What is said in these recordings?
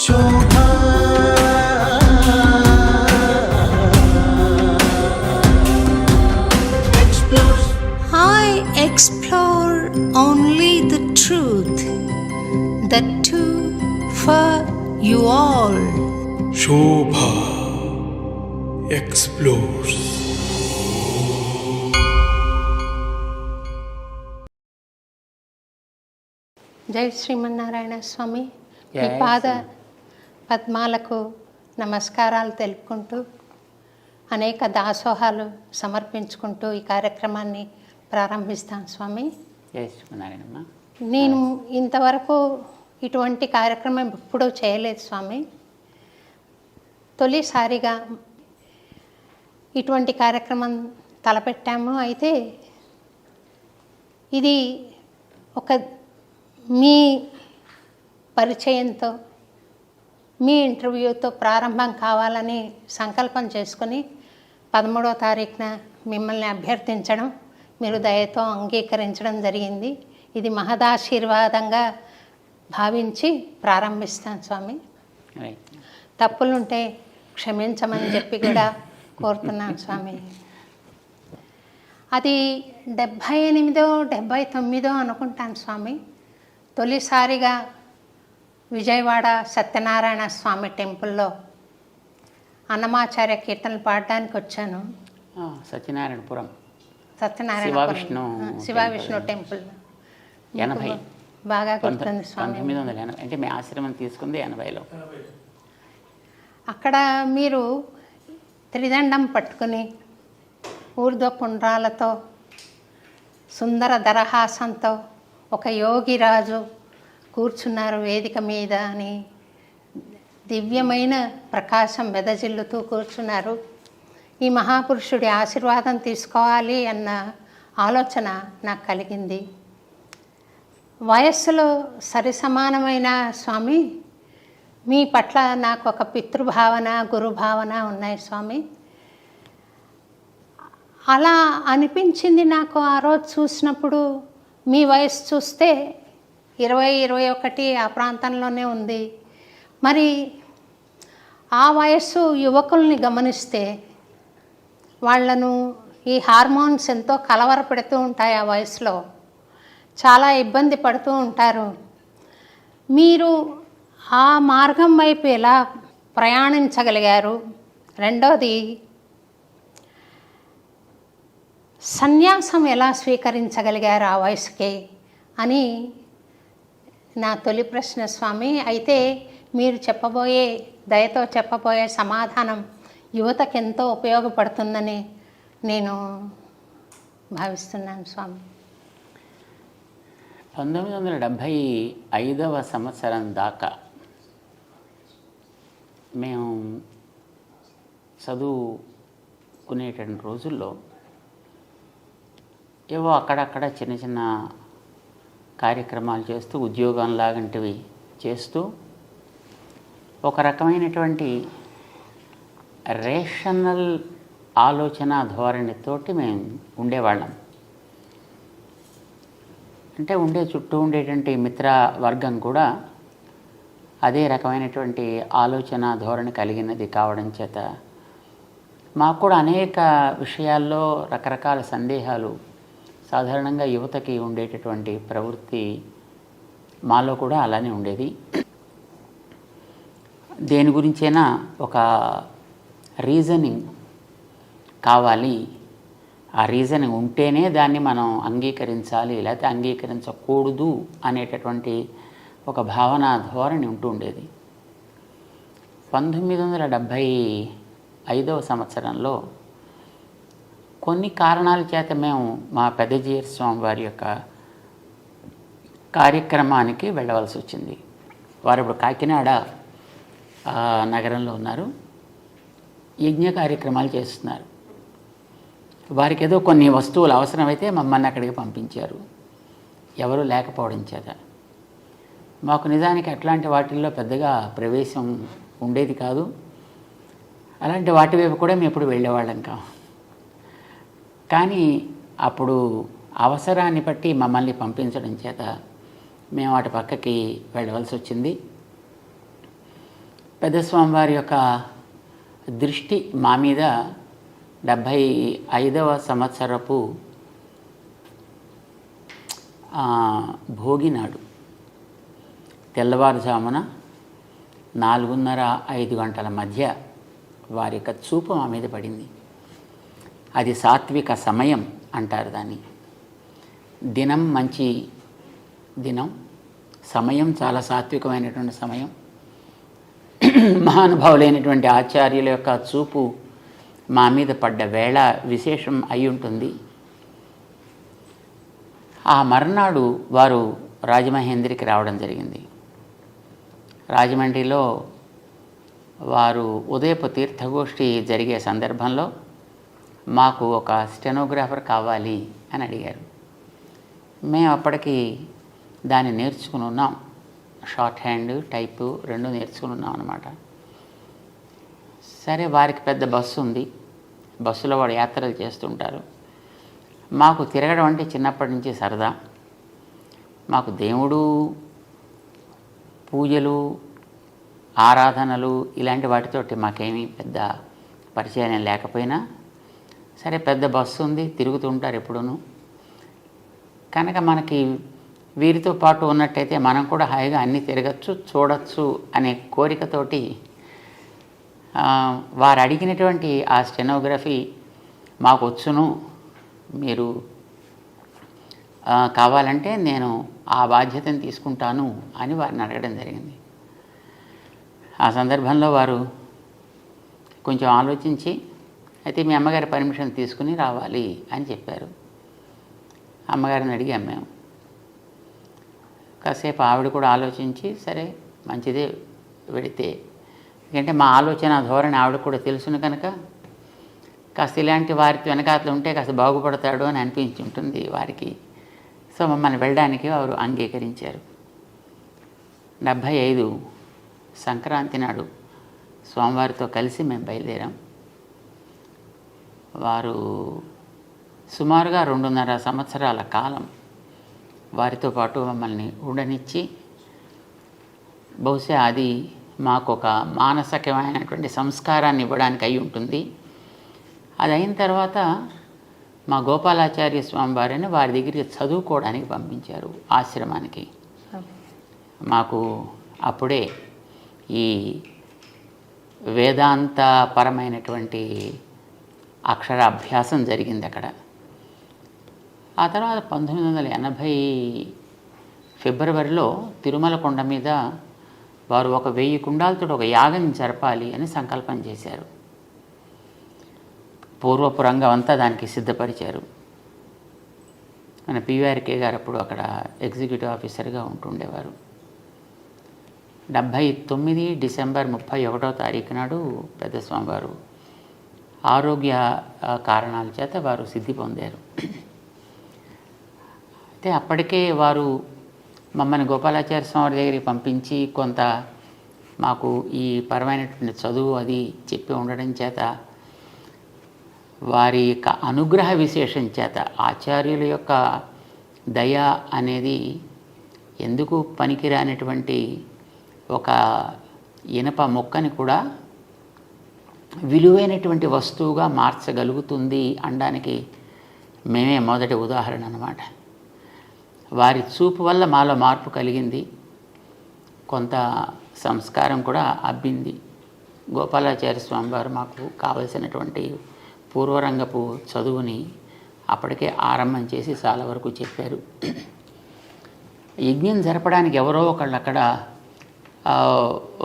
Shobha explores. I explore only the truth, the two for you all. Shobha explores. జై శ్రీమన్నారాయణ స్వామి. మీ జై పాద పద్మాలకు నమస్కారాలు తెలుపుకుంటూ అనేక దాసోహాలు సమర్పించుకుంటూ ఈ కార్యక్రమాన్ని ప్రారంభిస్తాను స్వామి. చేసుకున్నారమ్మా. నేను ఇంతవరకు ఇటువంటి కార్యక్రమం ఎప్పుడూ చేయలేదు స్వామి. తొలిసారిగా ఇటువంటి కార్యక్రమం తలపెట్టాము. అయితే ఇది ఒక మీ పరిచయంతో మీ ఇంటర్వ్యూతో ప్రారంభం కావాలని సంకల్పం చేసుకొని 13వ తారీఖున మిమ్మల్ని అభ్యర్థించడం, మీరు దయతో అంగీకరించడం జరిగింది. ఇది మహదాశీర్వాదంగా భావించి ప్రారంభిస్తాను స్వామి. తప్పులుంటే క్షమించమని చెప్పి కూడా కోరుతున్నాను స్వామి. అది 78, 79 అనుకుంటాను స్వామి. తొలిసారిగా విజయవాడ సత్యనారాయణ స్వామి టెంపుల్లో అన్నమాచార్య కీర్తనలు పాడడానికి వచ్చాను. సత్యనారాయణపురం శివ విష్ణు టెంపుల్ 80 బాగా గుర్తుంది స్వామి. 1980 అంటే మీ ఆశ్రమం తీసుకుంది 80లో. అక్కడ మీరు త్రిదండం పట్టుకుని ఊర్ధ్వ పుండ్రాలతో సుందర దరహాసంతో ఒక యోగిరాజు కూర్చున్నారు వేదిక మీద అని దివ్యమైన ప్రకాశం వెదజిల్లుతూ కూర్చున్నారు. ఈ మహాపురుషుడి ఆశీర్వాదం తీసుకోవాలి అన్న ఆలోచన నాకు కలిగింది. వయస్సులో సరిసమానమైన స్వామి, మీ పట్ల నాకు ఒక పితృభావన, గురుభావన ఉన్నాయి స్వామి. అలా అనిపించింది నాకు ఆ రోజు చూసినప్పుడు. మీ వయసు చూస్తే 20, 21 ఆ ప్రాంతంలోనే ఉంది. మరి ఆ వయస్సు యువకుల్ని గమనిస్తే వాళ్లను ఈ హార్మోన్స్ ఎంతో కలవరపెడుతూ ఉంటాయి. ఆ వయసులో చాలా ఇబ్బంది పడుతూ ఉంటారు. మీరు ఆ మార్గం వైపు ఎలా ప్రయాణించగలిగారు? రెండోది, సన్యాసం ఎలా స్వీకరించగలిగారు ఆ వయసుకే అని నా తొలి ప్రశ్న స్వామి. అయితే మీరు దయతో చెప్పబోయే సమాధానం యువతకు ఎంతో ఉపయోగపడుతుందని నేను భావిస్తున్నాను స్వామి. 1975వ సంవత్సరం దాకా మేము చదువుకునేటువంటి రోజుల్లో ఏవో అక్కడక్కడ చిన్న చిన్న కార్యక్రమాలు చేస్తూ, ఉద్యోగం లాంటివి చేస్తూ ఒక రకమైనటువంటి రేషనల్ ఆలోచన ధోరణితోటి మేము ఉండేవాళ్ళం. అంటే చుట్టూ ఉండేటువంటి మిత్ర వర్గం కూడా అదే రకమైనటువంటి ఆలోచన ధోరణి కలిగినది కావడం చేత మాకు కూడా అనేక విషయాల్లో రకరకాల సందేహాలు, సాధారణంగా యువతకి ఉండేటటువంటి ప్రవృత్తి మాలో కూడా అలానే ఉండేది. దేని గురించైనా ఒక రీజనింగ్ కావాలి, ఆ రీజనింగ్ ఉంటేనే దాన్ని మనం అంగీకరించాలి, లేకపోతే అంగీకరించకూడదు అనేటటువంటి ఒక భావన ధోరణి ఉంటూ ఉండేది. 1975వ సంవత్సరంలో కొన్ని కారణాల చేత మేము మా పెద్దజీయర్ స్వామి వారి యొక్క కార్యక్రమానికి వెళ్ళవలసి వచ్చింది. వారు ఇప్పుడు కాకినాడ నగరంలో ఉన్నారు, యజ్ఞ కార్యక్రమాలు చేస్తున్నారు. వారికి ఏదో కొన్ని వస్తువులు అవసరమైతే మమ్మల్ని అక్కడికి పంపించారు, ఎవరు లేకపోవడం చేత. మాకు నిజానికి అట్లాంటి వాటిల్లో పెద్దగా ప్రవేశం ఉండేది కాదు. అలాంటి వాటి వైపు కూడా మేము ఎప్పుడు వెళ్ళేవాళ్ళం కాము. కానీ అప్పుడు అవసరాన్ని బట్టి మమ్మల్ని పంపించడం చేత మేము వాటి పక్కకి వెళ్ళవలసి వచ్చింది. పెద్ద స్వామివారి యొక్క దృష్టి మా మీద 75వ సంవత్సరపు భోగినాడు తెల్లవారుజామున 4:30-5 గంటల మధ్య వారి యొక్క చూపు మా మీద పడింది. అది సాత్విక సమయం అంటారు దాన్ని. దినం మంచి దినం, సమయం చాలా సాత్వికమైనటువంటి సమయం. మహానుభావులైనటువంటి ఆచార్యుల యొక్క చూపు మా మీద పడ్డ వేళ విశేషం అయి ఉంటుంది. ఆ మర్నాడు వారు రాజమహేంద్రికి రావడం జరిగింది. రాజమండ్రిలో వారు ఉదయపు తీర్థగోష్ఠి జరిగే సందర్భంలో మాకు ఒక స్టెనోగ్రాఫర్ కావాలి అని అడిగారు. మేము అప్పటికి దాన్ని నేర్చుకుని ఉన్నాం. షార్ట్ హ్యాండ్, టైపు 2 నేర్చుకుని ఉన్నాం అన్నమాట. సరే, వారికి పెద్ద బస్సు ఉంది. బస్సులో వాడు యాత్రలు చేస్తుంటారు. మాకు తిరగడం అంటే చిన్నప్పటి నుంచి సరదా. మాకు దేవుడు, పూజలు, ఆరాధనలు ఇలాంటి వాటితోటి మాకేమీ పెద్ద పరిచయం లేకపోయినా సరే, పెద్ద బస్సు ఉంది, తిరుగుతుంటారు ఎప్పుడూను. కనుక మనకి వీరితో పాటు ఉన్నట్టయితే మనం కూడా హాయిగా అన్నీ తిరగచ్చు, చూడొచ్చు అనే కోరికతోటి వారు అడిగినటువంటి ఆ స్టెనోగ్రఫీ మాకు వచ్చును, మీరు కావాలంటే నేను ఆ బాధ్యతను తీసుకుంటాను అని వారిని అడగడం జరిగింది. ఆ సందర్భంలో వారు కొంచెం ఆలోచించి, అయితే మీ అమ్మగారి పర్మిషన్ తీసుకుని రావాలి అని చెప్పారు. అమ్మగారిని అడిగాం మేము. కాసేపు ఆవిడ కూడా ఆలోచించి, సరే మంచిదే వెడితే, ఎందుకంటే మా ఆలోచన ధోరణి ఆవిడ కూడా తెలుసును కనుక కాస్త ఇలాంటి వారితో వెనకాతలు ఉంటే కాస్త బాగుపడతాడు అని అనిపించి ఉంటుంది వారికి. సో మమ్మల్ని వెళ్ళడానికి వారు అంగీకరించారు. 75 సంక్రాంతి నాడు స్వామివారితో కలిసి మేము బయలుదేరాం. వారు సుమారుగా 2.5 సంవత్సరాల కాలం వారితో పాటు మమ్మల్ని ఉండనిచ్చి, బహుశా అది మాకు ఒక మానసికమైనటువంటి సంస్కారాన్ని ఇవ్వడానికి అయి ఉంటుంది. అది అయిన తర్వాత మా గోపాలాచార్య స్వామి వారిని వారి దగ్గరికి చదువుకోవడానికి పంపించారు ఆశ్రమానికి. మాకు అప్పుడే ఈ వేదాంతపరమైనటువంటి అక్షరాభ్యాసం జరిగింది అక్కడ. ఆ తర్వాత 1980 ఫిబ్రవరిలో తిరుమల కొండ మీద వారు ఒక 1000 కుండాలతో ఒక యాగం జరపాలి అని సంకల్పం చేశారు. పూర్వపు రంగం అంతా దానికి సిద్ధపరిచారు. మన పివిఆర్కే గారు అప్పుడు అక్కడ ఎగ్జిక్యూటివ్ ఆఫీసర్గా ఉంటుండేవారు. 79 డిసెంబర్ 31వ తారీఖు నాడు పెద్ద స్వామివారు ఆరోగ్య కారణాల చేత వారు సిద్ధి పొందారు. అయితే అప్పటికే వారు మమ్మల్ని గోపాలాచార్య స్వామి దగ్గరికి పంపించి కొంత మాకు ఈ పరమైనటువంటి చదువు అది చెప్పి ఉండడం చేత, వారి యొక్క అనుగ్రహ విశేషం చేత, ఆచార్యుల యొక్క దయ అనేది ఎందుకు పనికిరానటువంటి ఒక ఇనప మొక్కని కూడా విలువైనటువంటి వస్తువుగా మార్చగలుగుతుంది అనడానికి మేమే మొదటి ఉదాహరణ అన్నమాట. వారి చూపు వల్ల మాలో మార్పు కలిగింది, కొంత సంస్కారం కూడా అబ్బింది. గోపాలాచార్య స్వామి వారు మాకు కావలసినటువంటి పూర్వరంగపు చదువుని అప్పటికే ఆరంభం చేసి చాలా వరకు చెప్పారు. యజ్ఞం జరపడానికి ఎవరో ఒకళ్ళు అక్కడ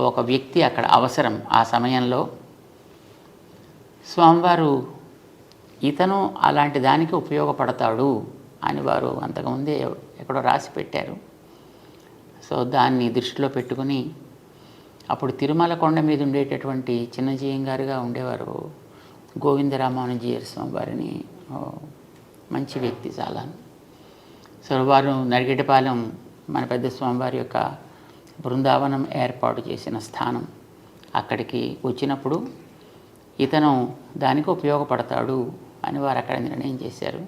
ఒక వ్యక్తి అక్కడ అవసరం. ఆ సమయంలో స్వామివారు ఇతను అలాంటి దానికి ఉపయోగపడతాడు అని వారు అంతకుముందే ఎక్కడో రాసి పెట్టారు. సో దాన్ని దృష్టిలో పెట్టుకుని అప్పుడు తిరుమల కొండ మీద ఉండేటటువంటి చిన్నజీయం గారుగా ఉండేవారు గోవిందరామానుజీయర్ స్వామి వారిని, మంచి వ్యక్తి చాలా. సో వారు నరిగెటపాలెం మన పెద్ద స్వామివారి యొక్క బృందావనం ఏర్పాటు చేసిన స్థానం, అక్కడికి వచ్చినప్పుడు ఇతను దానికి ఉపయోగపడతాడు అని వారు అక్కడ నిర్ణయం చేశారు.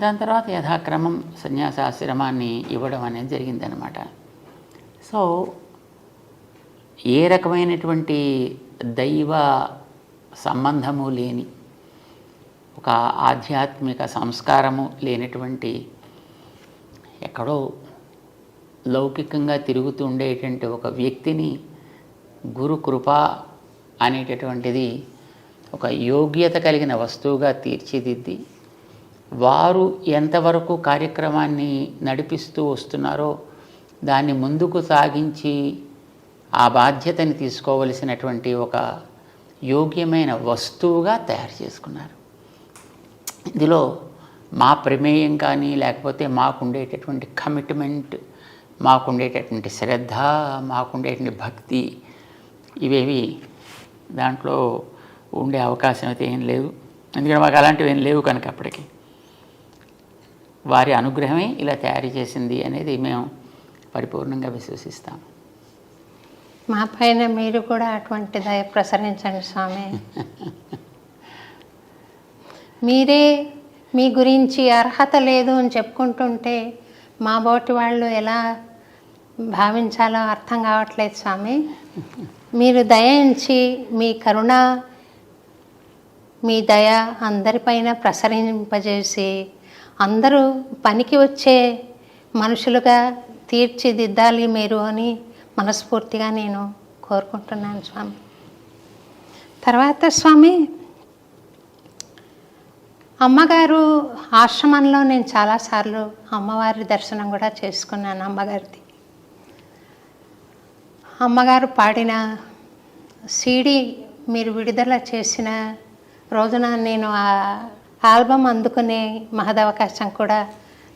దాని తర్వాత యథాక్రమం సన్యాసాశ్రమాన్ని ఇవ్వడం అనేది జరిగిందనమాట. సో ఏ రకమైనటువంటి దైవ సంబంధము లేని, ఒక ఆధ్యాత్మిక సంస్కారము లేనటువంటి, ఎక్కడో లౌకికంగా తిరుగుతూ ఉండేటువంటి ఒక వ్యక్తిని గురు కృప అనేటటువంటిది ఒక యోగ్యత కలిగిన వస్తువుగా తీర్చిదిద్ది, వారు ఎంతవరకు కార్యక్రమాన్ని నడిపిస్తూ వస్తున్నారో దాన్ని ముందుకు సాగించి ఆ బాధ్యతని తీసుకోవలసినటువంటి ఒక యోగ్యమైన వస్తువుగా తయారు చేసుకున్నారు. ఇందులో మా ప్రమేయం కానీ, లేకపోతే మాకుండేటటువంటి కమిట్మెంట్, మాకుండేటటువంటి శ్రద్ధ, మాకుండేటువంటి భక్తి, ఇవేవి దాంట్లో ఉండే అవకాశం అయితే ఏం లేదు. ఎందుకంటే మాకు అలాంటివి ఏం లేవు కనుక అప్పటికి వారి అనుగ్రహమే ఇలా తయారు చేసింది అనేది మేము పరిపూర్ణంగా విశ్వసిస్తాము. మా పైన మీరు కూడా అటువంటి దయ ప్రసరించండి స్వామి. మీరే మీ గురించి అర్హత లేదు అని చెప్పుకుంటుంటే మా బోటి వాళ్ళు ఎలా భావించాలో అర్థం కావట్లేదు స్వామి. మీరు దయించి మీ కరుణ, మీ దయ అందరిపైన ప్రసరింపజేసి అందరూ పనికి వచ్చే మనుషులుగా తీర్చిదిద్దాలి మీరు అని మనస్ఫూర్తిగా నేను కోరుకుంటున్నాను స్వామి. తర్వాత స్వామి, అమ్మగారు ఆశ్రమంలో నేను చాలాసార్లు అమ్మవారి దర్శనం కూడా చేసుకున్నాను. అమ్మగారిది, అమ్మగారు పాడిన సీడీ మీరు విడుదల చేసిన రోజున నేను ఆ ఆల్బమ్ అందుకునే మహదవకాశం కూడా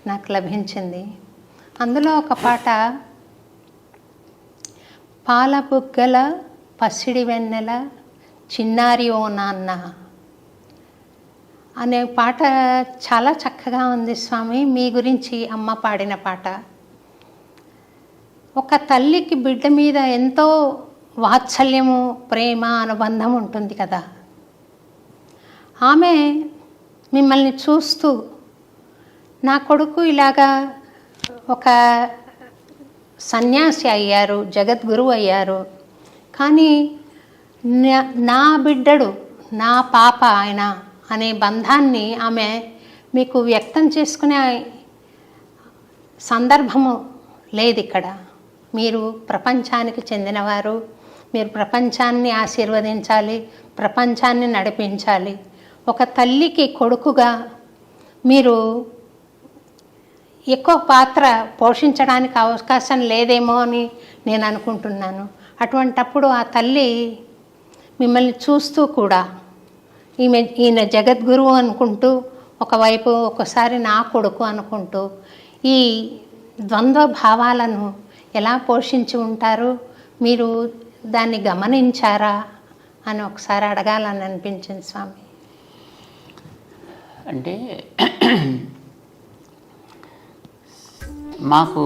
నాకు లభించింది. అందులో ఒక పాట, పాల బుగ్గల పసిడి వెన్నెల చిన్నారి ఓ నాన్న అనే పాట చాలా చక్కగా ఉంది స్వామి. మీ గురించి అమ్మ పాడిన పాట. ఒక తల్లికి బిడ్డ మీద ఎంతో వాత్సల్యము, ప్రేమ, అనుబంధం ఉంటుంది కదా. ఆమె మిమ్మల్ని చూస్తూ నా కొడుకు ఇలాగా ఒక సన్యాసి అయ్యారు, జగద్గురువు అయ్యారు, కానీ నా బిడ్డడు, నా పాప ఆయన అనే బంధాన్ని ఆమె మీకు వ్యక్తం చేసుకునే సందర్భము లేదు ఇక్కడ. మీరు ప్రపంచానికి చెందినవారు, మీరు ప్రపంచాన్ని ఆశీర్వదించాలి, ప్రపంచాన్ని నడిపించాలి. ఒక తల్లికి కొడుకుగా మీరు ఎక్కువ పాత్ర పోషించడానికి అవకాశం లేదేమో అని నేను అనుకుంటున్నాను. అటువంటప్పుడు ఆ తల్లి మిమ్మల్ని చూస్తూ కూడా ఈయన జగద్గురువు అనుకుంటూ, ఒకవైపు ఒకసారి నా కొడుకు అనుకుంటూ, ఈ ద్వంద్వ భావాలను ఎలా పోషించి ఉంటారు, మీరు దాన్ని గమనించారా అని ఒకసారి అడగాలని అనిపించింది స్వామి. అంటే మాకు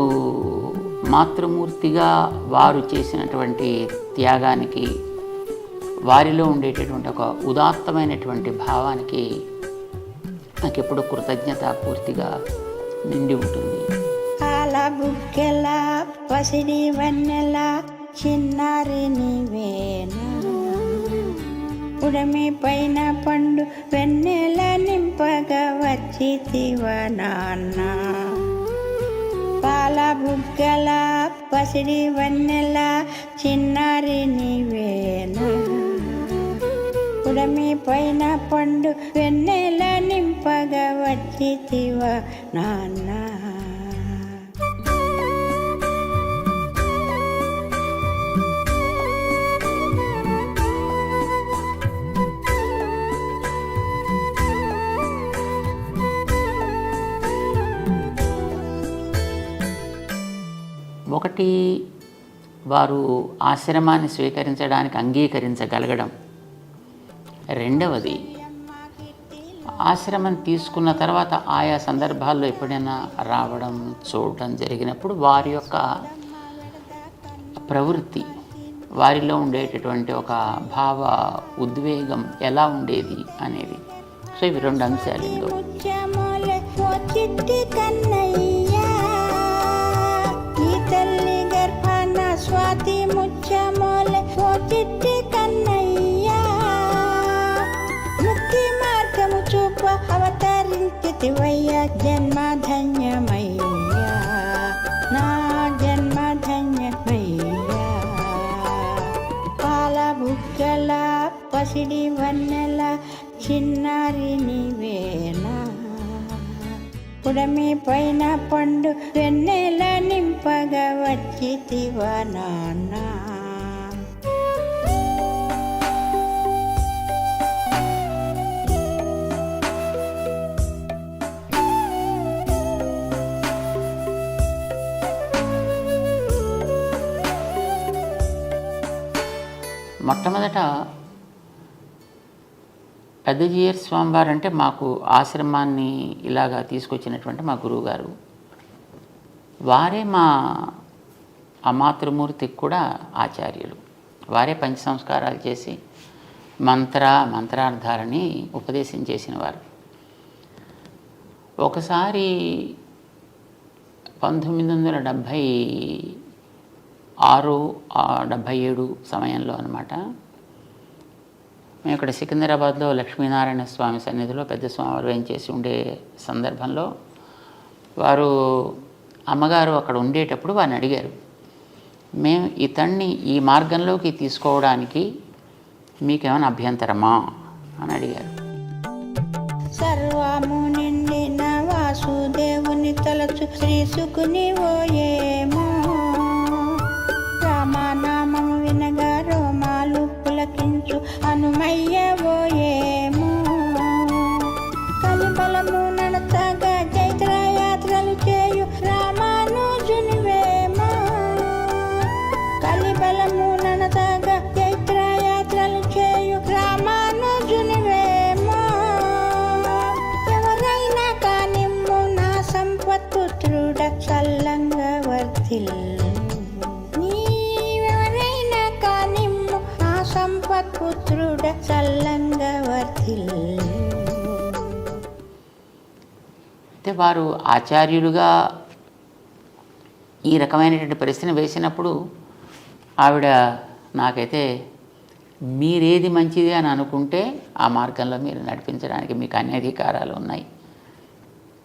మాతృమూర్తిగా వారు చేసినటువంటి త్యాగానికి, వారిలో ఉండేటటువంటి ఒక ఉదాత్తమైనటువంటి భావానికి నాకు ఎప్పుడు కృతజ్ఞత పూర్తిగా నిండి ఉంటుంది. పాల బుగ్గల పసిడి వెన్నెల చిన్నారి నీవేనా, ఉడమి పైన పండు వెన్నెల నింపగా వచ్చితివ నాన్న. పాల బుగ్గల పసిడి వెన్నెల చిన్నారి నీవేనా, ఉడమి పైన పండు వెన్నెల నింపగా వచ్చితివ నాన్న. ఒకటి, వారు ఆశ్రమాన్ని స్వీకరించడానికి అంగీకరించగలగడం. రెండవది, ఆశ్రమం తీసుకున్న తర్వాత ఆయా సందర్భాల్లో ఎప్పుడైనా రావడం, చూడడం జరిగినప్పుడు వారి యొక్క ప్రవృత్తి, వారిలో ఉండేటటువంటి ఒక భావ ఉద్వేగం ఎలా ఉండేది అనేది. సో ఇవి రెండు అంశాలు ఇందులో. చిట్టి కన్నయ్య, నీ తల్లి గర్భాన స్వాతి ముత్యమోలే ఓ చిట్టి కన్నయ్య, ముక్తి మార్గము చూప అవతరించితివయ్యా, జన్మ ధన్యమయ్యా, నా జన్మ ధన్యమయ్యా. పాల బుగ్గల పసిడి వన్నెల చిన్నారి నీవేనా, పుడమి పైన పండు వెన్నెల నింపగా వచ్చితివా నాన్న. మొట్టమొదట పెద్దజీయర్ స్వామివారు అంటే మాకు ఆశ్రమాన్ని ఇలాగా తీసుకొచ్చినటువంటి మా గురువుగారు. వారే మా అమాతృమూర్తికి కూడా ఆచార్యులు. వారే పంచ సంస్కారాలు చేసి మంత్రార్థాలని ఉపదేశం చేసిన వారు. ఒకసారి 1976-77 సమయంలో అన్నమాట, మేము ఇక్కడ సికింద్రాబాద్లో లక్ష్మీనారాయణ స్వామి సన్నిధిలో పెద్ద స్వామివారు వేయించేసి ఉండే సందర్భంలో వారు అమ్మగారు అక్కడ ఉండేటప్పుడు వారిని అడిగారు, మేము ఇతన్ని ఈ మార్గంలోకి తీసుకోవడానికి మీకేమైనా అభ్యంతరమా అని అడిగారు. సర్వము నిండిన వాసుదేవుని తలచు శ్రీసుకుని ఓయేమో, రామనామము వినగా రోమాలు పులకించు హనుమయ్య ఓయేమో, కలిబలము నడతగా చైత్రయాత్రలు చేయు రామానుజునివేమో, కలిబలము నడతగా చైత్రయాత్రలు చేయు రామానుజునివేమో, ఎవరైనా కానిమ్ము నా సంపత్పుత్రుడ చల్లంగా వర్ధిల్లు, నీవెవరైనా కానిమ్ము నా సంపత్పుత్రుడ చల్లంగా వర్ధిల్లు. అయితే వారు ఆచార్యులుగా ఈ రకమైనటువంటి పరిస్థితిని వేసినప్పుడు ఆవిడ నాకైతే మీరేది మంచిది అని అనుకుంటే ఆ మార్గంలో మీరు నడిపించడానికి మీకు అన్ని అధికారాలు ఉన్నాయి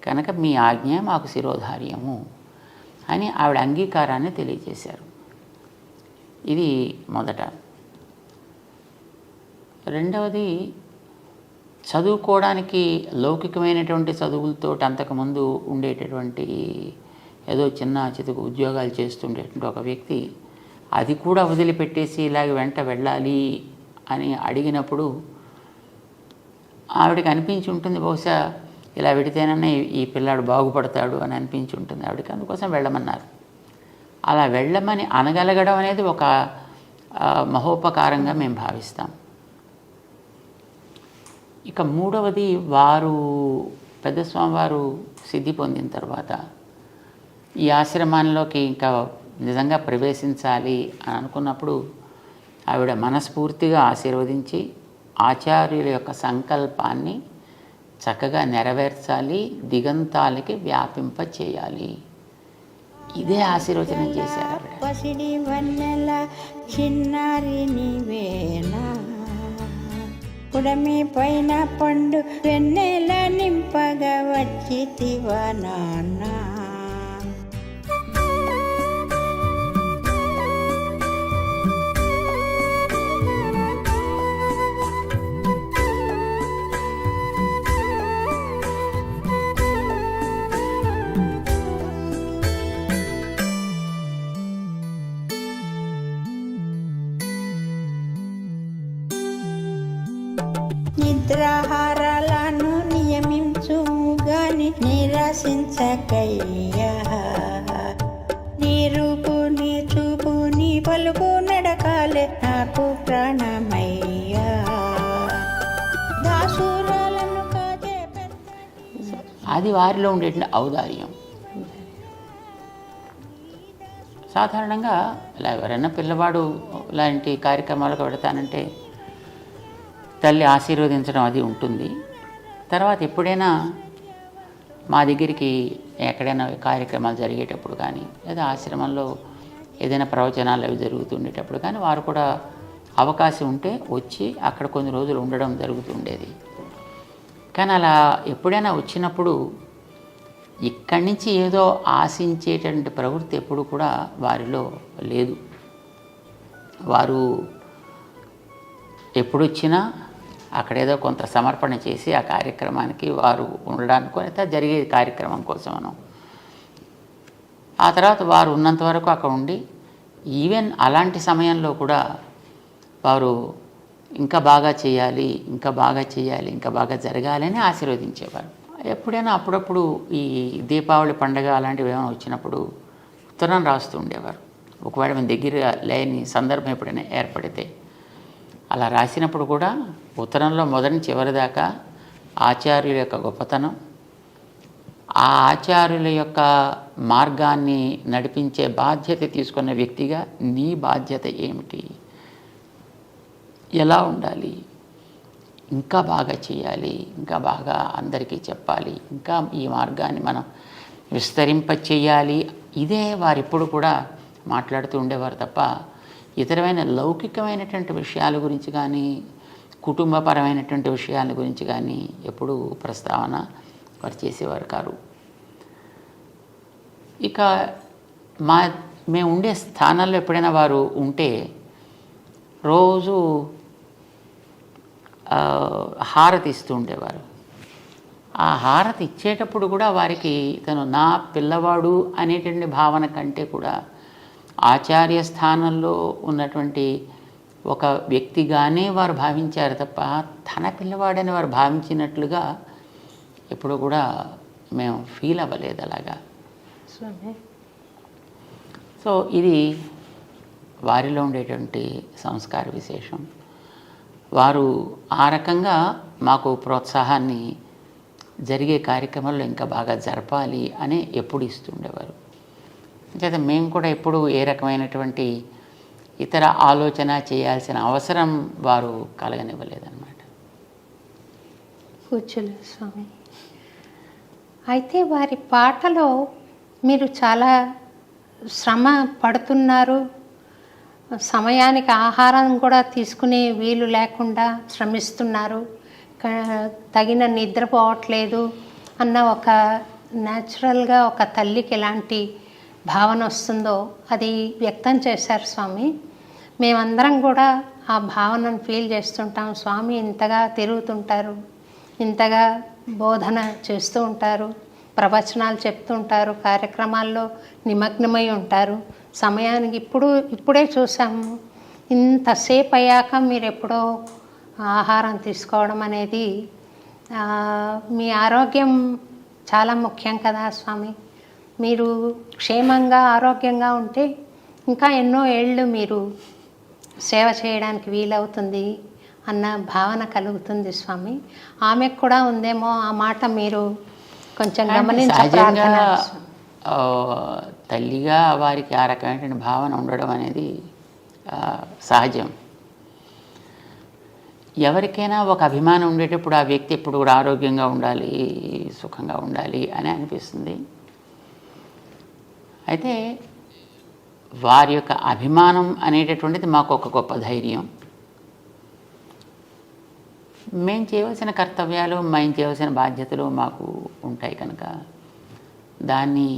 కనుక మీ ఆజ్ఞ మాకు శిరోధార్యము అని ఆవిడ అంగీకారాన్ని తెలియజేశారు. ఇది మొదట. రెండవది, చదువుకోవడానికి లౌకికమైనటువంటి చదువులతో అంతకుముందు ఉండేటటువంటి ఏదో చిన్న చితుకు ఉద్యోగాలు చేస్తుండేటువంటి ఒక వ్యక్తి అది కూడా వదిలిపెట్టేసి ఇలాగ వెంట వెళ్ళాలి అని అడిగినప్పుడు ఆవిడకి అనిపించి ఉంటుంది, బహుశా ఇలా వెడితేనన్నా ఈ పిల్లాడు బాగుపడతాడు అని అనిపించి ఉంటుంది ఆవిడకి. అందుకోసం వెళ్ళమన్నారు. అలా వెళ్ళమని అనగలగడం అనేది ఒక మహోపకారంగా మేము భావిస్తాం. ఇక మూడవది, వారు పెద్ద స్వామివారు సిద్ధి పొందిన తర్వాత ఈ ఆశ్రమాల్లోకి ఇంకా నిజంగా ప్రవేశించాలి అని అనుకున్నప్పుడు ఆవిడ మనస్ఫూర్తిగా ఆశీర్వదించి ఆచార్యుల యొక్క సంకల్పాన్ని చక్కగా నెరవేర్చాలి, దిగంతాలకి వ్యాపింప చేయాలి, ఇదే ఆశీర్వచనం చేశారు ఆవిడ. పసిడి వన్నెల చిన్నారి నీవేనా, పుడమి పైన పండు వెన్నెల నింపగా వచ్చితివా నాన్న. నిద్రాహారాలను నియమించుగాని నిరసించకయ్యా, నీ రూపు నీ చూపు నీ పలుకు నడకాలే నాకు ప్రాణమయ్యా, దాసురాలను కాజే అది వారిలో ఉండేటువంటి ఔదార్యం. సాధారణంగా ఇలా ఎవరైనా పిల్లవాడు ఇలాంటి కార్యక్రమాలకు పెడతానంటే తల్లి ఆశీర్వదించడం అది ఉంటుంది. తర్వాత ఎప్పుడైనా మా దగ్గరికి ఎక్కడైనా కార్యక్రమాలు జరిగేటప్పుడు కానీ లేదా ఆశ్రమంలో ఏదైనా ప్రవచనాలు అవి జరుగుతుండేటప్పుడు కానీ వారు కూడా అవకాశం ఉంటే వచ్చి అక్కడ కొన్ని రోజులు ఉండడం జరుగుతుండేది. కానీ అలా ఎప్పుడైనా వచ్చినప్పుడు ఇక్కడి నుంచి ఏదో ఆశించేటువంటి ప్రవృత్తి ఎప్పుడు కూడా వారిలో లేదు. వారు ఎప్పుడు వచ్చినా అక్కడేదో కొంత సమర్పణ చేసి ఆ కార్యక్రమానికి వారు ఉండడానికి అయితే జరిగే కార్యక్రమం కోసమను ఆ తర్వాత వారు ఉన్నంత వరకు అక్కడ ఉండి ఈవెన్ అలాంటి సమయంలో కూడా వారు ఇంకా బాగా చేయాలి, ఇంకా బాగా చేయాలి, ఇంకా బాగా జరగాలని ఆశీర్వదించేవారు. ఎప్పుడైనా అప్పుడప్పుడు ఈ దీపావళి పండుగ అలాంటివి ఏమైనా వచ్చినప్పుడు ఉత్తరం రాస్తూ ఉండేవారు. ఒకవేళ మన దగ్గర లేని సందర్భం ఎప్పుడైనా ఏర్పడితే అలా రాసినప్పుడు కూడా ఉత్తరంలో మొదటి చివరి దాకా ఆచార్యుల యొక్క గొప్పతనం, ఆ ఆచార్యుల యొక్క మార్గాన్ని నడిపించే బాధ్యత తీసుకున్న వ్యక్తిగా నీ బాధ్యత ఏమిటి, ఎలా ఉండాలి, ఇంకా బాగా చేయాలి, ఇంకా బాగా అందరికీ చెప్పాలి, ఇంకా ఈ మార్గాన్ని మనం విస్తరింప చేయాలి. ఇదే వారిప్పుడు కూడా మాట్లాడుతూ ఉండేవారు తప్ప ఇతరమైన లౌకికమైనటువంటి విషయాల గురించి కానీ కుటుంబపరమైనటువంటి విషయాల గురించి కానీ ఎప్పుడూ ప్రస్తావన వారు చేసేవారు కారు. ఇక మేము ఉండే స్థానాల్లో ఎప్పుడైనా వారు ఉంటే రోజు హారతి ఇస్తూ ఉండేవారు. ఆ హారతి ఇచ్చేటప్పుడు కూడా వారికి తను నా పిల్లవాడు అనేటువంటి భావన కంటే కూడా ఆచార్య స్థానంలో ఉన్నటువంటి ఒక వ్యక్తిగానే వారు భావించారు తప్ప తన పిల్లవాడని వారు భావించినట్లుగా ఎప్పుడు కూడా మేము ఫీల్ అవ్వలేదు అలాగా. సో ఇది వారిలో ఉండేటువంటి సంస్కార విశేషం. వారు ఆ రకంగా మాకు ప్రోత్సాహాన్ని జరిగే కార్యక్రమాల్లో ఇంకా బాగా జరపాలి అని ఎప్పుడు ఇస్తుండేవారు. అంచేత మేము కూడా ఎప్పుడు ఏ రకమైనటువంటి ఇతర ఆలోచన చేయాల్సిన అవసరం వారు కలగనివ్వలేదన్నమాట. కూర్చోలేదు స్వామి. అయితే వారి పాటలో మీరు చాలా శ్రమ పడుతున్నారు, సమయానికి ఆహారం కూడా తీసుకునే వీలు లేకుండా శ్రమిస్తున్నారు, తగిన నిద్రపోవట్లేదు అన్న ఒక న్యాచురల్గా ఒక తల్లికి ఎలాంటి భావన వస్తుందో అది వ్యక్తం చేశారు స్వామి. మేమందరం కూడా ఆ భావనను ఫీల్ చేస్తుంటాం. స్వామి ఇంతగా తిరుగుతుంటారు, ఇంతగా బోధన చేస్తూ ఉంటారు, ప్రవచనాలు చెప్తుంటారు, కార్యక్రమాల్లో నిమగ్నమై ఉంటారు. సమయానికి ఇప్పుడే చూసాము, ఇంతసేపు అయ్యాక మీరు ఎప్పుడో ఆహారం తీసుకోవడం అనేది మీ ఆరోగ్యం చాలా ముఖ్యం కదా స్వామి. మీరు క్షేమంగా ఆరోగ్యంగా ఉంటే ఇంకా ఎన్నో ఏళ్ళు మీరు సేవ చేయడానికి వీలవుతుంది అన్న భావన కలుగుతుంది స్వామి. ఆమెకు కూడా ఉందేమో ఆ మాట మీరు కొంచెం గమనించాలి. తల్లిగా వారికి ఆ రకమైన భావన ఉండడం అనేది సహజం. ఎవరికైనా ఒక అభిమానం ఉండేటప్పుడు ఆ వ్యక్తి ఎప్పుడు కూడా ఆరోగ్యంగా ఉండాలి, సుఖంగా ఉండాలి అని అనిపిస్తుంది. అయితే వారి యొక్క అభిమానం అనేటటువంటిది మాకు ఒక గొప్ప ధైర్యం. మేము చేయవలసిన కర్తవ్యాలు, మేము చేయవలసిన బాధ్యతలు మాకు ఉంటాయి కనుక దాన్ని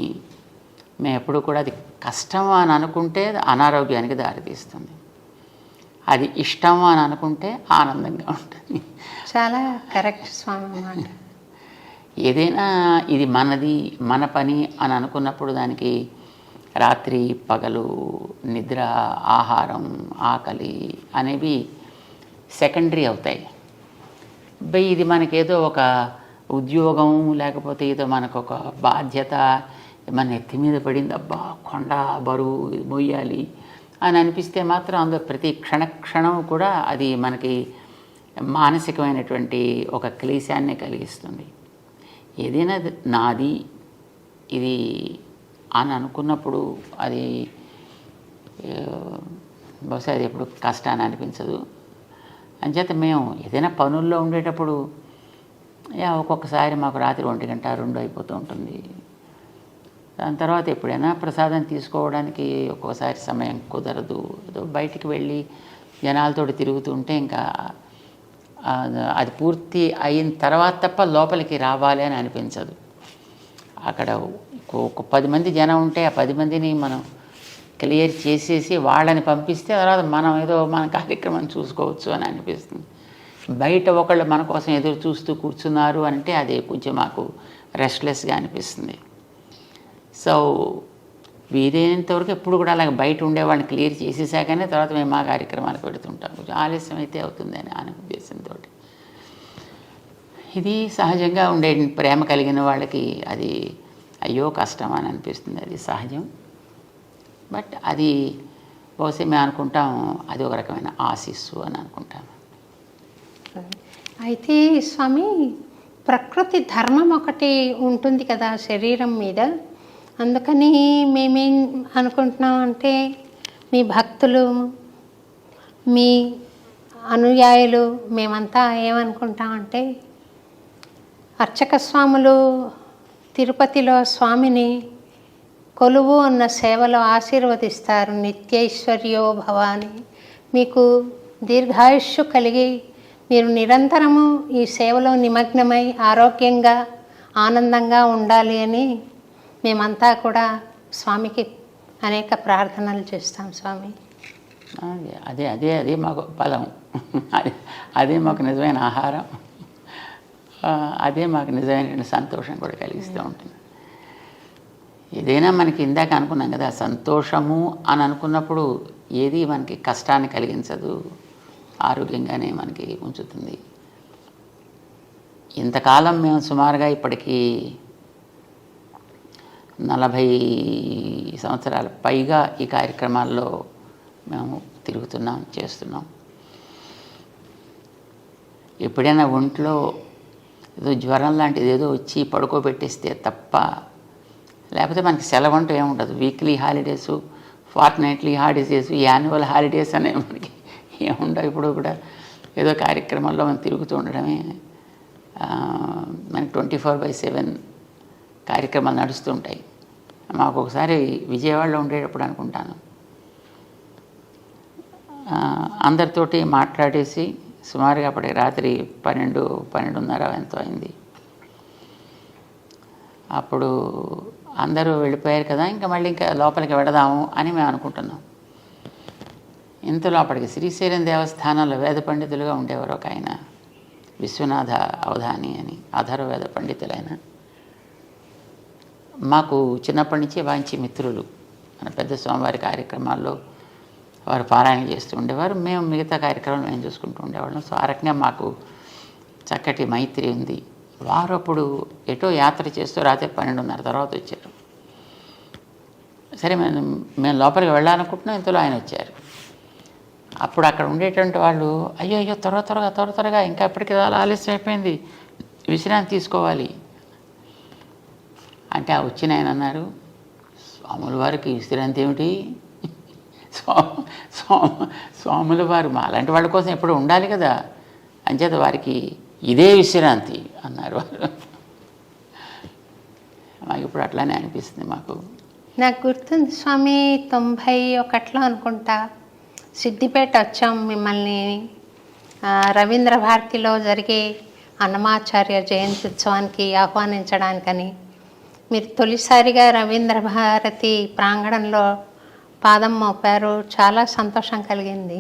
మేము ఎప్పుడు కూడా అది కష్టం అని అనుకుంటే అనారోగ్యానికి దారితీస్తుంది, అది ఇష్టం అని అనుకుంటే ఆనందంగా ఉంటుంది. చాలా కరెక్ట్ స్వామి అన్నమాట. ఏదైనా ఇది మనది, మన పని అని అనుకున్నప్పుడు దానికి రాత్రి పగలు, నిద్ర, ఆహారం, ఆకలి అనేవి సెకండరీ అవుతాయి. ఇది మనకేదో ఒక ఉద్యోగం లేకపోతే ఏదో మనకు ఒక బాధ్యత మన ఎత్తి మీద పడింది, అబ్బా కొండ బరువు మోయాలి అని అనిపిస్తే మాత్రం అందులో ప్రతి క్షణం కూడా అది మనకి మానసికమైనటువంటి ఒక క్లేశాన్ని కలిగిస్తుంది. ఏదైనా నాది ఇది అని అనుకున్నప్పుడు అది బహుశా అది ఎప్పుడు కష్టాన్ని అనిపించదు. అంచేత మేము ఏదైనా పనుల్లో ఉండేటప్పుడు ఒక్కొక్కసారి మాకు రాత్రి 1 గంట 2 అయిపోతూ ఉంటుంది. దాని తర్వాత ఎప్పుడైనా ప్రసాదం తీసుకోవడానికి ఒక్కొక్కసారి సమయం కుదరదు. ఏదో బయటికి వెళ్ళి జనాలతోటి తిరుగుతుంటే ఇంకా అది పూర్తి అయిన తర్వాత తప్ప లోపలికి రావాలి అని అనిపించదు. అక్కడ ఒక 10 మంది జనం ఉంటే ఆ 10 మందిని మనం క్లియర్ చేసేసి వాళ్ళని పంపిస్తే తర్వాత మనం ఏదో మన కార్యక్రమం చూసుకోవచ్చు అని అనిపిస్తుంది. బయట ఒకళ్ళు మన కోసం ఎదురు చూస్తూ కూర్చున్నారు అంటే అది కొంచెం మాకు రెస్ట్లెస్గా అనిపిస్తుంది. సో వీలైనంతవరకు ఎప్పుడు కూడా అలాగే బయట ఉండేవాళ్ళని క్లియర్ చేసేసాకనే తర్వాత మేము మా కార్యక్రమాలు పెడుతుంటాం. కొంచెం ఆలస్యం అయితే అవుతుందని అనే ఉద్దేశంతో. ఇది సహజంగా ఉండే ప్రేమ కలిగిన వాళ్ళకి అది అయ్యో కష్టం అని అనిపిస్తుంది. అది సహజం. బట్ అది బహుశా మేము అనుకుంటాం అది ఒక రకమైన ఆశీస్సు అని అనుకుంటాం. అయితే స్వామి, ప్రకృతి ధర్మం ఒకటి ఉంటుంది కదా శరీరం మీద. అందుకని మేమేం అనుకుంటున్నాం అంటే, మీ భక్తులు, మీ అనుయాయులు మేమంతా ఏమనుకుంటామంటే, అర్చక స్వాములు తిరుపతిలో స్వామిని కొలువు ఉన్న సేవలో ఆశీర్వదిస్తారు. నిత్యైశ్వర్యో భవ అని. మీకు దీర్ఘాయుష్షు కలిగి మీరు నిరంతరము ఈ సేవలో నిమగ్నమై ఆరోగ్యంగా ఆనందంగా ఉండాలి అని మేమంతా కూడా స్వామికి అనేక ప్రార్థనలు చేస్తాం స్వామి. అదే అదే అదే మాకు బలం, అదే మాకు నిజమైన ఆహారం, అదే మాకు నిజమైన సంతోషం కూడా కలిగిస్తూ ఉంటుంది. ఏదైనా మనకి ఇందాక అనుకున్నాం కదా, సంతోషము అని అనుకున్నప్పుడు ఏది మనకి కష్టాన్ని కలిగించదు, ఆరోగ్యంగానే మనకి ఉంచుతుంది. ఇంతకాలం మేము సుమారుగా ఇప్పటికీ 40 సంవత్సరాల పైగా ఈ కార్యక్రమాల్లో మేము తిరుగుతున్నాం, చేస్తున్నాం. ఎప్పుడైనా ఒంట్లో ఏదో జ్వరం లాంటిది ఏదో వచ్చి పడుకోబెట్టేస్తే తప్ప, లేకపోతే మనకి సెలవు అంటూ ఏముండదు. Weekly holidays, fortnightly holidays, annual holidays అనే మనకి ఏముండవు. ఇప్పుడు కూడా ఏదో కార్యక్రమాల్లో మనం తిరుగుతూ ఉండడమే. మనకి 24/7 కార్యక్రమాలు నడుస్తుంటాయి. మాకు ఒకసారి విజయవాడలో ఉండేటప్పుడు అనుకుంటాను, అందరితోటి మాట్లాడేసి సుమారుగా అప్పటికి రాత్రి 12:30 ఎంతో అయింది. అప్పుడు అందరూ వెళ్ళిపోయారు కదా, ఇంకా మళ్ళీ ఇంకా లోపలికి వెడదాము అని మేము అనుకుంటున్నాం. ఇంతలో అప్పటికి శ్రీశైలం దేవస్థానంలో వేద పండితులుగా ఉండేవారు ఒక ఆయన, విశ్వనాథ అవధాని అని, అధర్వవేద పండితులైన. మాకు చిన్నప్పటి నుంచి మంచి మిత్రులు. మన పెద్ద స్వామివారి కార్యక్రమాల్లో వారు పారాయణ చేస్తూ ఉండేవారు, మేము మిగతా కార్యక్రమాలు మేము చూసుకుంటూ ఉండేవాళ్ళం. సో ఆ రకంగా మాకు చక్కటి మైత్రి ఉంది. వారు అప్పుడు ఎటో యాత్ర చేస్తూ రాత్రి 12:30 తర్వాత వచ్చారు. సరే మేము లోపలికి వెళ్ళాలనుకుంటున్నాం, ఇంతలో ఆయన వచ్చారు. అప్పుడు అక్కడ ఉండేటువంటి వాళ్ళు, అయ్యో అయ్యో త్వరగా ఇంకా ఎప్పటికీ ఆలస్యం అయిపోయింది, విశ్రాంతి తీసుకోవాలి అంటే, ఆ వచ్చిన ఆయన అన్నారు, స్వాముల వారికి విశ్రాంతి ఏమిటి? స్వాముల వారు మా అలాంటి వాళ్ళ కోసం ఎప్పుడు ఉండాలి కదా, అంచేత వారికి ఇదే విశ్రాంతి అన్నారు వారు. మాకు ఇప్పుడు అట్లానే అనిపిస్తుంది. మాకు నాకు గుర్తుంది స్వామి, 91లో అనుకుంటా సిద్దిపేట వచ్చాం మిమ్మల్ని రవీంద్ర భారతిలో జరిగే అన్నమాచార్య జయంతి ఉత్సవానికి ఆహ్వానించడానికని. మీరు తొలిసారిగా రవీంద్ర భారతి ప్రాంగణంలో పాదం మోపారు. చాలా సంతోషం కలిగింది.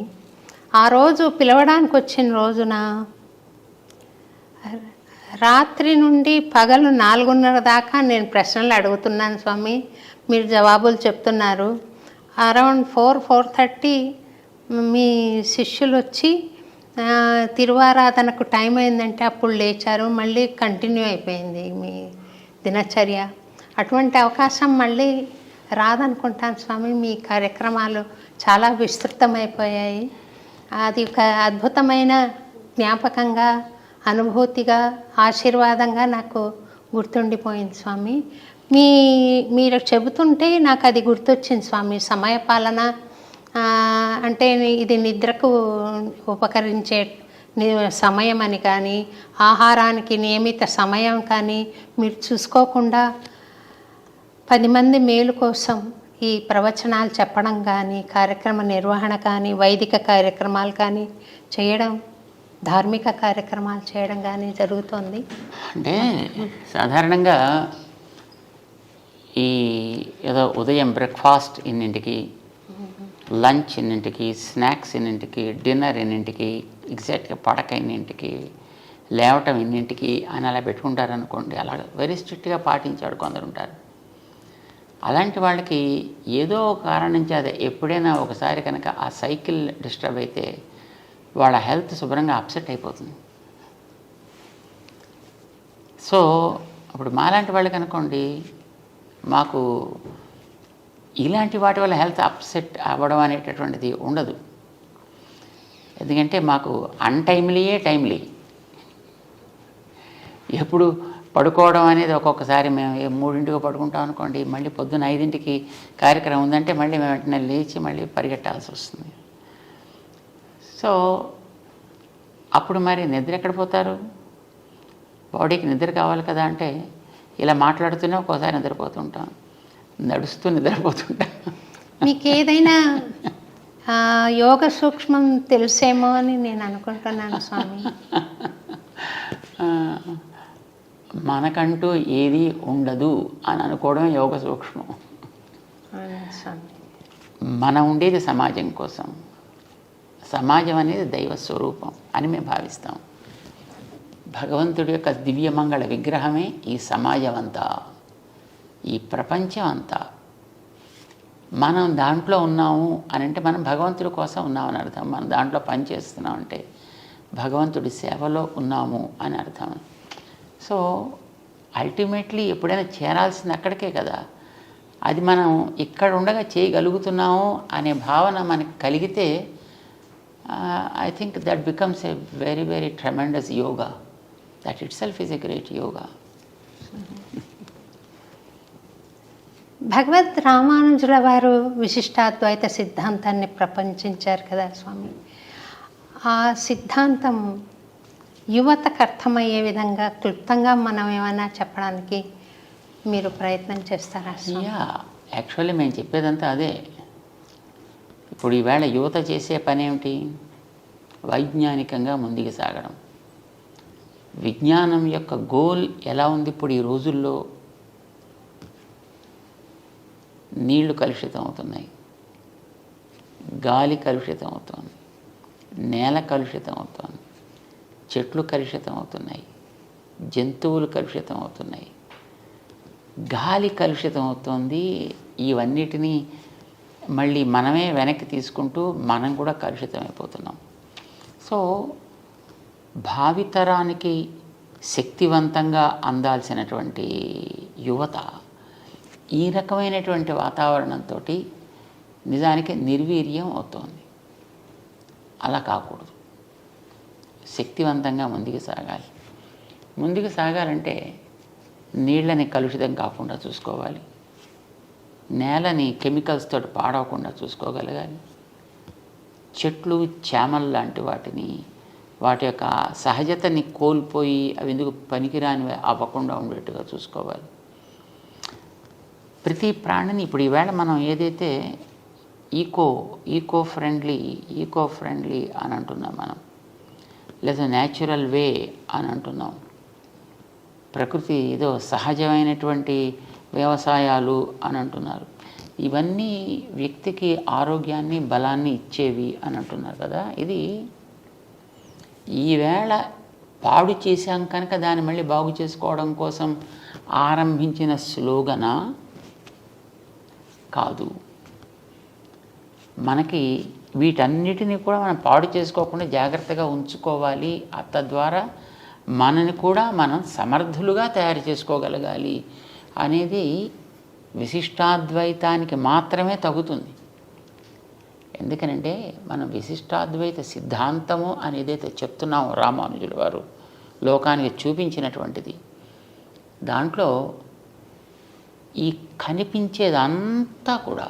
ఆ రోజు పిలవడానికి వచ్చిన రోజున రాత్రి నుండి పగలు 4:30 దాకా నేను ప్రశ్నలు అడుగుతున్నాను స్వామి, మీరు జవాబులు చెప్తున్నారు. అరౌండ్ 4:30 మీ శిష్యులు వచ్చి తిరువారాధనకు టైం అయిందంటే అప్పుడు లేచారు. మళ్ళీ కంటిన్యూ అయిపోయింది మీ దినచర్య. అటువంటి అవకాశం మళ్ళీ రాదనుకుంటాను స్వామి. మీ కార్యక్రమాలు చాలా విస్తృతమైపోయాయి. అది ఒక అద్భుతమైన జ్ఞాపకంగా, అనుభూతిగా, ఆశీర్వాదంగా నాకు గుర్తుండిపోయింది స్వామి. మీరు చెబుతుంటే నాకు అది గుర్తొచ్చింది స్వామి. సమయపాలన అంటే ఇది నిద్రకు ఉపకరించే సమయం అని కానీ, ఆహారానికి నియమిత సమయం కానీ మీరు చూసుకోకుండా 10 మంది మేలు కోసం ఈ ప్రవచనాలు చెప్పడం కానీ, కార్యక్రమ నిర్వహణ కానీ, వైదిక కార్యక్రమాలు కానీ చేయడం, ధార్మిక కార్యక్రమాలు చేయడం కానీ జరుగుతుంది. అంటే సాధారణంగా ఈ ఏదో ఉదయం బ్రేక్ఫాస్ట్ ఇన్నింటికి, లంచ్ ఇన్నింటికి, స్నాక్స్ ఇన్నింటికి, డిన్నర్ ఇన్నింటికి, ఎగ్జాక్ట్గా పడక ఇన్నింటికి, లేవటం ఇన్నింటికి అని అలా పెట్టుకుంటారనుకోండి. అలా వెరీ స్ట్రిక్ట్గా పాటించాడు కొందరు ఉంటారు. అలాంటి వాళ్ళకి ఏదో కారణం చేత ఎప్పుడైనా ఒకసారి కనుక ఆ సైకిల్ డిస్టర్బ్ అయితే వాళ్ళ హెల్త్ శుభ్రంగా అప్సెట్ అయిపోతుంది. సో అప్పుడు మాలాంటి వాళ్ళకి అనుకోండి, మాకు ఇలాంటి వాటి వల్ల హెల్త్ అప్సెట్ అవ్వడం అనేటటువంటిది ఉండదు. ఎందుకంటే మాకు అన్టైమ్లీయే టైమ్లీ. ఎప్పుడు పడుకోవడం అనేది ఒక్కొక్కసారి మేము 3ంటికి పడుకుంటాం అనుకోండి, మళ్ళీ పొద్దున్న 5ంటికి కార్యక్రమం ఉందంటే మళ్ళీ మేము వెంటనే లేచి మళ్ళీ పరిగెట్టాల్సి వస్తుంది. సో అప్పుడు మరి నిద్ర ఎక్కడ పోతారు? బాడీకి నిద్ర కావాలి కదా. అంటే ఇలా మాట్లాడుతూనే ఒక్కోసారి నిద్రపోతుంటాం, నడుస్తూ నిద్రపోతుంటాం. మీకు ఏదైనా యోగ సూక్ష్మం తెలుసేమో అని నేను అనుకుంటున్నాను స్వామి. మనకంటూ ఏది ఉండదు అని అనుకోవడం యోగ సూక్ష్మం. మనం ఉండేది సమాజం కోసం. సమాజం అనేది దైవ స్వరూపం అని మేము భావిస్తాం. భగవంతుడి యొక్క దివ్యమంగళ విగ్రహమే ఈ సమాజం అంతా, ఈ ప్రపంచం అంతా. మనం దాంట్లో ఉన్నాము అని అంటే మనం భగవంతుడి కోసం ఉన్నామని అర్థం. మనం దాంట్లో పనిచేస్తున్నాం అంటే భగవంతుడి సేవలో ఉన్నాము అని అర్థం. సో అల్టిమేట్లీ ఎప్పుడైనా చేరాల్సింది అక్కడికే కదా. అది మనం ఇక్కడ ఉండగా చేయగలుగుతున్నాము అనే భావన మనకు కలిగితే I think that becomes a very, very tremendous yoga. That itself is a great yoga. భగవద్ రామానుజుల వారు విశిష్టాద్వైత సిద్ధాంతాన్ని ప్రపంచించారు కదా స్వామి. ఆ సిద్ధాంతం యువతకు అర్థమయ్యే విధంగా క్లుప్తంగా మనం ఏమైనా చెప్పడానికి మీరు ప్రయత్నం చేస్తారా? యాక్చువల్లీ మేము చెప్పేదంతా అదే. ఇప్పుడు ఈవేళ యువత చేసే పని ఏమిటి? వైజ్ఞానికంగా ముందుకు సాగడం. విజ్ఞానం యొక్క గోల్ ఎలా ఉంది ఇప్పుడు ఈ రోజుల్లో? నీళ్లు కలుషితం అవుతున్నాయి, గాలి కలుషితం అవుతుంది, నేల కలుషితం అవుతుంది, చెట్లు కలుషితం అవుతున్నాయి, జంతువులు కలుషితం అవుతున్నాయి, గాలి కలుషితం అవుతుంది. ఇవన్నిటినీ మళ్ళీ మనమే వెనక్కి తీసుకుంటూ మనం కూడా కలుషితం అయిపోతున్నాం. సో భావితరానికి శక్తివంతంగా అందాల్సినటువంటి యువత ఈ రకమైనటువంటి వాతావరణంతో నిజానికి నిర్వీర్యం అవుతోంది. అలా కాకూడదు. శక్తివంతంగా ముందుకు సాగాలి. ముందుకు సాగాలంటే నీళ్ళని కలుషితం కాకుండా చూసుకోవాలి, నేలని కెమికల్స్ తోటి పాడవకుండా చూసుకోగలగాలి, చెట్లు చేమలు లాంటి వాటిని వాటి యొక్క సహజతని కోల్పోయి అవి ఎందుకు పనికిరానివి అవ్వకుండా ఉండేట్టుగా చూసుకోవాలి. ప్రతి ప్రాణిని ఇప్పుడు ఈవేళ మనం ఏదైతే ఈకో ఫ్రెండ్లీ అని అంటున్నాం మనం, లేదా న్యాచురల్ వే అని అంటున్నాం. ప్రకృతి ఏదో సహజమైనటువంటి వ్యవసాయాలు అని అంటున్నారు. ఇవన్నీ వ్యక్తికి ఆరోగ్యాన్ని బలాన్ని ఇచ్చేవి అని అంటున్నారు కదా. ఇది ఈవేళ పాడు చేశాం కనుక దాన్ని మళ్ళీ బాగు చేసుకోవడం కోసం ఆరంభించిన స్లోగన కాదు. మనకి వీటన్నిటినీ కూడా మనం పాడు చేసుకోకుండా జాగ్రత్తగా ఉంచుకోవాలి. తద్వారా మనని కూడా మనం సమర్థులుగా తయారు చేసుకోగలగాలి అనేది విశిష్టాద్వైతానికి మాత్రమే తగుతుంది. ఎందుకనంటే మనం విశిష్టాద్వైత సిద్ధాంతము అని ఏదైతే చెప్తున్నామో రామానుజుల వారు లోకానికి చూపించినటువంటిది, దాంట్లో ఈ కనిపించేదంతా కూడా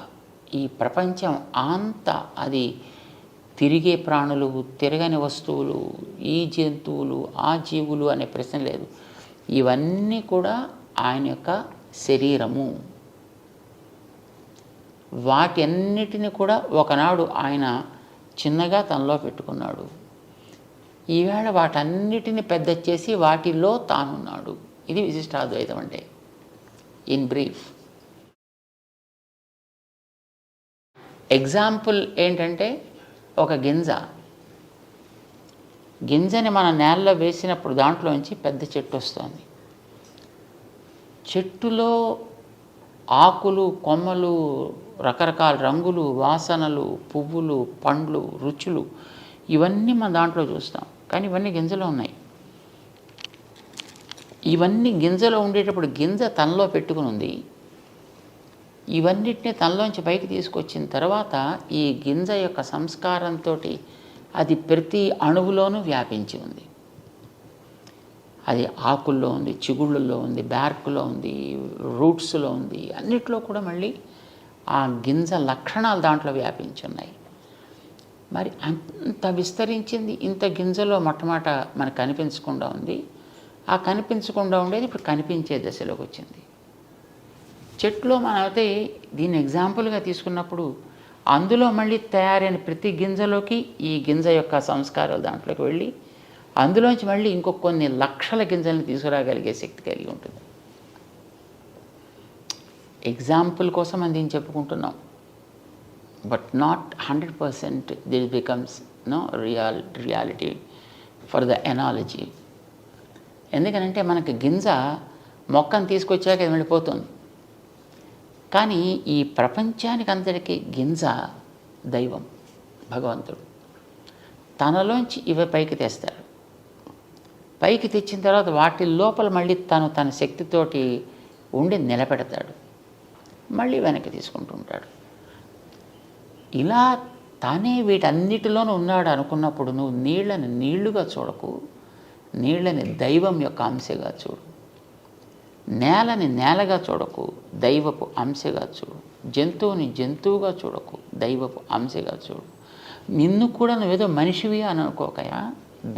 ఈ ప్రపంచం అంతా అది తిరిగే ప్రాణులు, తిరగని వస్తువులు, ఈ జంతువులు, ఆ జీవులు అనే ప్రశ్న లేదు. ఇవన్నీ కూడా ఆయన యొక్క శరీరము. వాటి అన్నిటిని కూడా ఒకనాడు ఆయన చిన్నగా తనలో పెట్టుకున్నాడు. ఈవేళ వాటన్నిటిని పెద్ద చేసి వాటిలో తానున్నాడు. ఇది విశిష్టాద్వైతం అంటే ఇన్ బ్రీఫ్. ఎగ్జాంపుల్ ఏంటంటే, ఒక గింజని మన నేలలో వేసినప్పుడు దాంట్లోంచి పెద్ద చెట్టు వస్తుంది. చెట్టులో ఆకులు, కొమ్మలు, రకరకాల రంగులు, వాసనలు, పువ్వులు, పండ్లు, రుచులు ఇవన్నీ మన దాంట్లో చూస్తాం. కానీ ఇవన్నీ గింజలో ఉన్నాయి. ఇవన్నీ గింజలో ఉండేటప్పుడు గింజ తనలో పెట్టుకుని ఉంది. ఇవన్నిటిని తనలోంచి పైకి తీసుకొచ్చిన తర్వాత ఈ గింజ యొక్క సంస్కారంతో అది ప్రతి అణువులోనూ వ్యాపించి ఉంది. అది ఆకుల్లో ఉంది, చిగుళ్ళల్లో ఉంది, బ్యార్కులో ఉంది, రూట్స్లో ఉంది, అన్నిట్లో కూడా మళ్ళీ ఆ గింజ లక్షణాలు దాంట్లో వ్యాపించి ఉన్నాయి. మరి అంత విస్తరించింది ఇంత గింజలో మొట్టమొదట మనకు కనిపించకుండా ఉంది. ఆ కనిపించకుండా ఉండేది ఇప్పుడు కనిపించే దశలోకి వచ్చింది. చెట్లో మనమైతే దీన్ని ఎగ్జాంపుల్గా తీసుకున్నప్పుడు అందులో మళ్ళీ తయారైన ప్రతి గింజలోకి ఈ గింజ యొక్క సంస్కారాలు దాంట్లోకి వెళ్ళి అందులోంచి మళ్ళీ ఇంకొక కొన్ని లక్షల గింజలను తీసుకురాగలిగే శక్తి కలిగి ఉంటుంది. ఎగ్జాంపుల్ కోసం అని దీన్ని చెప్పుకుంటున్నాం. But not 100% this becomes reality for the analogy. ఎందుకనంటే మనకి గింజ మొక్కను తీసుకొచ్చాక అది వెళ్ళిపోతుంది. కానీ ఈ ప్రపంచానికి అంతటికీ గింజ దైవం, భగవంతుడు. తనలోంచి ఇవి పైకి తెస్తాడు. పైకి తెచ్చిన తర్వాత వాటి లోపల మళ్ళీ తన శక్తితోటి ఉండి నిలబెడతాడు. మళ్ళీ వెనక్కి తీసుకుంటూ ఉంటాడు. ఇలా తానే వీటన్నిటిలోనూ ఉన్నాడు అనుకున్నప్పుడు నువ్వు నీళ్ళని నీళ్లుగా చూడకు, నీళ్ళని దైవం యొక్క అంశగా చూడు. నేలని నేలగా చూడకు, దైవపు అంశగా చూడు. జంతువుని జంతువుగా చూడకు, దైవపు అంశగా చూడు. నిన్ను కూడా నువ్వేదో మనిషివి అని అనుకోకయా,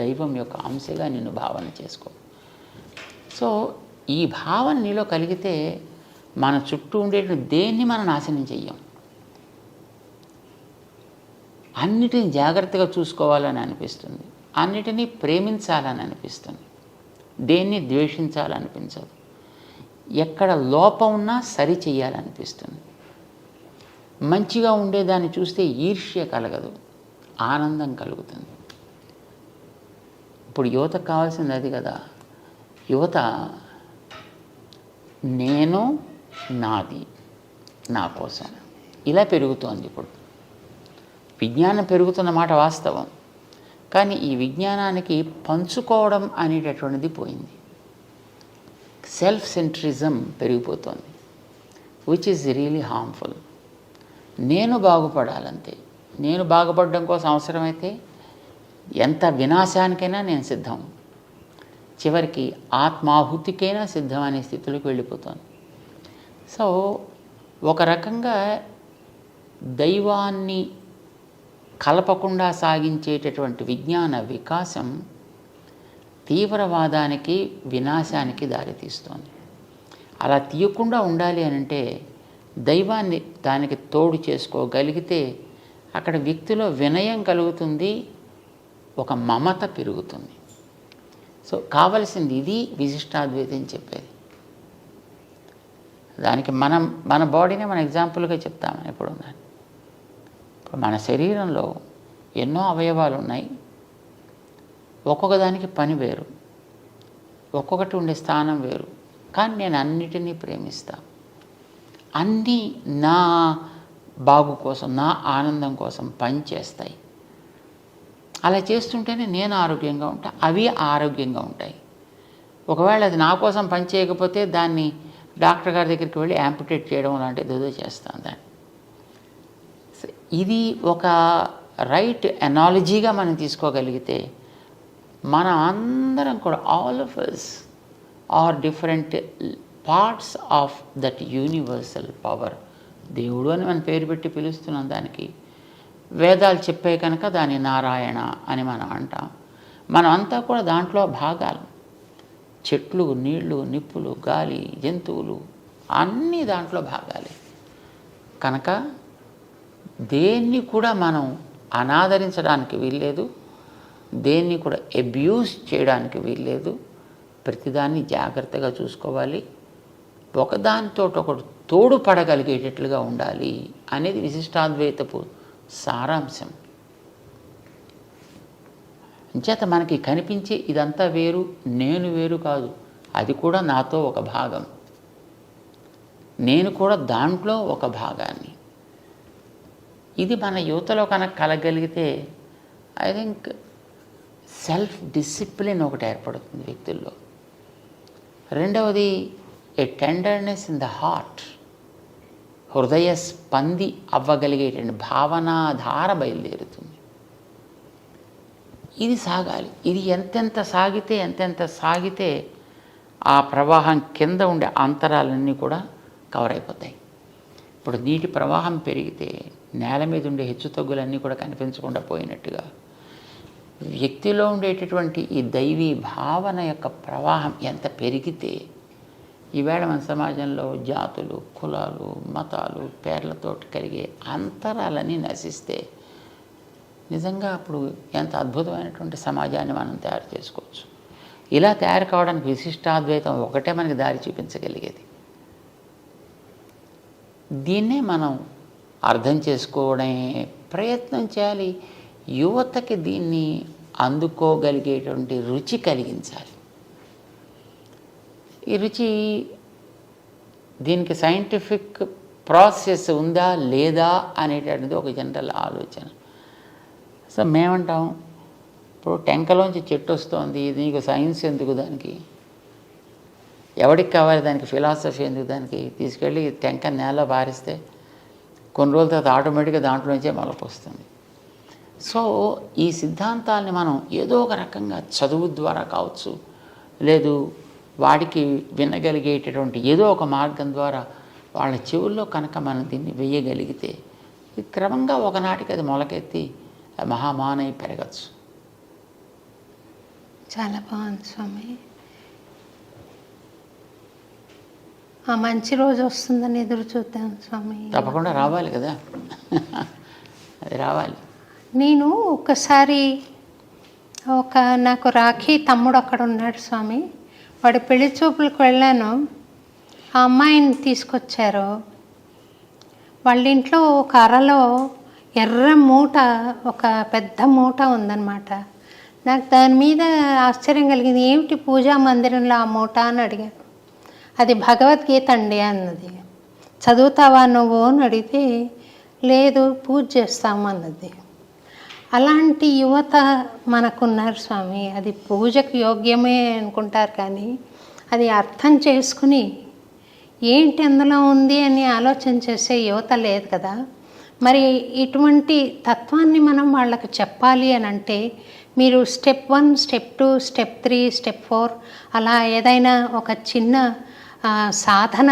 దైవం యొక్క అంశగా నిన్ను భావన చేసుకో. సో ఈ భావన నీలో కలిగితే మన చుట్టూ ఉండేటువంటి దేన్ని మనం నాశనం చెయ్యం. అన్నిటిని జాగ్రత్తగా చూసుకోవాలని అనిపిస్తుంది, అన్నిటినీ ప్రేమించాలని అనిపిస్తుంది, దేన్ని ద్వేషించాలనిపించదు. ఎక్కడ లోపం ఉన్నా సరి చెయ్యాలనిపిస్తుంది. మంచిగా ఉండేదాన్ని చూస్తే ఈర్ష్య కలగదు, ఆనందం కలుగుతుంది. ఇప్పుడు యువతకు కావాల్సింది అది కదా. యువత నేను, నాది, నా కోసం ఇలా పెరుగుతోంది. ఇప్పుడు విజ్ఞానం పెరుగుతున్న మాట వాస్తవం. కానీ ఈ విజ్ఞానానికి పంచుకోవడం అనేటటువంటిది పోయింది. సెల్ఫ్ సెంట్రిజం పెరిగిపోతుంది, విచ్ ఈజ్ రియలీ హార్మ్ఫుల్. నేను బాగుపడాలంతే. నేను బాగుపడడం కోసం అవసరమైతే ఎంత వినాశానికైనా నేను సిద్ధం, చివరికి ఆత్మాహుతికైనా సిద్ధం అనే స్థితిలోకి వెళ్ళిపోతుంది. సో ఒక రకంగా దైవాన్ని కలపకుండా సాగించేటటువంటి విజ్ఞాన వికాసం తీవ్రవాదానికి, వినాశానికి దారితీస్తోంది. అలా తీయకుండా ఉండాలి అని అంటే దైవాన్ని దానికి తోడు చేసుకోగలిగితే అక్కడ వ్యక్తిలో వినయం కలుగుతుంది, ఒక మమత పెరుగుతుంది. సో కావలసింది ఇది విశిష్టాద్వైతం చెప్పేది. దానికి మన బాడీనే మన ఎగ్జాంపుల్గా చెప్తాము ఎప్పుడు. ఇప్పుడు మన శరీరంలో ఎన్నో అవయవాలు ఉన్నాయి. ఒక్కొక్క దానికి పని వేరు, ఒక్కొక్కటి ఉండే స్థానం వేరు. కానీ నేను అన్నిటినీ ప్రేమిస్తాను. అన్నీ నా బాగు కోసం, నా ఆనందం కోసం పనిచేస్తాయి. అలా చేస్తుంటేనే నేను ఆరోగ్యంగా ఉంటా, అవి ఆరోగ్యంగా ఉంటాయి. ఒకవేళ అది నా కోసం పని చేయకపోతే దాన్ని డాక్టర్ గారి దగ్గరికి వెళ్ళి యాంపుటేట్ చేయడం లాంటిది ఏదో చేస్తాను దాన్ని. ఇది ఒక రైట్ ఎనాలజీగా మనం తీసుకోగలిగితే మనం అందరం కూడా all of us are different parts of that universal power. దేవుడు అని మనం పేరు పెట్టి పిలుస్తున్నాం దానికి. వేదాలు చెప్పే కనుక దాని నారాయణ అని మనం అంటాం. మనం అంతా కూడా దాంట్లో భాగాలు. చెట్లు, నీళ్లు, నిప్పులు, గాలి, జంతువులు అన్నీ దాంట్లో భాగాలే. కనుక దేన్ని కూడా మనం అనాదరించడానికి వీల్లేదు, దేన్ని కూడా అబ్యూస్ చేయడానికి వీల్లేదు. ప్రతిదాన్ని జాగ్రత్తగా చూసుకోవాలి, ఒకదానితో ఒకటి తోడు పడగలిగేటట్లుగా ఉండాలి అనేది విశిష్టాద్వైతపు సారాంశం. అంచేత మనకి కనిపించే ఇదంతా వేరు, నేను వేరు కాదు, అది కూడా నాతో ఒక భాగం, నేను కూడా దాంట్లో ఒక భాగాన్ని. ఇది మన యువతలో కనుక కలగలిగితే ఐ థింక్ సెల్ఫ్ డిసిప్లిన్ ఒకటి ఏర్పడుతుంది వ్యక్తుల్లో. రెండవది ఏ టెండర్నెస్ ఇన్ ద హార్ట్, హృదయ స్పంది అవ్వగలిగేటువంటి భావనాధార బయలుదేరుతుంది. ఇది సాగాలి. ఇది ఎంతెంత సాగితే ఆ ప్రవాహం కింద ఉండే అంతరాలన్నీ కూడా కవర్ అయిపోతాయి. ఇప్పుడు నీటి ప్రవాహం పెరిగితే నేల మీద ఉండే హెచ్చుతగ్గులన్నీ కూడా కనిపించకుండా పోయినట్టుగా వ్యక్తిలో ఉండేటటువంటి ఈ దైవీ భావన యొక్క ప్రవాహం ఎంత పెరిగితే ఈవేళ మన సమాజంలో జాతులు, కులాలు, మతాలు పేర్లతో కలిగే అంతరాలన్నీ నశిస్తే నిజంగా అప్పుడు ఎంత అద్భుతమైనటువంటి సమాజాన్ని మనం తయారు చేసుకోవచ్చు. ఇలా తయారు కావడానికి విశిష్టాద్వైతం ఒకటే మనకి దారి చూపించగలిగేది. దీన్నే మనం అర్థం చేసుకోవడమే ప్రయత్నం చేయాలి. యువతకి దీన్ని అందుకోగలిగేటువంటి రుచి కలిగించాలి. ఈ రుచి, దీనికి సైంటిఫిక్ ప్రాసెస్ ఉందా లేదా అనేటటువంటిది ఒక జనరల్ ఆలోచన. సో మేమంటాం, ఇప్పుడు టెంకలోంచి చెట్టు వస్తుంది, నీకు సైన్స్ ఎందుకు, దానికి ఎవరికి కావాలి, దానికి ఫిలాసఫీ ఎందుకు, దానికి తీసుకెళ్ళి టెంక నేల పారిస్తే కొన్ని రోజుల తర్వాత ఆటోమేటిక్గా దాంట్లోంచే మొలక వస్తుంది. సో ఈ సిద్ధాంతాలని మనం ఏదో ఒక రకంగా చదువు ద్వారా కావచ్చు, లేదు వాడికి వినగలిగేటటువంటి ఏదో ఒక మార్గం ద్వారా వాళ్ళ చెవుల్లో కనుక మనం దీన్ని వేయగలిగితే క్రమంగా ఒకనాటికి అది మొలకెత్తి మహామానై పెరగచ్చు. చాలా బాగుంది స్వామి. ఆ మంచి రోజు వస్తుందని ఎదురు చూద్దాం స్వామి. తప్పకుండా రావాలి కదా, అది రావాలి. నేను ఒకసారి నాకు రాఖీ తమ్ముడు అక్కడ ఉన్నాడు స్వామి, వాడి పెళ్లి చూపులకు వెళ్ళాను. ఆ అమ్మాయిని తీసుకొచ్చారు. వాళ్ళ ఇంట్లో ఒక అరలో ఎర్ర మూట, ఒక పెద్ద మూట ఉందన్నమాట. నాకు దాని మీద ఆశ్చర్యం కలిగింది. ఏమిటి పూజా మందిరంలో ఆ మూట అని అడిగాను. అది భగవద్గీత అండి అన్నది. చదువుతావా నువ్వు అని అడిగితే లేదు పూజ చేస్తాము అన్నది. అలాంటి యువత మనకున్నారు స్వామి. అది పూజకు యోగ్యమే అనుకుంటారు, కానీ అది అర్థం చేసుకుని ఏంటి అందులో ఉంది అని ఆలోచన చేసే యువత లేదు కదా. మరి ఇటువంటి తత్వాన్ని మనం వాళ్ళకు చెప్పాలి అని అంటే మీరు స్టెప్ 1, స్టెప్ 2, స్టెప్ 3, స్టెప్ 4 అలా ఏదైనా ఒక చిన్న సాధన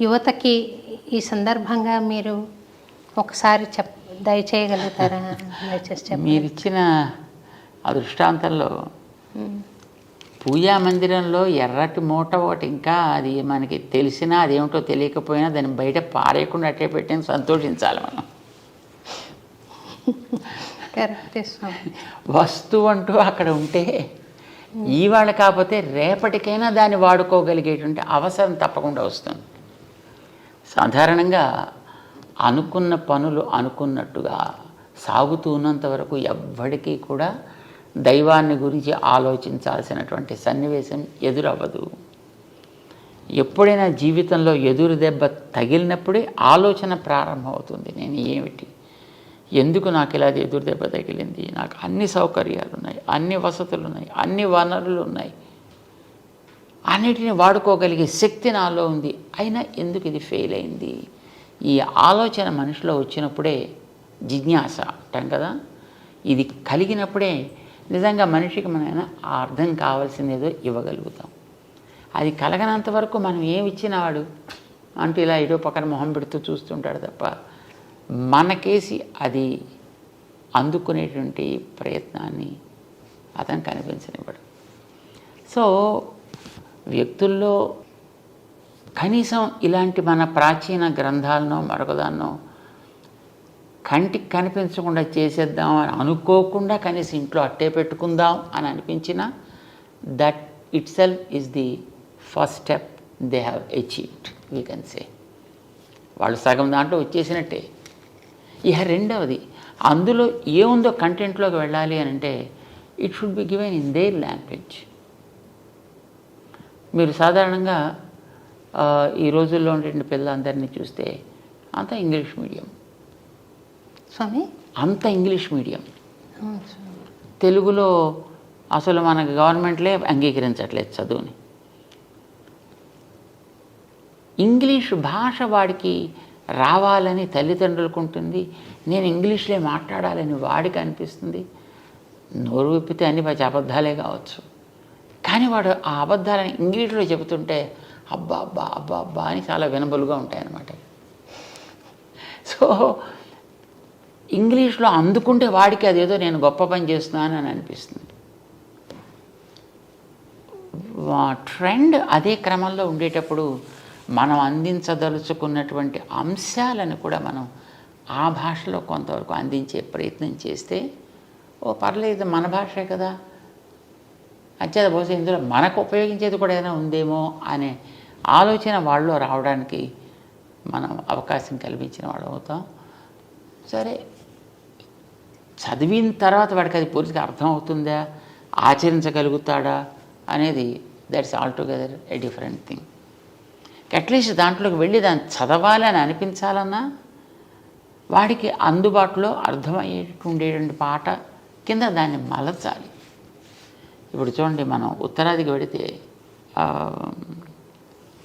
యువతకి ఈ సందర్భంగా మీరు ఒకసారి దయచేయగలుగుతారా? దయచేసి చెప్పండి. మీరు ఇచ్చిన ఆ దృష్టాంతంలో పూజా మందిరంలో ఎర్రటి మూట ఒకటి, ఇంకా అది మనకి తెలిసినా అదేమిటో తెలియకపోయినా దాన్ని బయట పారేయకుండా అట్టే పెట్టని సంతోషించాలి మనం. వస్తువు అంటూ అక్కడ ఉంటే ఇవాళ కాకపోతే రేపటికైనా దాన్ని వాడుకోగలిగేటువంటి అవసరం తప్పకుండా వస్తుంది. సాధారణంగా అనుకున్న పనులు అనుకున్నట్టుగా సాగుతూ ఉన్నంత వరకు ఎవ్వడికీ కూడా దైవాన్ని గురించి ఆలోచించాల్సినటువంటి సన్నివేశం ఎదురవ్వదు. ఎప్పుడైనా జీవితంలో ఎదురు దెబ్బ తగిలినప్పుడే ఆలోచన ప్రారంభమవుతుంది. నేను ఏమిటి, ఎందుకు నాకు ఇలా ఎదురు దెబ్బ తగిలింది, నాకు అన్ని సౌకర్యాలు ఉన్నాయి, అన్ని వసతులు ఉన్నాయి, అన్ని వనరులు ఉన్నాయి, అన్నిటిని వాడుకోగలిగే శక్తి నాలో ఉంది, అయినా ఎందుకు ఇది ఫెయిల్ అయింది? ఈ ఆలోచన మనిషిలో వచ్చినప్పుడే జిజ్ఞాస అంటాం కదా, ఇది కలిగినప్పుడే నిజంగా మనిషికి మనం అర్థం కావాల్సింది ఏదో ఇవ్వగలుగుతాం. అది కలగనంత వరకు మనం ఏమి ఇచ్చినా వాడు అంటూ ఇలా ఏదో పక్కన మొహం పెడుతూ చూస్తుంటాడు తప్ప మనకేసి అది అందుకునేటువంటి ప్రయత్నాన్ని అతను కనిపించనివ్వడు. సో వ్యక్తుల్లో కనీసం ఇలాంటి మన ప్రాచీన గ్రంథాలనో మరొకదాన్నో కంటికి కనిపించకుండా చేసేద్దాం అని అనుకోకుండా కనీసం ఇంట్లో అట్టే పెట్టుకుందాం అని అనిపించిన that it self is the first step they have achieved, we can say. వాళ్ళు సగం దాంట్లో వచ్చేసినట్టే. ఇక రెండవది, అందులో ఏముందో కంటెంట్లోకి వెళ్ళాలి అని అంటే it should be given in there language. మీరు సాధారణంగా ఈ రోజుల్లో ఉండే పిల్లలందరినీ చూస్తే అంతా ఇంగ్లీష్ మీడియం, స్వామి అంత ఇంగ్లీష్ మీడియం. తెలుగులో అసలు మనకు గవర్నమెంట్లే అంగీకరించట్లేదు చదువుని. ఇంగ్లీష్ భాష వాడికి రావాలని తల్లిదండ్రులకు ఉంటుంది, నేను ఇంగ్లీష్లో మాట్లాడాలని వాడికి అనిపిస్తుంది. నోరు విప్పితే అన్ని అబద్ధాలే కావచ్చు, కానీ వాడు ఆ అబద్ధాలని ఇంగ్లీష్లో చెబుతుంటే అబ్బా అబ్బా అబ్బా అబ్బా అని చాలా వినబలుగా ఉంటాయన్నమాట. సో ఇంగ్లీష్లో అందుకుంటే వాడికి అదేదో నేను గొప్ప పని చేస్తున్నాను అని అనిపిస్తుంది. ట్రెండ్ అదే క్రమంలో ఉండేటప్పుడు మనం అందించదలుచుకున్నటువంటి అంశాలను కూడా మనం ఆ భాషలో కొంతవరకు అందించే ప్రయత్నం చేస్తే పర్లేదు మన భాషే కదా, అంచేత బహుశా ఇందులో మనకు ఉపయోగించేది కూడా ఏదైనా ఉందేమో అనే ఆలోచన వాళ్ళలో రావడానికి మనం అవకాశం కల్పించిన వాడు అవుతాం. సరే, చదివిన తర్వాత వాడికి అది పూర్తిగా అర్థమవుతుందా, ఆచరించగలుగుతాడా అనేది that's all together a different thing. At least దాంట్లోకి వెళ్ళి దాన్ని చదవాలి అని అనిపించాలన్నా వాడికి అందుబాటులో అర్థమయ్యేటట్టు ఉండేటువంటి పాట కింద దాన్ని మలచాలి. ఇప్పుడు చూడండి, మనం ఉత్తరాదికి వెళితే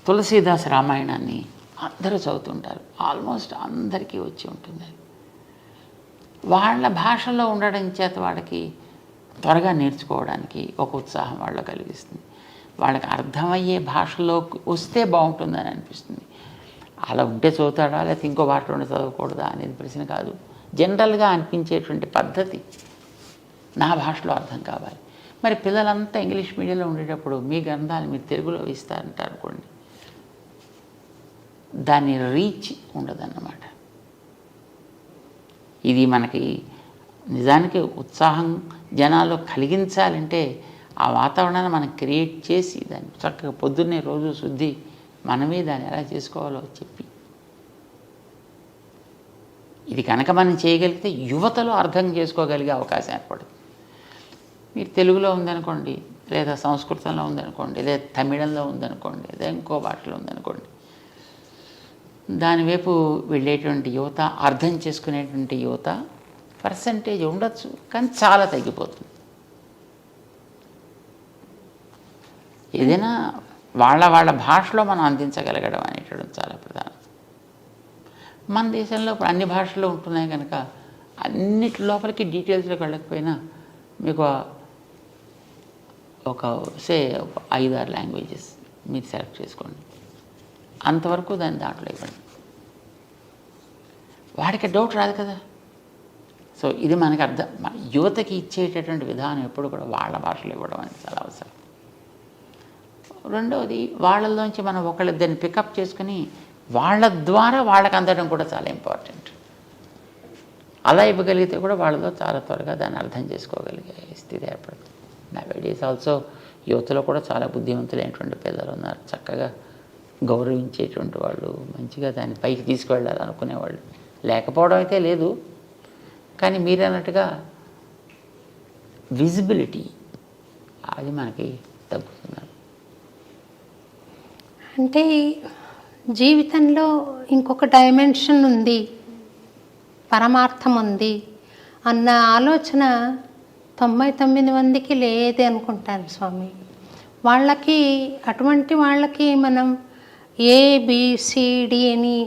తులసీదాస్ రామాయణాన్ని అందరూ చదువుతుంటారు, ఆల్మోస్ట్ అందరికీ వచ్చి ఉంటుంది. వాళ్ళ భాషలో ఉండడం చేత వాడికి త్వరగా నేర్చుకోవడానికి ఒక ఉత్సాహం వాళ్ళ కలిగిస్తుంది. వాళ్ళకి అర్థమయ్యే భాషలోకి వస్తే బాగుంటుందని అనిపిస్తుంది. అలా ఉంటే చదువుతాడా లేకపోతే ఇంకో భాషలోనే చదవకూడదా అనేది ప్రశ్న కాదు. జనరల్గా అనిపించేటువంటి పద్ధతి నా భాషలో అర్థం కావాలి. మరి పిల్లలంతా ఇంగ్లీష్ మీడియంలో ఉండేటప్పుడు మీ గ్రంథాలు మీరు తెలుగులో ఇస్తారంటారు అనుకోండి, దాని రీచ్ ఉండదన్నమాట. ఇది మనకి నిజానికి ఉత్సాహం జనాల్లో కలిగించాలంటే ఆ వాతావరణాన్ని మనం క్రియేట్ చేసి దాన్ని చక్కగా పొద్దున్నే రోజు శుద్ధి మనమే దాన్ని ఎలా చేసుకోవాలో చెప్పి, ఇది కనుక మనం చేయగలిగితే యువతలో అర్థం చేసుకోగలిగే అవకాశం ఏర్పడుతుంది. మీరు తెలుగులో ఉందనుకోండి, లేదా సంస్కృతంలో ఉందనుకోండి, లేదా తమిళంలో ఉందనుకోండి, లేదా ఇంకో భాషలో ఉందనుకోండి, దానివైపు వెళ్ళేటువంటి యువత, అర్థం చేసుకునేటువంటి యువత పర్సంటేజ్ ఉండొచ్చు, కానీ చాలా తగ్గిపోతుంది. ఏదైనా వాళ్ళ భాషలో మనం అందించగలగడం అనేటువంటి చాలా ప్రధానం. మన దేశంలో ఇప్పుడు అన్ని భాషల్లో ఉంటున్నాయి కనుక అన్నిటి లోపలికి డీటెయిల్స్లోకి వెళ్ళకపోయినా మీకు ఒక 5-6 లాంగ్వేజెస్ మీరు సెలెక్ట్ చేసుకోండి, అంతవరకు దాంట్లో ఇవ్వండి. వాడికి డౌట్ రాదు కదా. సో ఇది మనకి యువతకి ఇచ్చేటటువంటి విధానం ఎప్పుడు కూడా వాళ్ళ భాషలో ఇవ్వడం అనేది చాలా అవసరం. రెండవది, వాళ్ళలోంచి మనం ఒకళ్ళిద్దరిని పికప్ చేసుకుని వాళ్ళ ద్వారా వాళ్ళకి అందడం కూడా చాలా ఇంపార్టెంట్. అలా ఇవ్వగలిగితే కూడా వాళ్ళలో చాలా త్వరగా దాన్ని అర్థం చేసుకోగలిగే స్థితి ఏర్పడుతుంది. నవేడేస్ ఆల్సో యువతలో కూడా చాలా బుద్ధిమంతులైనటువంటి పిల్లలు ఉన్నారు, చక్కగా గౌరవించేటువంటి వాళ్ళు, మంచిగా దాన్ని పైకి తీసుకువెళ్ళాలి అనుకునేవాళ్ళు లేకపోవడం అయితే లేదు. కానీ మీరు అన్నట్టుగా విజిబిలిటీ అది మనకి తగ్గుతున్నారు. అంటే జీవితంలో ఇంకొక డైమెన్షన్ ఉంది, పరమార్థం ఉంది అన్న ఆలోచన 99 మందికి లేదే అనుకుంటాను స్వామి. వాళ్ళకి అటువంటి వాళ్ళకి మనం ABCD అని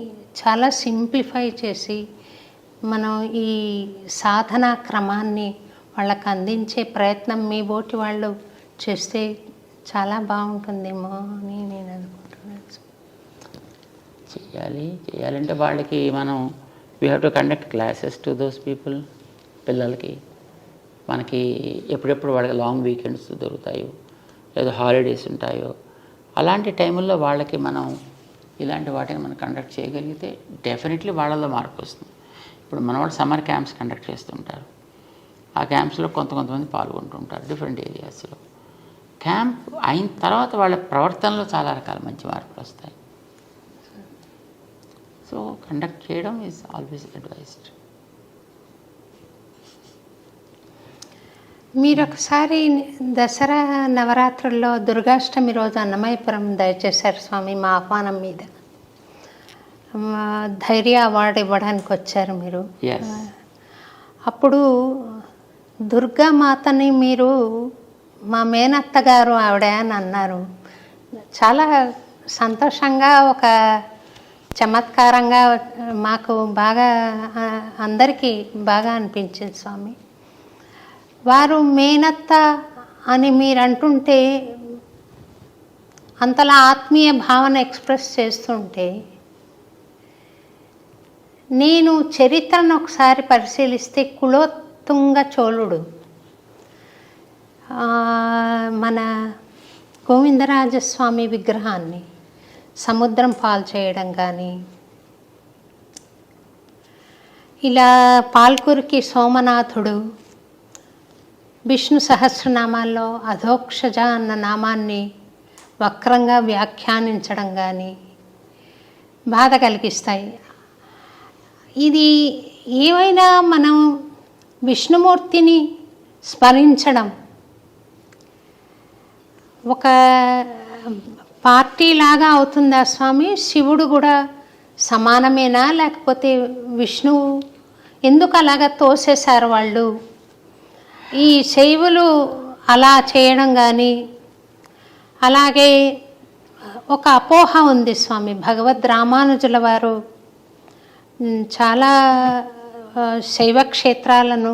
చాలా సింప్లిఫై చేసి మనం ఈ సాధనా క్రమాన్ని వాళ్ళకి అందించే ప్రయత్నం మీ బోటి వాళ్ళు చేస్తే చాలా బాగుంటుందేమో అని నేను అనుకుంటున్నాను. చేయాలంటే వాళ్ళకి మనం we have to conduct classes to those people. పిల్లలకి మనకి ఎప్పుడెప్పుడు వాళ్ళకి లాంగ్ వీకెండ్స్ దొరుకుతాయో లేదా హాలిడేస్ ఉంటాయో అలాంటి టైంల్లో వాళ్ళకి మనం ఇలాంటి వాటిని మనం కండక్ట్ చేయగలిగితే డెఫినెట్లీ వాళ్ళలో మార్పు వస్తుంది. ఇప్పుడు మన వాళ్ళు సమ్మర్ క్యాంప్స్ కండక్ట్ చేస్తుంటారు. ఆ క్యాంప్స్లో కొంతమంది పాల్గొంటుంటారు డిఫరెంట్ ఏరియాస్లో. క్యాంప్ అయిన తర్వాత వాళ్ళ ప్రవర్తనలో చాలా రకాల మంచి మార్పులు వస్తాయి. సో కండక్ట్ చేయడం ఈజ్ ఆల్వేస్ అడ్వైజ్డ్. మీరు ఒకసారి దసరా నవరాత్రుల్లో దుర్గాష్టమి రోజు అన్నమయపురం దయచేశారు స్వామి మా ఆహ్వానం మీద. ధైర్య అవార్డు ఇవ్వడానికి వచ్చారు మీరు. అప్పుడు దుర్గామాతని మీరు మా మేనత్త గారు ఆవిడ అని అన్నారు. చాలా సంతోషంగా, ఒక చమత్కారంగా మాకు బాగా అందరికీ బాగా అనిపించింది స్వామి. వారు మేనత్త అని మీరు అంటుంటే అంతలా ఆత్మీయ భావన ఎక్స్ప్రెస్ చేస్తుంటే నేను చరిత్రను ఒకసారి పరిశీలిస్తే కులోత్తుంగ చోళుడు మన గోవిందరాజస్వామి విగ్రహాన్ని సముద్రం పాలు చేయడం కానీ, ఇలా పాల్కురికి సోమనాథుడు విష్ణు సహస్రనామాల్లో అధోక్షజ అన్న నామాన్ని వక్రంగా వ్యాఖ్యానించడం కానీ బాధ కలిగిస్తాయి. ఇది ఏమైనా మనం విష్ణుమూర్తిని స్మరించడం ఒక పార్టీ లాగా అవుతుందా స్వామి? శివుడు కూడా సమానమేనా, లేకపోతే విష్ణువు ఎందుకు అలాగా తోసేశారు వాళ్ళు? ఈ శైవులు అలా చేయడం కానీ, అలాగే ఒక అపోహ ఉంది స్వామి. భగవద్ రామానుజుల వారు చాలా శైవ క్షేత్రాలను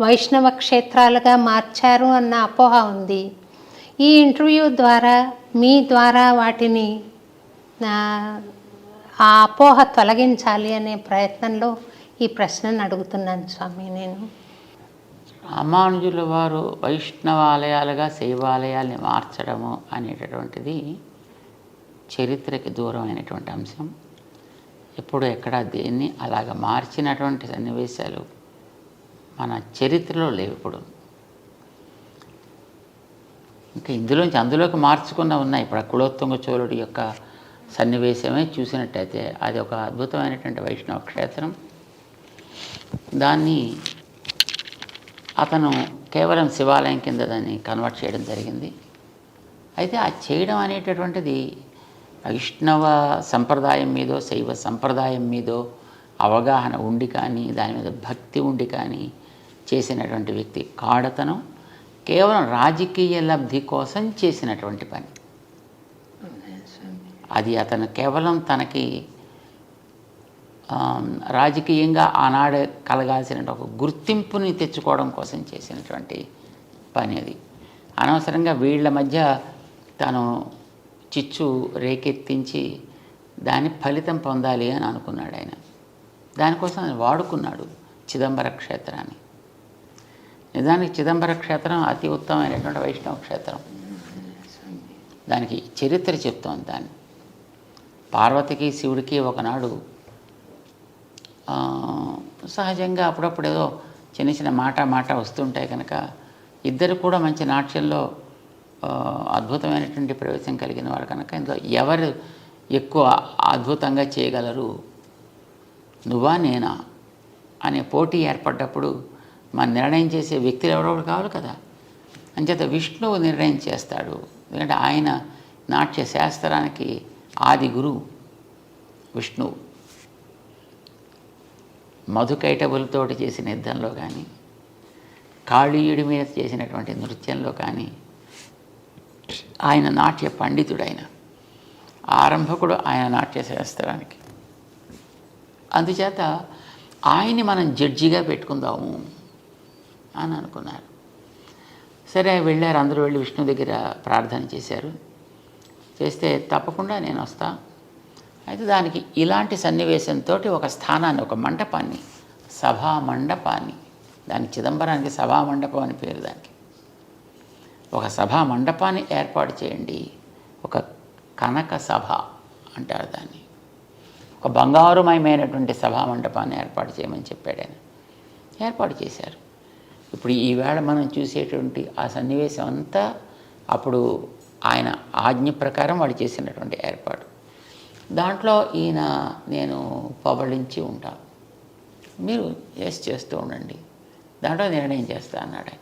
వైష్ణవ క్షేత్రాలుగా మార్చారు అన్న అపోహ ఉంది. ఈ ఇంటర్వ్యూ ద్వారా, మీ ద్వారా వాటిని ఆ అపోహ తొలగించాలి అనే ప్రయత్నంలో ఈ ప్రశ్నను అడుగుతున్నాను స్వామి. నేను రామానుజుల వారు వైష్ణవాలయాలుగా శైవాలయాల్ని మార్చడము అనేటటువంటిది చరిత్రకి దూరమైనటువంటి అంశం. ఎప్పుడు ఎక్కడ దేన్ని అలాగ మార్చినటువంటి సన్నివేశాలు మన చరిత్రలో లేవు. ఇప్పుడు ఇంకా అందులోకి మార్చుకున్న ఉన్నాయి. ఇప్పుడు కులోత్తుంగ చోళుడి యొక్క సన్నివేశమే చూసినట్టయితే అది ఒక అద్భుతమైనటువంటి వైష్ణవ క్షేత్రం. దాన్ని అతను కేవలం శివాలయం కింద దాన్ని కన్వర్ట్ చేయడం జరిగింది. అయితే ఆ చేయడం అనేటటువంటిది వైష్ణవ సంప్రదాయం మీదో శైవ సంప్రదాయం మీదో అవగాహన ఉండి కానీ, దాని మీద భక్తి ఉండి కానీ చేసినటువంటి వ్యక్తి కాడతను కేవలం రాజకీయ లబ్ధి కోసం చేసినటువంటి పని. అది అతను కేవలం తనకి రాజకీయంగా ఆనాడు కలగాల్సిన ఒక గుర్తింపుని తెచ్చుకోవడం కోసం చేసినటువంటి పని. అది అనవసరంగా వీళ్ళ మధ్య తను చిచ్చు రేకెత్తించి దాని ఫలితం పొందాలి అని అనుకున్నాడు ఆయన. దానికోసం ఆయన వాడుకున్నాడు చిదంబర క్షేత్రాన్ని. నిజానికి చిదంబర క్షేత్రం అతి ఉత్తమమైనటువంటి వైష్ణవ క్షేత్రం. దానికి చరిత్ర చెప్తోంది. దాన్ని పార్వతికి శివుడికి ఒకనాడు సహజంగా అప్పుడప్పుడు ఏదో చిన్న చిన్న మాట వస్తుంటాయి కనుక ఇద్దరు కూడా మంచి నాట్యంలో అద్భుతమైనటువంటి ప్రవేశం కలిగిన వారు కనుక ఇందులో ఎవరు ఎక్కువ అద్భుతంగా చేయగలరు, నువ్వా నేనా అనే పోటీ ఏర్పడ్డప్పుడు మన నిర్ణయం చేసే వ్యక్తులు ఎవరో కావాలి కదా. అంచేత విష్ణువు నిర్ణయం చేస్తాడు. ఎందుకంటే ఆయన నాట్య శాస్త్రానికి ఆది గురువు విష్ణువు. మధుకైటబులతోటి చేసిన యుద్ధంలో కానీ, కాళీయుడి మీద చేసినటువంటి నృత్యంలో కానీ ఆయన నాట్య పండితుడైన ఆరంభకుడు ఆయన నాట్య శాస్త్రానికి. అందుచేత ఆయన్ని మనం జడ్జిగా పెట్టుకుందాము అని అనుకున్నారు. సరే వెళ్ళారు, అందరూ వెళ్ళి విష్ణు దగ్గర ప్రార్థన చేశారు. చేస్తే తప్పకుండా నేను వస్తా. అయితే దానికి ఇలాంటి సన్నివేశంతో ఒక స్థానాన్ని, ఒక మండపాన్ని, సభా మండపాన్ని దానికి చిదంబరానికి సభా మండపం అని పేరు. దానికి ఒక సభా మండపాన్ని ఏర్పాటు చేయండి, ఒక కనక సభ అంటారు దాన్ని, ఒక బంగారుమయమైనటువంటి సభా మండపాన్ని ఏర్పాటు చేయమని చెప్పాడు ఆయన. ఏర్పాటు చేశారు. ఇప్పుడు ఈవేళ మనం చూసేటువంటి ఆ సన్నివేశం అంతా అప్పుడు ఆయన ఆజ్ఞ ప్రకారం వాళ్ళు చేసినటువంటి ఏర్పాటు. దాంట్లో ఈయన నేను పబళించి ఉంటాను, మీరు చేస్తూ ఉండండి, దాంట్లో నిర్ణయం చేస్తా అన్నాడు ఆయన.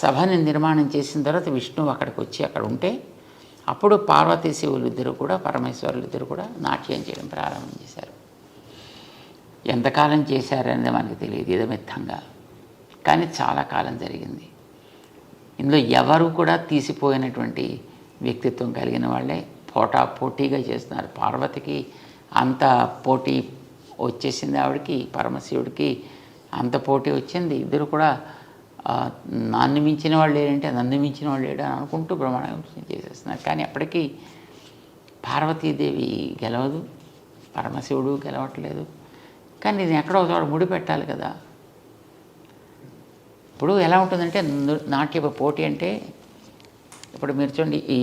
సభని నిర్మాణం చేసిన తర్వాత విష్ణువు అక్కడికి వచ్చి అక్కడ ఉంటే అప్పుడు పార్వతీ శివులు ఇద్దరు కూడా, పరమేశ్వరులు ఇద్దరు కూడా నాట్యం చేయడం ప్రారంభం చేశారు. ఎంతకాలం చేశారనేది మనకు తెలియదు ఇదమిత్తంగా, కానీ చాలా కాలం జరిగింది. ఇందులో ఎవరు కూడా తీసిపోయినటువంటి వ్యక్తిత్వం కలిగిన వాళ్ళే పోటీగా చేస్తున్నారు. పార్వతికి అంత పోటీ వచ్చేసింది, ఆవిడకి పరమశివుడికి అంత పోటీ వచ్చింది. ఇద్దరు కూడా నన్ను మించిన వాళ్ళు లేరంటే నన్ను మించిన వాళ్ళు లేడు అని అనుకుంటూ బ్రహ్మాండం చేసేస్తున్నారు. కానీ అప్పటికీ పార్వతీదేవి గెలవదు, పరమశివుడు గెలవట్లేదు. కానీ ఇది ఎక్కడో ఒక చోట ముడి పెట్టాలి కదా. ఇప్పుడు ఎలా ఉంటుందంటే నాట్య పోటీ అంటే, ఇప్పుడు మీరు చూడండి, ఈ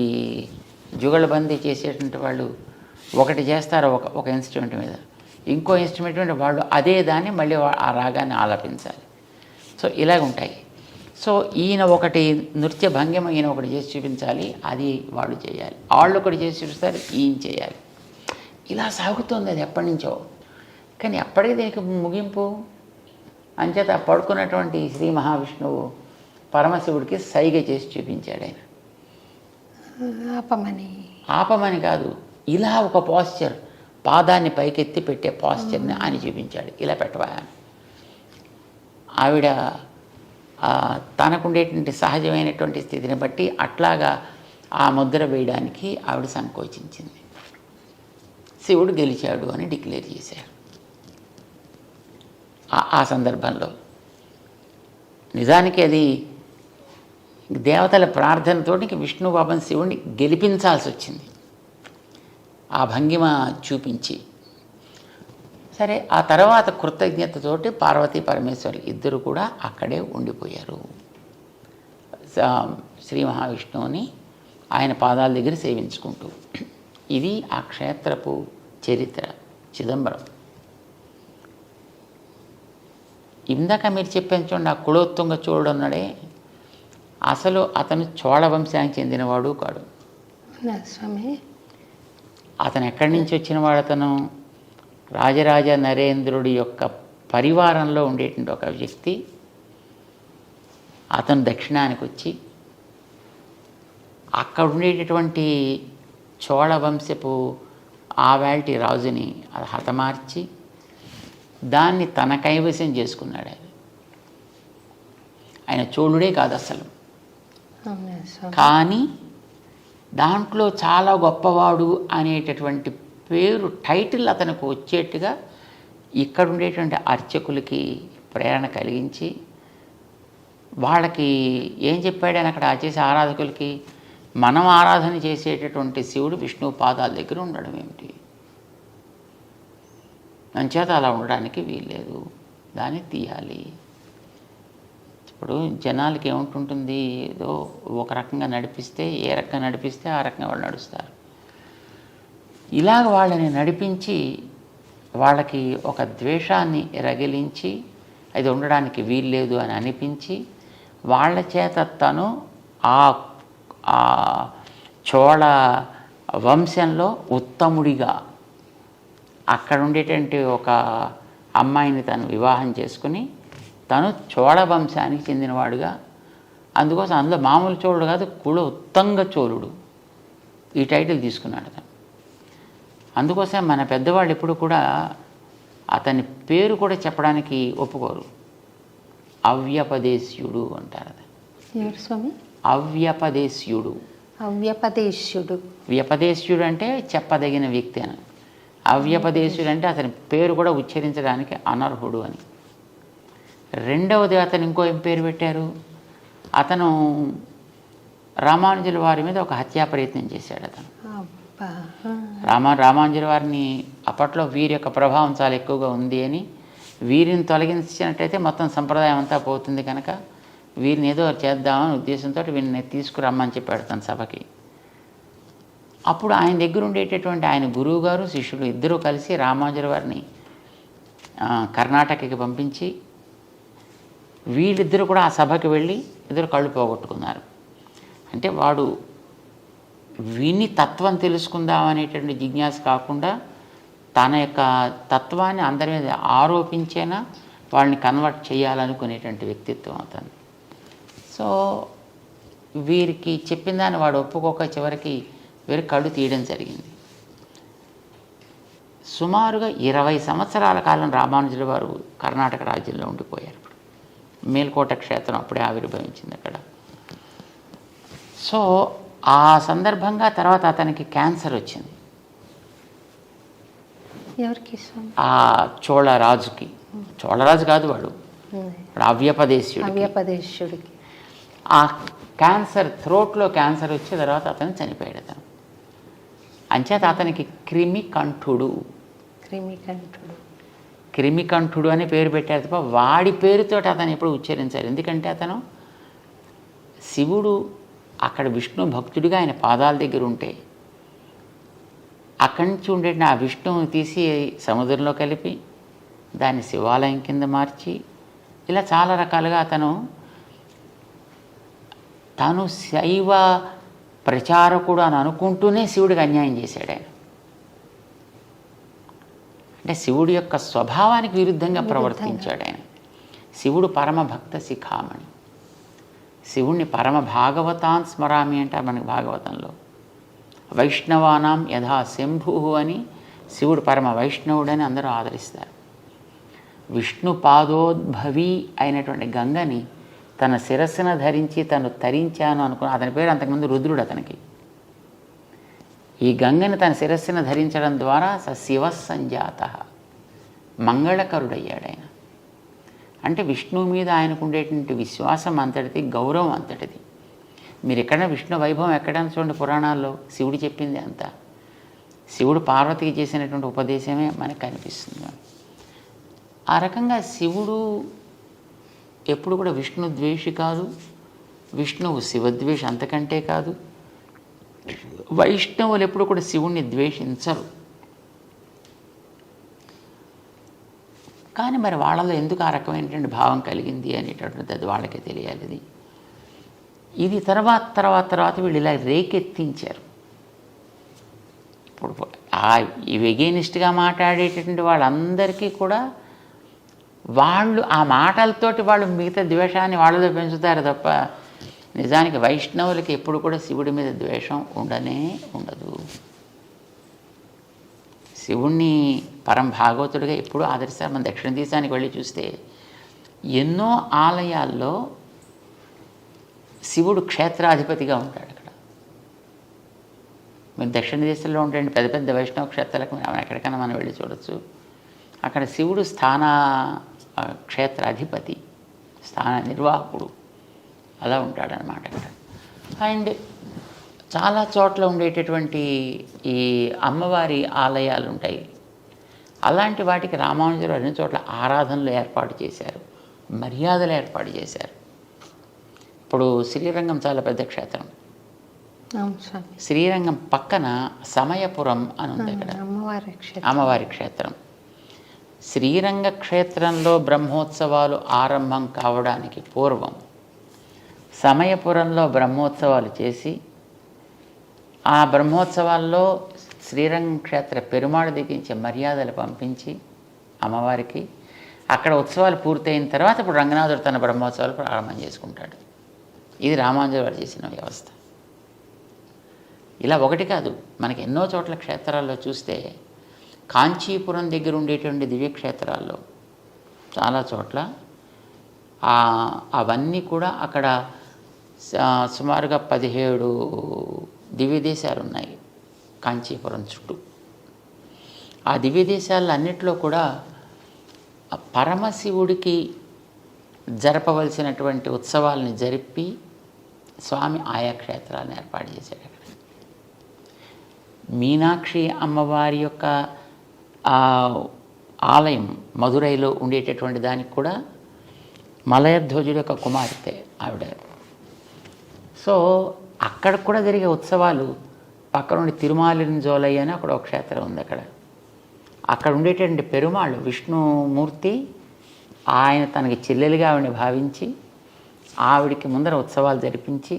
జుగళబందీ చేసేటువంటి వాళ్ళు ఒకటి చేస్తారు ఒక ఇన్స్ట్రుమెంట్ మీద, ఇంకో ఇన్స్ట్రుమెంట్ మీద వాళ్ళు అదే దాన్ని మళ్ళీ ఆ రాగాన్ని ఆలపించాలి. సో ఇలాగ ఉంటాయి. సో ఈయన ఒకటి నృత్య భంగిమ ఈయన ఒకటి చేసి చూపించాలి, అది వాళ్ళు చేయాలి, వాళ్ళు ఒకటి చేసి చూపిస్తారు, ఈయన చేయాలి. ఇలా సాగుతుంది అది ఎప్పటి నుంచో. కానీ అప్పటికి దీనికి ముగింపు అంచేత పడుకున్నటువంటి శ్రీ మహావిష్ణువు పరమశివుడికి సైగ చేసి చూపించాడు ఆయన. ఆపమని కాదు, ఇలా ఒక పాస్చర్, పాదాన్ని పైకెత్తి పెట్టే పాస్చర్ని ఆయన చూపించాడు. ఇలా పెట్టవా. ఆవిడ తనకుండేటువంటి సహజమైనటువంటి స్థితిని బట్టి అట్లాగా ఆ ముద్ర వేయడానికి ఆవిడ సంకోచించింది. శివుడు గెలిచాడు అని డిక్లేర్ చేశారు. ఆ సందర్భంలో నిజానికి అది దేవతల ప్రార్థనతో విష్ణు పాపం శివుడిని గెలిపించాల్సి వచ్చింది ఆ భంగిమ చూపించి. సరే, ఆ తర్వాత కృతజ్ఞతతోటి పార్వతీ పరమేశ్వరులు ఇద్దరు కూడా అక్కడే ఉండిపోయారు. శ్రీ మహావిష్ణువుని ఆయన పాదాల దగ్గర సేవించుకుంటూ. ఇది ఆ క్షేత్రపు చరిత్ర, చిదంబరం. ఇందాక మీరు చెప్పాను చూడండి, ఆ కులోత్తుంగ చోళుడు ఉన్నాడే, అసలు అతను చోళ వంశానికి చెందినవాడు కాడు. అతను ఎక్కడి నుంచి వచ్చినవాడు? అతను రాజరాజ నరేంద్రుడి యొక్క పరివారంలో ఉండేటువంటి ఒక వ్యక్తి. అతను దక్షిణానికి వచ్చి అక్కడ ఉండేటటువంటి చోళ వంశపు ఆవేల్టి రాజుని అది హతమార్చి దాన్ని తన కైవసం చేసుకున్నాడు. ఆయన చోళుడే కాదు అసలు, కానీ దాంట్లో చాలా గొప్పవాడు అనేటటువంటి పేరు, టైటిల్ అతనికి వచ్చేట్టుగా ఇక్కడ ఉండేటువంటి అర్చకులకి ప్రేరణ కలిగించి వాళ్ళకి ఏం చెప్పాడు ఆయన అక్కడ చేసే ఆరాధకులకి, మనం ఆరాధన చేసేటటువంటి శివుడు విష్ణువు పాదాల దగ్గర ఉండడం ఏమిటి, అంచేత అలా ఉండడానికి వీల్లేదు, దాన్ని తీయాలి. ఇప్పుడు జనాలకి ఏముంటుంటుంది, ఏదో ఒక రకంగా నడిపిస్తే, ఏ రకంగా నడిపిస్తే ఆ రకంగా వాళ్ళు నడుస్తారు. ఇలాగ వాళ్ళని నడిపించి వాళ్ళకి ఒక ద్వేషాన్ని రగిలించి అది ఉండడానికి వీల్లేదు అని అనిపించి వాళ్ళ చేత తను ఆ చోళ వంశంలో ఉత్తముడిగా అక్కడ ఉండేటువంటి ఒక అమ్మాయిని తను వివాహం చేసుకుని తను చోళ వంశానికి చెందినవాడుగా, అందుకోసం అందులో మామూలు చోళుడు కాదు, కుల ఉత్తంగ చోళుడు ఈ టైటిల్ తీసుకున్నాడు అతను. అందుకోసం మన పెద్దవాళ్ళు ఎప్పుడు కూడా అతని పేరు కూడా చెప్పడానికి ఒప్పుకోరు. అవ్యపదేశ్యుడు అంటారు అతను. అవ్యపదేశ్యుడు. వ్యపదేశ్యుడు అంటే చెప్పదగిన వ్యక్తి అని. అవ్యపదేశుడు అంటే అతని పేరు కూడా ఉచ్చరించడానికి అనర్హుడు అని. రెండవది అతను ఇంకో ఏం పేరు పెట్టారు, అతను రామానుజుల వారి మీద ఒక హత్యా ప్రయత్నం చేశాడు అతను. రామానుజుల వారిని అప్పట్లో వీరి యొక్క ప్రభావం చాలా ఎక్కువగా ఉంది అని వీరిని తొలగించినట్టయితే మొత్తం సంప్రదాయం అంతా పోతుంది కనుక వీరిని ఏదో చేద్దామని ఉద్దేశంతో వీరిని తీసుకురమ్మని చెప్పాడు తన సభకి. అప్పుడు ఆయన దగ్గర ఉండేటటువంటి ఆయన గురువు గారు శిష్యుడు ఇద్దరూ కలిసి రామానుజుల వారిని కర్ణాటకకి పంపించి వీళ్ళిద్దరూ కూడా ఆ సభకి వెళ్ళి ఇద్దరు కళ్ళు పోగొట్టుకున్నారు. అంటే వాడు విని తత్వం తెలుసుకుందాం అనేటువంటి జిజ్ఞాస కాకుండా తన యొక్క తత్వాన్ని అందరి మీద ఆరోపించేనా వాళ్ళని కన్వర్ట్ చేయాలనుకునేటువంటి వ్యక్తిత్వం అతను. సో వీరికి చెప్పిన దాన్ని వాడు ఒప్పుకోక చివరికి వీరి కళ్ళు తీయడం జరిగింది. సుమారుగా 20 సంవత్సరాల కాలం రామానుజుల వారు కర్ణాటక రాజ్యంలో ఉండిపోయారు. మేల్కోట క్షేత్రం అప్పుడే ఆవిర్భవించింది అక్కడ. సో ఆ సందర్భంగా తర్వాత అతనికి క్యాన్సర్ వచ్చింది. ఎవరికి? ఆ చోళరాజుకి. చోళరాజు కాదు వాడు, అవ్యపదేశ్యుడికి. ఆ క్యాన్సర్, థ్రోట్లో క్యాన్సర్ వచ్చే తర్వాత అతను చనిపోయాడు. అతను అంచేత అతనికి క్రిమికంఠుడు అనే పేరు పెట్టారు తప్ప వాడి పేరుతో అతను ఎప్పుడు ఉచ్చరించారు. ఎందుకంటే అతను శివుడు అక్కడ విష్ణు భక్తుడిగా ఆయన పాదాల దగ్గర ఉంటే అక్కడి నుంచి ఉండే ఆ విష్ణువుని తీసి సముద్రంలో కలిపి దాన్ని శివాలయం కింద మార్చి ఇలా చాలా రకాలుగా తను శైవ ప్రచారకుడు అని అనుకుంటూనే శివుడికి అన్యాయం చేశాడు ఆయన. అంటే శివుడి యొక్క స్వభావానికి విరుద్ధంగా ప్రవర్తించాడు ఆయన. శివుడు పరమభక్త శిఖామణి. శివుణ్ణి పరమ భాగవతాన్ స్మరామి అంటారు మనకి భాగవతంలో. వైష్ణవానాం యథా శంభు అని శివుడు పరమ వైష్ణవుడని అందరూ ఆదరిస్తారు. విష్ణు పాదోద్భవి అయినటువంటి గంగని తన శిరస్సును ధరించి తను తరించాను అనుకున్న అతని పేరు అంతకుముందు రుద్రుడు. అతనికి ఈ గంగని తన శిరస్సును ధరించడం ద్వారా శివ సంజాత మంగళకరుడయ్యాడు ఆయన. అంటే విష్ణువు మీద ఆయనకు ఉండేటువంటి విశ్వాసం అంతటిది, గౌరవం అంతటిది. మీరు ఎక్కడైనా విష్ణు వైభవం ఎక్కడైనా చూడండి పురాణాల్లో, శివుడు చెప్పింది అంతా. శివుడు పార్వతికి చేసినటువంటి ఉపదేశమే మనకు కనిపిస్తుంది. ఆ రకంగా శివుడు ఎప్పుడు కూడా విష్ణు ద్వేషి కాదు, విష్ణువు శివద్వేషి అంతకంటే కాదు. వైష్ణవులు ఎప్పుడు కూడా శివుణ్ణి ద్వేషించరు. కానీ మరి వాళ్ళలో ఎందుకు ఆ రకమైనటువంటి భావం కలిగింది అనేటటువంటిది అది వాళ్ళకే తెలియాలి. ఇది తర్వాత వీళ్ళు ఇలా రేకెత్తించారు. ఇప్పుడు ఈ వెగేనిస్ట్గా మాట్లాడేటటువంటి వాళ్ళందరికీ కూడా వాళ్ళు ఆ మాటలతోటి వాళ్ళు మిగతా ద్వేషాన్ని వాళ్ళలో పెంచుతారు తప్ప నిజానికి వైష్ణవులకి ఎప్పుడు కూడా శివుడి మీద ద్వేషం ఉండదు. శివుణ్ణి పరం భాగవతుడిగా ఎప్పుడూ ఆదరిస్తారు. మన దక్షిణ దేశానికి వెళ్ళి చూస్తే ఎన్నో ఆలయాల్లో శివుడు క్షేత్రాధిపతిగా ఉంటాడు. అక్కడ మీరు దక్షిణ దేశంలో ఉండే పెద్ద పెద్ద వైష్ణవ క్షేత్రాలకు ఎక్కడికైనా మనం వెళ్ళి చూడొచ్చు. అక్కడ శివుడు క్షేత్రాధిపతి, స్థాన నిర్వాహకుడు అలా ఉంటాడనమాట అక్కడ. అండ్ చాలా చోట్ల ఉండేటటువంటి ఈ అమ్మవారి ఆలయాలు ఉంటాయి. అలాంటి వాటికి రామానుజులు అన్ని చోట్ల ఆరాధనలు ఏర్పాటు చేశారు, మర్యాదలు ఏర్పాటు చేశారు. ఇప్పుడు శ్రీరంగం చాలా పెద్ద క్షేత్రం. శ్రీరంగం పక్కన సమయపురం అని ఉంది అక్కడ అమ్మవారి క్షేత్రం. శ్రీరంగ క్షేత్రంలో బ్రహ్మోత్సవాలు ఆరంభం కావడానికి పూర్వం సమయపురంలో బ్రహ్మోత్సవాలు చేసి ఆ బ్రహ్మోత్సవాల్లో శ్రీరంగ క్షేత్ర పెరుమాళ్ దిగించే మర్యాదలు పంపించి అమ్మవారికి అక్కడ ఉత్సవాలు పూర్తయిన తర్వాత ఇప్పుడు రంగనాథుడు తన బ్రహ్మోత్సవాలు ప్రారంభం చేసుకుంటాడు. ఇది రామానుజుల వారు చేసిన వ్యవస్థ. ఇలా ఒకటి కాదు, మనకి ఎన్నో చోట్ల క్షేత్రాల్లో చూస్తే కాంచీపురం దగ్గర ఉండేటువంటి దివ్యక్షేత్రాల్లో చాలా చోట్ల అవన్నీ కూడా అక్కడ సుమారుగా 17 దివ్యదేశాలు ఉన్నాయి కాంచీపురం చుట్టూ. ఆ దివ్యదేశాలు అన్నిట్లో కూడా పరమశివుడికి జరపవలసినటువంటి ఉత్సవాలని జరిపి స్వామి ఆయా క్షేత్రాలను ఏర్పాటు చేశాడు. అక్కడ మీనాక్షి అమ్మవారి యొక్క ఆలయం మదురైలో ఉండేటటువంటి దానికి కూడా మలయధ్వజుడి యొక్క కుమార్తె ఆవిడ. సో అక్కడ కూడా జరిగే ఉత్సవాలు పక్కన ఉండి తిరుమాలింజోలయ్య అని అక్కడ ఒక క్షేత్రం ఉంది. అక్కడ ఉండేటువంటి పెరుమాళ్ళు విష్ణుమూర్తి ఆయన తనకి చెల్లెలుగా ఆవిడని భావించి ఆవిడికి ముందర ఉత్సవాలు జరిపించి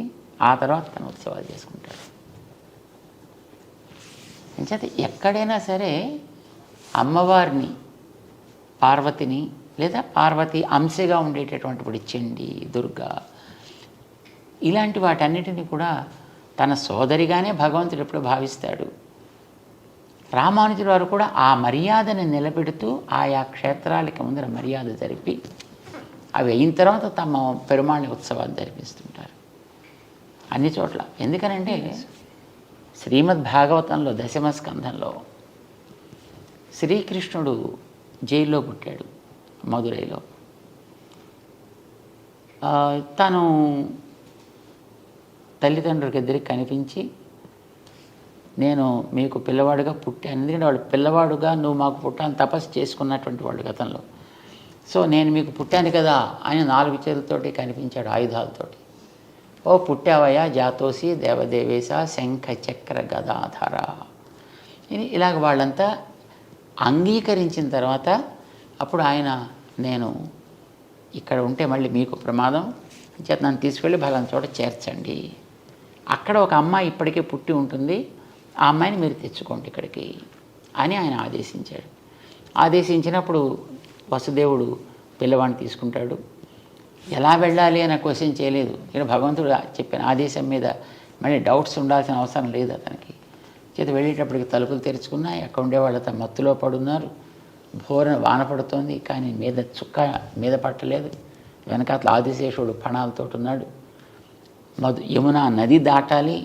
ఆ తర్వాత తన ఉత్సవాలు చేసుకుంటాడు. అంచేత ఎక్కడైనా సరే అమ్మవారిని, పార్వతిని లేదా పార్వతి అంశగా ఉండేటటువంటి ఇప్పుడు చండి, దుర్గా ఇలాంటి వాటన్నిటిని కూడా తన సోదరిగానే భగవంతుడు ఎప్పుడు భావిస్తాడు. రామానుజుల వారు కూడా ఆ మర్యాదను నిలబెడుతూ ఆయా క్షేత్రాలకి ముందర మర్యాద జరిపి అవి అయిన తర్వాత తమ పెరుమాళ్ ఉత్సవాలు జరిపిస్తుంటారు అన్ని చోట్ల. ఎందుకనంటే శ్రీమద్ భాగవతంలో 10వ స్కంధంలో శ్రీకృష్ణుడు జైల్లో పుట్టాడు మదురైలో. తను తల్లిదండ్రులకి ఇద్దరికి కనిపించి, నేను మీకు పిల్లవాడుగా పుట్టాను, ఎందుకంటే వాళ్ళు పిల్లవాడుగా నువ్వు మాకు పుట్టాను తపస్సు చేసుకున్నటువంటి వాళ్ళు గతంలో. సో నేను మీకు పుట్టాను కదా ఆయన 4 చేతులతోటి కనిపించాడు ఆయుధాలతోటి. ఓ పుట్టావయ్యా జాతోసి దేవదేవేశ శంఖ చక్ర గదాధర. ఇలాగ వాళ్ళంతా అంగీకరించిన తర్వాత అప్పుడు ఆయన, నేను ఇక్కడ ఉంటే మళ్ళీ మీకు ప్రమాదం చేత నన్ను తీసుకెళ్ళి భగవంతుని చోట చేర్చండి, అక్కడ ఒక అమ్మాయి ఇప్పటికే పుట్టి ఉంటుంది, ఆ అమ్మాయిని మీరు తెచ్చుకోండి ఇక్కడికి అని ఆయన ఆదేశించాడు. ఆదేశించినప్పుడు వసుదేవుడు పిల్లవాడిని తీసుకుంటాడు. ఎలా వెళ్ళాలి అని క్వశ్చన్ చేయలేదు. ఇక్కడ భగవంతుడు చెప్పిన ఆదేశం మీద మళ్ళీ డౌట్స్ ఉండాల్సిన అవసరం లేదు అతనికి. చేత వెళ్ళేటప్పటికి తలుపులు తెరుచుకున్నాయి. అక్కడ ఉండేవాళ్ళతో మత్తులో పడున్నారు. వాన పడుతోంది కానీ చుక్క మీద పట్టలేదు. వెనకాతల ఆదిశేషుడు పణాలతో ఉన్నాడు. యమునా నది దాటాలి,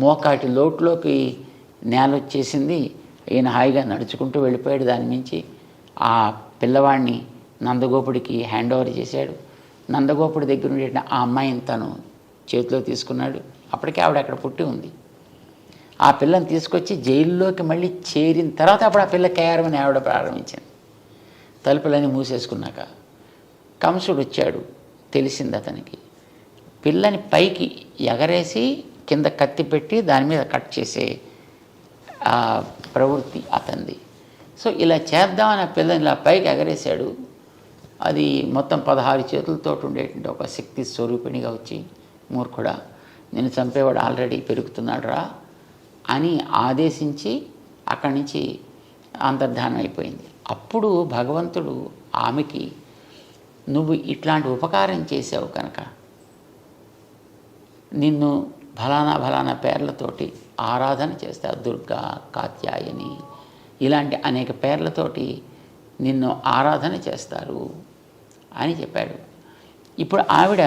మోకాటి లోటులోకి నేల వచ్చేసింది. ఈయన హాయిగా నడుచుకుంటూ వెళ్ళిపోయాడు. దాని మించి ఆ పిల్లవాడిని నందగోపుడికి హ్యాండ్ ఓవర్ చేశాడు. నందగోపుడి దగ్గర ఉండే ఆ అమ్మాయిని తను చేతిలో తీసుకున్నాడు. అప్పటికే ఆవిడ అక్కడ పుట్టి ఉంది. ఆ పిల్లని తీసుకొచ్చి జైల్లోకి మళ్ళీ చేరిన తర్వాత అప్పుడు ఆ పిల్ల కేరమని ఆవిడ ప్రారంభించింది. తలుపులన్నీ మూసేసుకున్నాక కంసుడు వచ్చాడు. తెలిసింది అతనికి. పిల్లని పైకి ఎగరేసి కింద కత్తి పెట్టి దాని మీద కట్ చేసే ప్రవృత్తి అతనిది. సో ఇలా చేద్దామని ఆ పిల్లని ఇలా పైకి ఎగరేశాడు. అది మొత్తం 16 చేతులతో ఉండేటువంటి ఒక శక్తి స్వరూపిణిగా వచ్చి, మూర్ఖుడా నేను చంపేవాడు ఆల్రెడీ పెరుగుతున్నాడు రా అని ఆదేశించి అక్కడి నుంచి అంతర్ధానం అయిపోయింది. అప్పుడు భగవంతుడు ఆమెకి, నువ్వు ఇట్లాంటి ఉపకారం చేసావు కనుక నిన్ను ఫలానా పేర్లతోటి ఆరాధన చేస్తారు. దుర్గా, కాత్యాయని ఇలాంటి అనేక పేర్లతోటి నిన్ను ఆరాధన చేస్తారు అని చెప్పాడు. ఇప్పుడు ఆవిడ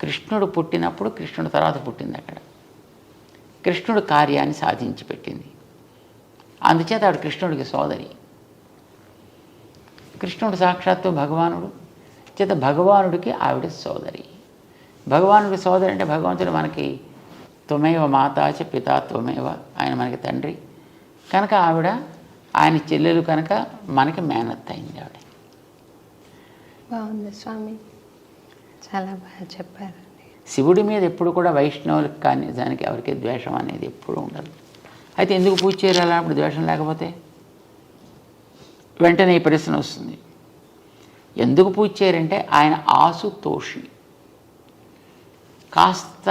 కృష్ణుడు పుట్టినప్పుడు కృష్ణుడు తర్వాత పుట్టింది. అక్కడ కృష్ణుడు కార్యాన్ని సాధించి పెట్టింది. అందుచేత ఆవిడ కృష్ణుడికి సోదరి. కృష్ణుడు సాక్షాత్తు భగవానుడు చేత భగవానుడికి ఆవిడ సోదరి. భగవానుడికి సోదరి అంటే భగవంతుడు మనకి త్వమేవ మాతాచ పితా త్వమేవ, ఆయన మనకి తండ్రి కనుక ఆవిడ ఆయన చెల్లెలు కనుక మనకి మేనత్త అయింది ఆవిడ. బాగుంది స్వామి, చాలా బాగా చెప్పారు. శివుడి మీద ఎప్పుడు కూడా వైష్ణవులకు కానీ దానికి ఎవరికి ద్వేషం అనేది ఎప్పుడూ ఉండదు. అయితే ఎందుకు పూజ చేయాలి అప్పుడు ద్వేషం లేకపోతే? వెంటనే ఈ ప్రశ్న వస్తుంది. ఎందుకు పూజ చేయరంటే ఆయన ఆసుతోషి, కాస్త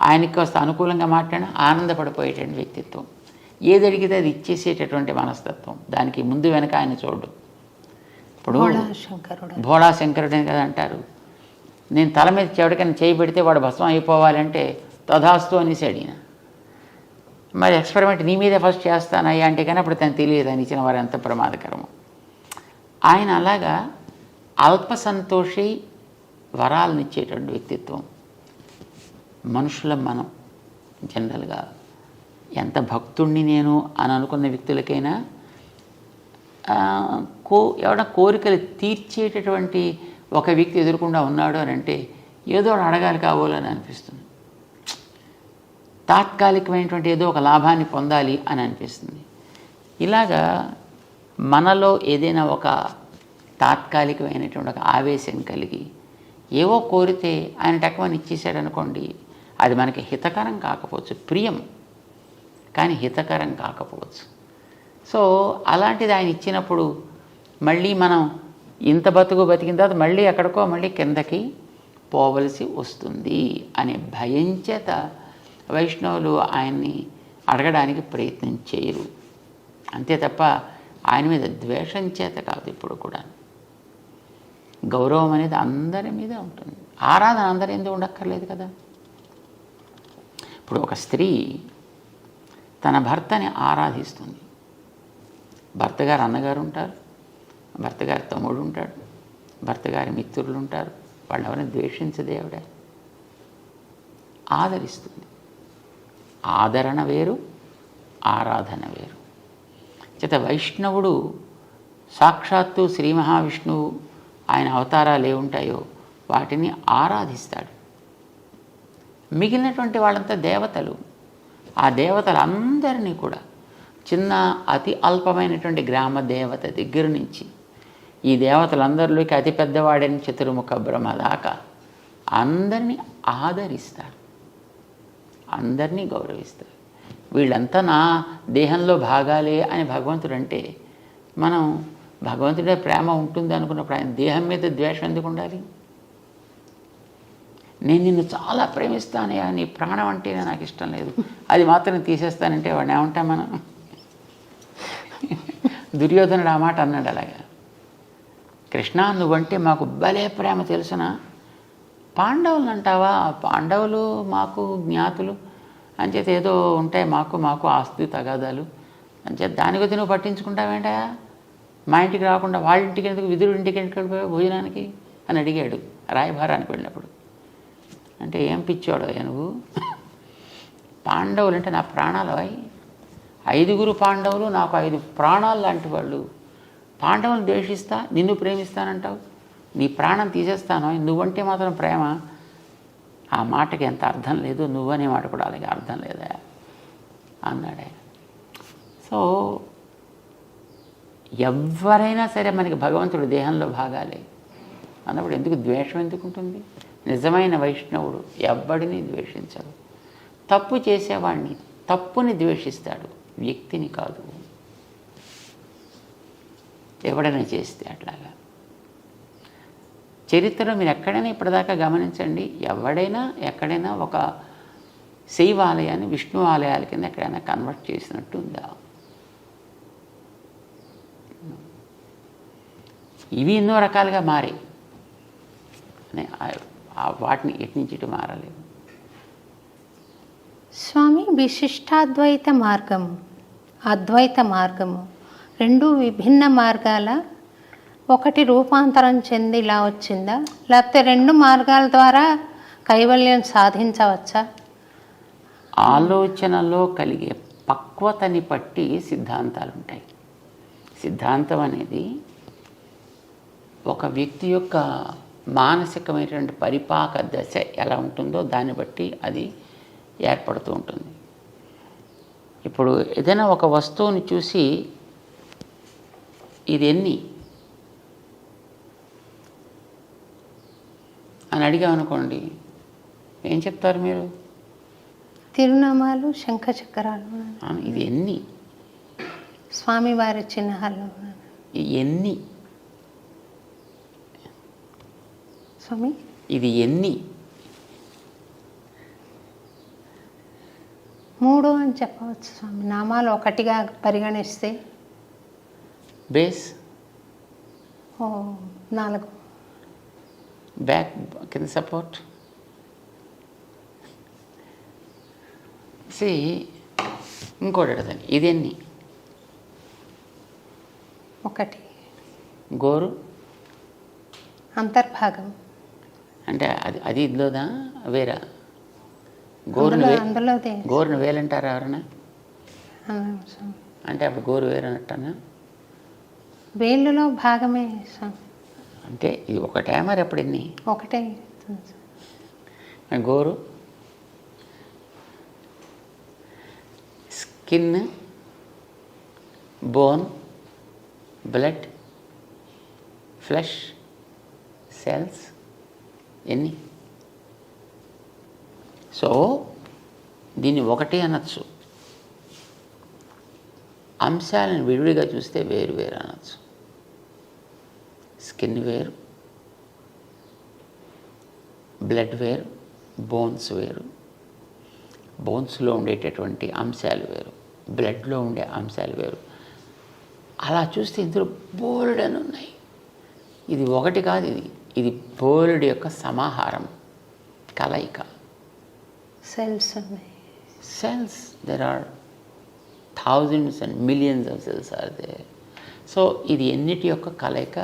ఆయనకి కాస్త అనుకూలంగా మాట్లాడిన ఆనందపడిపోయేటువంటి వ్యక్తిత్వం, ఏది అడిగితే అది ఇచ్చేసేటటువంటి మనస్తత్వం, దానికి ముందు వెనక ఆయన చూడు. ఇప్పుడు భోళా శంకరుడు అని కదా అంటారు. నేను తల మీద చెవిడికైనా చేయి పెడితే వాడు భస్మం అయిపోవాలంటే తథాస్తు అనేసాడు ఈయన. మరి ఎక్స్పెరిమెంట్ నీ మీదే ఫస్ట్ చేస్తానయ్యా అంటే కానీ అప్పుడు తను తెలియదు అని ఇచ్చిన వారు ఎంత ప్రమాదకరము. ఆయన అలాగా అల్ప సంతోషి, వరాలను ఇచ్చేటువంటి వ్యక్తిత్వం. మనుషులం మనం జనరల్గా ఎంత భక్తుణ్ణి నేను అని అనుకున్న వ్యక్తులకైనా ఎవరైనా కోరికలు తీర్చేటటువంటి ఒక వ్యక్తి ఎదురకుండా ఉన్నాడు అని అంటే ఏదో అడగాలి కావాలని అనిపిస్తుంది. తాత్కాలికమైనటువంటి ఏదో ఒక లాభాన్ని పొందాలి అని అనిపిస్తుంది. ఇలాగా మనలో ఏదైనా ఒక తాత్కాలికమైనటువంటి ఒక ఆవేశం కలిగి ఏవో కోరితే ఆయన టక్కుమని ఇచ్చేసాడు అనుకోండి, అది మనకి హితకరం కాకపోవచ్చు, ప్రియం కానీ హితకరం కాకపోవచ్చు. సో అలాంటిది ఆయన ఇచ్చినప్పుడు మళ్ళీ మనం ఇంత బతికిన తర్వాత మళ్ళీ ఎక్కడికో మళ్ళీ కిందకి పోవలసి వస్తుంది అనే భయం చేత వైష్ణవులు ఆయన్ని అడగడానికి ప్రయత్నం చేయరు. అంతే తప్ప ఆయన మీద ద్వేషం చేత కాదు. ఇప్పుడు కూడా గౌరవం అనేది అందరి మీద ఉంటుంది. ఆరాధన అందరి ఎందుకు ఉండక్కర్లేదు కదా. ఇప్పుడు ఒక స్త్రీ తన భర్తని ఆరాధిస్తుంది. భర్త గారు అన్నగారు ఉంటారు, భర్త గారి తమ్ముడు ఉంటాడు, భర్త గారి మిత్రులు ఉంటారు. వాళ్ళు ఎవరైనా ద్వేషించదే ఆవిడ ఆదరిస్తుంది. ఆదరణ వేరు, ఆరాధన వేరు. చేత వైష్ణవుడు సాక్షాత్తు శ్రీ మహావిష్ణువు ఆయన అవతారాలు ఏముంటాయో వాటిని ఆరాధిస్తాడు. మిగిలినటువంటి వాళ్ళంతా దేవతలు. ఆ దేవతలందరినీ కూడా చిన్న అతి అల్పమైనటువంటి గ్రామ దేవత దగ్గర నుంచి ఈ దేవతలందరిలోకి అతి పెద్దవాడని చతుర్ముఖ బ్రహ్మ దాకా అందరినీ ఆదరిస్తారు, అందరినీ గౌరవిస్తారు. వీళ్ళంతా నా దేహంలో భాగాలే అని భగవంతుడు అంటే మనం భగవంతుడే ప్రేమ ఉంటుంది అనుకున్నప్పుడు ఆయన దేహం మీద ద్వేషం ఎందుకు ఉండాలి? నేను నిన్ను చాలా ప్రేమిస్తానయ్యా, నీ ప్రాణం అంటేనే నాకు ఇష్టం లేదు, అది మాత్రం తీసేస్తానంటే వాడిని ఏమంటాం మనం? దుర్యోధనుడు ఆ మాట అన్నాడు. అలాగా కృష్ణ నువ్వంటే మాకు భలే ప్రేమ తెలుసునా, పాండవులు అంటావా? పాండవులు మాకు జ్ఞాతులు అంచేత ఏదో ఉంటాయి మాకు ఆస్తి తగాదాలు అంచేత దాని గురించి నువ్వు పట్టించుకుంటావేంటా? మా ఇంటికి రాకుండా వాళ్ళ ఇంటికి ఎందుకు, విదురుడి ఇంటికి ఎందుకు వెళ్ళిపోయావు భోజనానికి అని అడిగాడు రాయభారానికి వెళ్ళినప్పుడు. అంటే ఏం పిచ్చాడు నువ్వు? పాండవులు అంటే నా ప్రాణాలు. 5 పాండవులు నాకు 5 ప్రాణాలు లాంటి వాళ్ళు. పాండవులు ద్వేషిస్తా, నిన్ను ప్రేమిస్తానంటావు, నీ ప్రాణం తీసేస్తాను, నువ్వంటే మాత్రం ప్రేమ. ఆ మాటకి ఎంత అర్థం లేదు, నువ్వనే మాట కూడా అలాగే అర్థం లేదా అన్నాడే. సో ఎవరైనా సరే మనకి భగవంతుడు దేహంలో భాగాలే అన్నప్పుడు ఎందుకు ద్వేషం ఎందుకు ఉంటుంది? నిజమైన వైష్ణవుడు ఎవ్వడిని ద్వేషించడు. తప్పు చేసేవాడిని, తప్పుని ద్వేషిస్తాడు, వ్యక్తిని కాదు. ఎవడైనా చేస్తే అట్లాగా చరిత్రలో మీరు ఎక్కడైనా ఇప్పటిదాకా గమనించండి, ఎవడైనా ఎక్కడైనా ఒక శైవ ఆలయాన్ని విష్ణు ఆలయాల కింద ఎక్కడైనా కన్వర్ట్ చేసినట్టు ఉందా? ఇవి ఎన్నో రకాలుగా మారాయి, వాటిని ఎటు నుంచి ఇటు మారలేవు. స్వామి, విశిష్టాద్వైత మార్గము, అద్వైత మార్గము రెండు విభిన్న మార్గాల, ఒకటి రూపాంతరం చెంది ఇలా వచ్చిందా, లేకపోతే 2 మార్గాల ద్వారా కైవల్యం సాధించవచ్చా? ఆలోచనలో కలిగే పక్వతని బట్టి సిద్ధాంతాలు ఉంటాయి. సిద్ధాంతం అనేది ఒక వ్యక్తి యొక్క మానసికమైనటువంటి పరిపాక దశ ఎలా ఉంటుందో దాన్ని బట్టి అది ఏర్పడుతూ ఉంటుంది. ఇప్పుడు ఏదైనా ఒక వస్తువుని చూసి ఇది ఎన్ని అని అడిగామనుకోండి, ఏం చెప్తారు మీరు? తిరునామాలు, శంఖ చక్రాలు. ఇది ఎన్ని? స్వామివారి చిహ్నాలు ఎన్ని? స్వామి ఇది ఎన్ని? 3 అని చెప్పవచ్చు స్వామి. నామాలు ఒకటిగా పరిగణిస్తే బేస్ 4, బ్యాక్ కింద సపోర్ట్. ఇంకోటి అడగండి, ఇది ఎన్ని? 1 గోరు అంతర్భాగం. అంటే అది ఇదిలోదా వేరా? అందులోదే. గోరును వేలంటారా ఎవరన్నా? స్వామి అంటే అప్పుడు గోరు వేరనట్టనా? వేళ్ళలో భాగమే స్వామి. అంటే ఇది ఒకటే మరి అప్పుడు ఎన్ని? 1 గోరు skin, bone, blood, flesh, cells, ఎన్ని? సో దీన్ని ఒకటి అనొచ్చు, అంశాలను విడివిడిగా చూస్తే వేరు వేరు అనొచ్చు. స్కిన్ వేరు, బ్లడ్ వేరు, బోన్స్ వేరు, బోన్స్లో ఉండేటటువంటి అంశాలు వేరు, బ్లడ్లో ఉండే అంశాలు వేరు. అలా చూస్తే ఇందులో బోల్డ్ అని ఉన్నాయి. ఇది ఒకటి కాదు, ఇది బోల్డ్ యొక్క సమాహారం, కలయిక. సెల్స్ ఉన్నాయి. Cells, there are thousands and millions of cells are there. So ఇది ఎన్నిటి యొక్క కలయిక,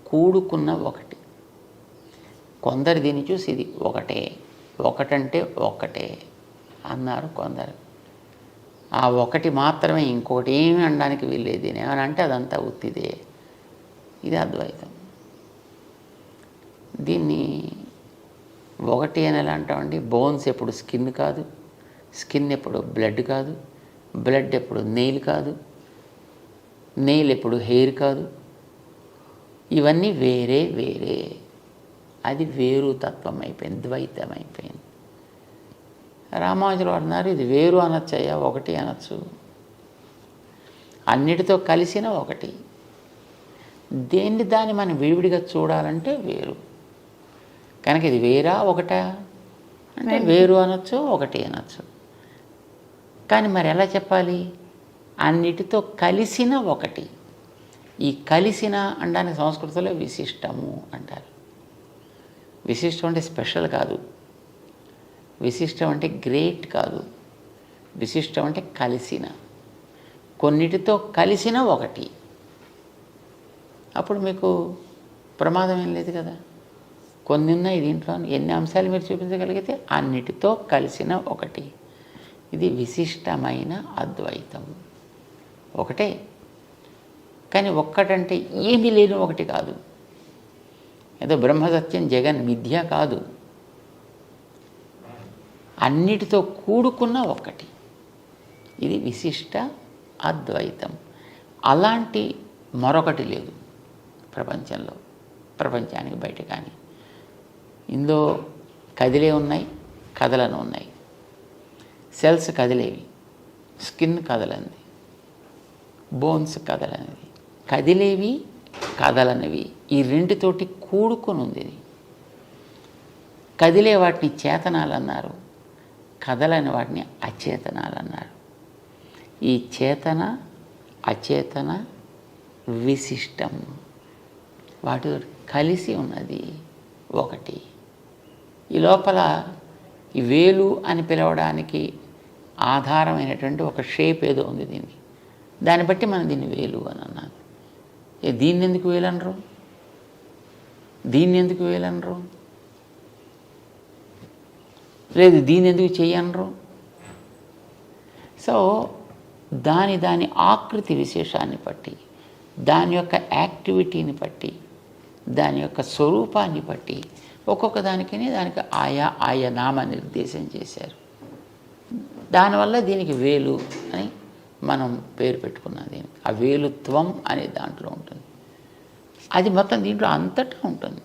కూడుకున్న ఒకటి. కొందరు దీన్ని చూసి ఇది ఒకటే, ఒకటంటే ఒక్కటే అన్నారు కొందరు. ఆ ఒకటి మాత్రమే, ఇంకొకటి ఏమి అనడానికి వీల్లేదు. దీని ఏమని అంటే అదంతా ఉత్తిదే. ఇది అద్వైతం. దీన్ని ఒకటి అని ఎలా అంటామండి? బోన్స్ ఎప్పుడు స్కిన్ కాదు, స్కిన్ ఎప్పుడు బ్లడ్ కాదు, బ్లడ్ ఎప్పుడు నెయిల్ కాదు, నెయిల్ ఎప్పుడు హెయిర్ కాదు. ఇవన్నీ వేరే వేరే. అది వేరు తత్వం అయిపోయింది, ద్వైతం అయిపోయింది. రామానుజులు అన్నారు ఇది వేరు అనొచ్చయ్యా, ఒకటి అనొచ్చు. అన్నిటితో కలిసిన ఒకటి. దాన్ని మనం విడివిడిగా చూడాలంటే వేరు. కనుక ఇది వేరా ఒకటా అంటే వేరు అనొచ్చు, ఒకటి అనొచ్చు. కానీ మరి ఎలా చెప్పాలి? అన్నిటితో కలిసిన ఒకటి. ఈ కలిసిన అనడానికి సంస్కృతంలో విశిష్టము అంటారు. విశిష్టం అంటే స్పెషల్ కాదు, విశిష్టం అంటే గ్రేట్ కాదు, విశిష్టం అంటే కలిసిన, కొన్నిటితో కలిసిన ఒకటి. అప్పుడు మీకు ప్రమాదం ఏం లేదు కదా. కొన్ని ఉన్నాయి దీంట్లో, ఎన్ని అంశాలు మీరు చూపించగలిగితే అన్నిటితో కలిసిన ఒకటి. ఇది విశిష్టమైన అద్వైతం. ఒకటే, కానీ ఒక్కటంటే ఏమీ లేని ఒకటి కాదు. ఏదో బ్రహ్మసత్యం జగన్ మిథ్య కాదు, అన్నిటితో కూడుకున్న ఒకటి. ఇది విశిష్ట అద్వైతం. అలాంటి మరొకటి లేదు ప్రపంచంలో, ప్రపంచానికి బయట. కానీ ఇందులో కదిలే ఉన్నాయి, కదలను ఉన్నాయి. సెల్స్ కదిలేవి, స్కిన్ కదలనిది, బోన్స్ కదలనిది. కదిలేవి, కదలనివి, ఈ రెండుతోటి కూడుకుని ఉంది ఇది. కదిలే వాటిని చేతనాలు అన్నారు, కదలని వాటిని అచేతనాలు అన్నారు. ఈ చేతన అచేతన విశిష్టం, వాటి కలిసి ఉన్నది ఒకటి. ఈ లోపల ఈ వేలు అని పిలవడానికి ఆధారమైనటువంటి ఒక షేప్ ఏదో ఉంది దీనికి. దాన్ని బట్టి మనం దీన్ని వేలు అని అన్నాను. దీన్ని ఎందుకు వేలు అనరు? దీన్ని ఎందుకు వేలు అనరు? లేదు దీన్ని ఎందుకు చెయ్యనరు? సో దాని ఆకృతి విశేషాన్ని బట్టి, దాని యొక్క యాక్టివిటీని బట్టి, దాని యొక్క స్వరూపాన్ని బట్టి ఒక్కొక్క దానికి ఆయా నామ నిర్దేశం చేశారు. దానివల్ల దీనికి వేలు అని మనం పేరు పెట్టుకున్నాం. దీనికి ఆ వేలుత్వం అనే దాంట్లో ఉంటుంది. అది మొత్తం దీంట్లో అంతటా ఉంటుంది.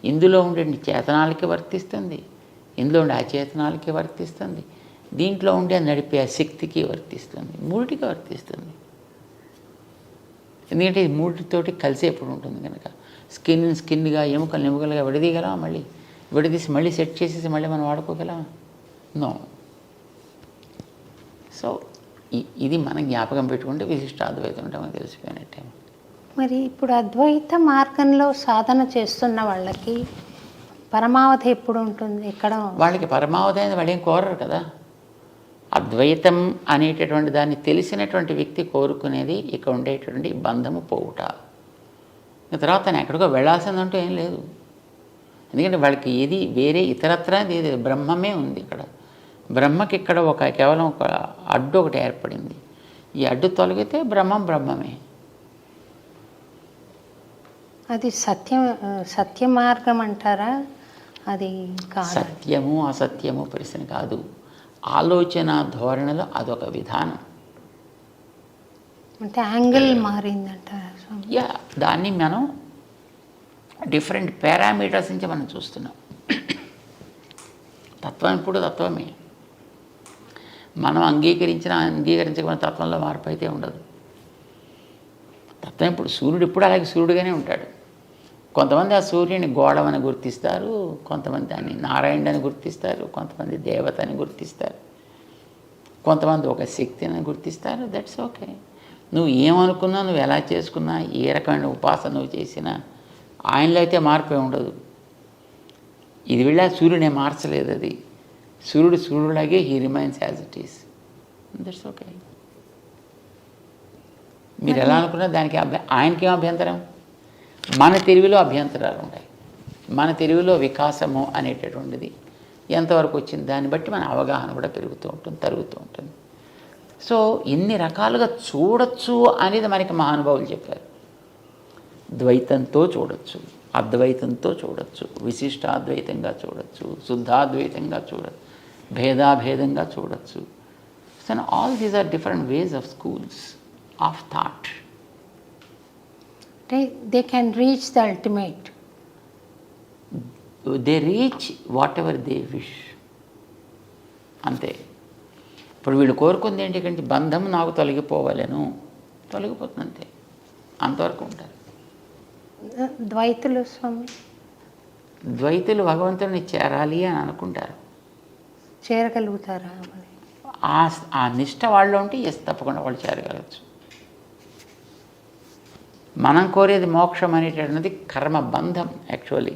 ఇందులో ఉండే చేతనాలకి వర్తిస్తుంది, ఇందులో ఉండే అచేతనాలకి వర్తిస్తుంది, దీంట్లో ఉండే నడిపే శక్తికి వర్తిస్తుంది, మూడిటికి వర్తిస్తుంది. ఎందుకంటే ఇది మూడితోటి కలిసి ఎప్పుడు ఉంటుంది కనుక. స్కిన్గా, ఎముకలుగా విడదీయగలమా? మళ్ళీ విడదీసి మళ్ళీ సెట్ చేసేసి మళ్ళీ మనం వాడుకోగలమా? నో. సో ఇది మనం జ్ఞాపకం పెట్టుకుంటే విశిష్టాద్వైతం అంటే మనకు తెలిసిపోయినట్టే. మరి ఇప్పుడు అద్వైత మార్గంలో సాధన చేస్తున్న వాళ్ళకి పరమావధి ఎప్పుడు ఉంటుంది? ఎక్కడ వాళ్ళకి పరమావధి అనేది వాళ్ళు ఏం కోరరు కదా. అద్వైతం అనేటటువంటి దాన్ని తెలిసినటువంటి వ్యక్తి కోరుకునేది ఇక్కడ ఉండేటువంటి బంధము పోవుట. తర్వాత తను ఎక్కడికో వెళ్ళాల్సిందంటూ ఏం లేదు. ఎందుకంటే వాళ్ళకి ఏది వేరే ఇతరత్రా ఏది బ్రహ్మమే ఉంది ఇక్కడ. బ్రహ్మకి ఇక్కడ కేవలం ఒక అడ్డు ఒకటి ఏర్పడింది. ఈ అడ్డు తొలగితే బ్రహ్మమే. అది సత్య మార్గం అంటారా? అది సత్యము అసత్యము ప్రశ్న కాదు. ఆలోచన ధోరణిలో అదొక విధానం. అంటే యాంగిల్ మారిందంటారు. స్వామి. యా, దాన్ని మనం డిఫరెంట్ పారామీటర్స్ నుంచి మనం చూస్తున్నాం. తత్వం ఇప్పుడు తత్వమే. మనం అంగీకరించకపోయిన తత్వంలో మార్పు అయితే ఉండదు. తత్వం ఇప్పుడు సూర్యుడు ఇప్పుడు అలాగే సూర్యుడుగానే ఉంటాడు. కొంతమంది ఆ సూర్యుని గోడవని గుర్తిస్తారు, కొంతమంది దాన్ని నారాయణుడని గుర్తిస్తారు, కొంతమంది దేవత అని గుర్తిస్తారు, కొంతమంది ఒక శక్తిని గుర్తిస్తారు. That's okay. నువ్వు ఏమనుకున్నా, నువ్వు ఎలా చేసుకున్నా, ఏ రకమైన ఉపాసన నువ్వు చేసినా ఆయనలో అయితే మార్పే ఉండదు. ఇది వెళ్ళా సూర్యుడే మార్చలేదు. అది సూర్యుడులాగే he remains as it is. That's okay. మీరు ఎలా అనుకున్నా దానికి ఆయనకేం అభ్యంతరం? మన తెలివిలో అభ్యంతరాలు ఉంటాయి. మన తెలివిలో వికాసము అనేటటువంటిది ఎంతవరకు వచ్చింది దాన్ని బట్టి మన అవగాహన కూడా పెరుగుతూ ఉంటుంది, తరుగుతూ ఉంటుంది. సో ఎన్ని రకాలుగా చూడొచ్చు అనేది మనకి మహానుభావులు చెప్పారు. ద్వైతంతో చూడొచ్చు, అద్వైతంతో చూడొచ్చు, విశిష్టాద్వైతంగా చూడొచ్చు, శుద్ధాద్వైతంగా చూడొచ్చు, భేదాభేదంగా చూడొచ్చు. So all these are different ways of schools of thought. They can reach the ultimate. They reach whatever they wish. అంతే. ఇప్పుడు వీళ్ళు కోరుకుంది ఏంటి కంటే బంధం నాకు తొలగిపోవాలను, తొలగిపోతుంది అంతే. అంతవరకు ఉంటారు. ద్వైతులు స్వామి ద్వైతులు భగవంతుడిని చేరాలి అని అనుకుంటారు. చేరగలుగుతారా? మరి ఆ నిష్ట వాళ్ళు ఉంటే తప్పకుండా వాళ్ళు చేరగలచ్చు. మనం కోరేది మోక్షం అనేటటువంటిది కర్మబంధం. యాక్చువల్లీ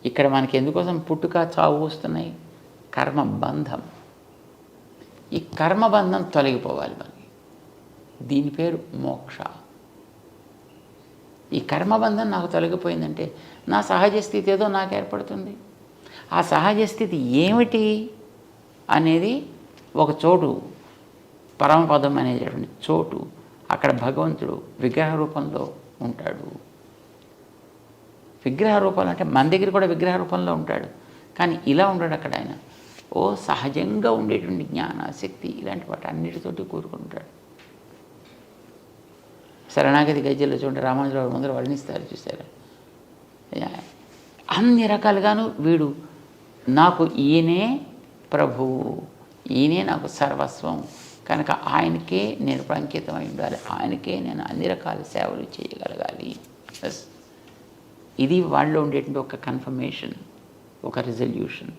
ఇక్కడ మనకి ఎందుకోసం పుట్టుక చావు వస్తున్నాయి? కర్మబంధం. ఈ కర్మబంధం తొలగిపోవాలి మనకి. దీని పేరు మోక్ష. ఈ కర్మబంధం నాకు తొలగిపోయిందంటే నా సహజ స్థితి ఏదో నాకు ఏర్పడుతుంది. ఆ సహజ స్థితి ఏమిటి అనేది ఒక చోటు, పరమపదం అనేటటువంటి చోటు, అక్కడ భగవంతుడు విగ్రహ రూపంలో ఉంటాడు. విగ్రహ రూపాలు అంటే మన దగ్గర కూడా విగ్రహ రూపంలో ఉంటాడు, కానీ ఇలా ఉంటాడు అక్కడ ఆయన. సహజంగా ఉండేటువంటి జ్ఞాన శక్తి ఇలాంటి వాటి అన్నిటితోటి కూరుకుంటాడు. శరణాగతి గజ్జల్లో చూడండి, రామానుజరావు ముందర వర్ణిస్తారు, చూసారా? అన్ని రకాలుగాను వీడు నాకు ఈయనే ప్రభువు, ఈయనే నాకు సర్వస్వం, కనుక ఆయనకే నేను అంకితమై ఉండాలి, ఆయనకే నేను అన్ని రకాల సేవలు చేయగలగాలి. ఇది వాళ్ళలో ఉండేటువంటి ఒక కన్ఫర్మేషన్, ఒక రిజల్యూషన్.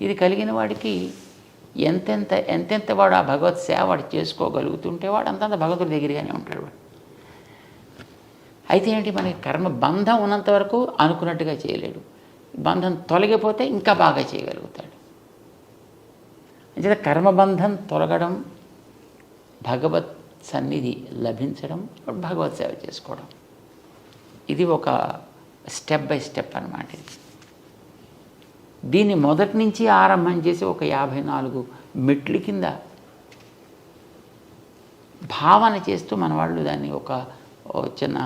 ఇది కలిగిన వాడికి ఎంతెంత వాడు ఆ భగవత్ సేవ వాడు చేసుకోగలుగుతుంటే వాడు అంతంత భగవంతుడి దగ్గరగానే ఉంటాడు వాడు. అయితే ఏంటి, మనకి కర్మ బంధం ఉన్నంత వరకు అనుకున్నట్టుగా చేయలేడు. బంధం తొలగిపోతే ఇంకా బాగా చేయగలుగుతాడు. అంటే కర్మబంధం తొలగడం, భగవత్ సన్నిధి లభించడం, భగవత్ సేవ చేసుకోవడం, ఇది ఒక స్టెప్ బై స్టెప్ అన్నమాట. దీన్ని మొదటి నుంచి ఆరంభం చేసి ఒక 54 మెట్లు కింద భావన చేస్తూ మన వాళ్ళు దాన్ని ఒక చిన్న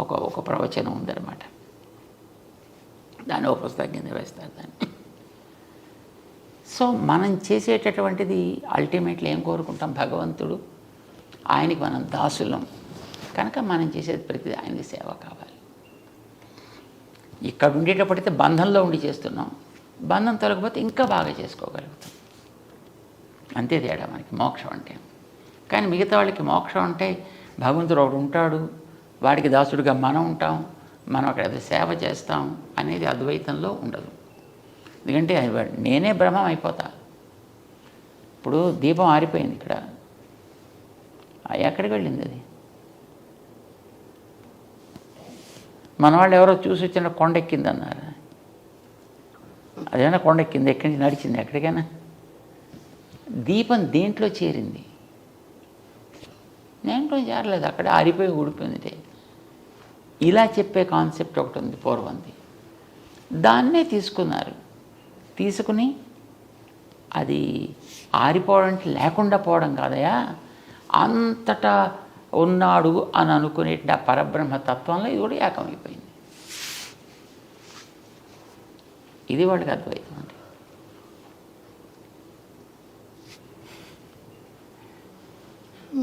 ఒక ప్రవచనం ఉందన్నమాట. దాన్ని ఒక పుస్తకం కింద వేస్తారు దాన్ని. సో మనం చేసేటటువంటిది అల్టిమేట్లీ ఏం కోరుకుంటాం? భగవంతుడు, ఆయనకి మనం దాసులం, కనుక మనం చేసేది ప్రతిదీ ఆయనకి సేవ కావాలి. ఇక్కడ ఉండేటప్పుడైతే బంధంలో ఉండి చేస్తున్నాం, బంధం తొలగిపోతే ఇంకా బాగా చేసుకోగలుగుతాం. అంతే తేడా మనకి మోక్షం అంటే. కానీ మిగతా వాళ్ళకి మోక్షం అంటే భగవంతుడు ఒకడు ఉంటాడు, వాడికి దాసుడిగా మనం ఉంటాం, మనం అక్కడ సేవ చేస్తాం అనేది అద్వైతంలో ఉండదు. ఎందుకంటే నేనే బ్రహ్మం అయిపోతా. ఇప్పుడు దీపం ఆరిపోయింది, ఇక్కడ ఎక్కడికి వెళ్ళింది అది? మన వాళ్ళు ఎవరో చూసి వచ్చిన కొండెక్కింది అన్నారు. అదేనా కొండెక్కింది? ఎక్కడి నుంచి నడిచింది? ఎక్కడికైనా దీపం దేంట్లో చేరింది? దేంట్లో చేరలేదు, అక్కడ ఆరిపోయి ఊడిపోయింది. ఇలా చెప్పే కాన్సెప్ట్ ఒకటి ఉంది పూర్వంది, దాన్నే తీసుకున్నారు. తీసుకుని అది ఆరిపోవడం లేకుండా పోవడం కాదయా, అంతటా ఉన్నాడు అని అనుకునే ఆ పరబ్రహ్మ తత్వంలో ఇది కూడా ఏకమైపోయింది. ఇది వాడికి అద్వైతం అంటే.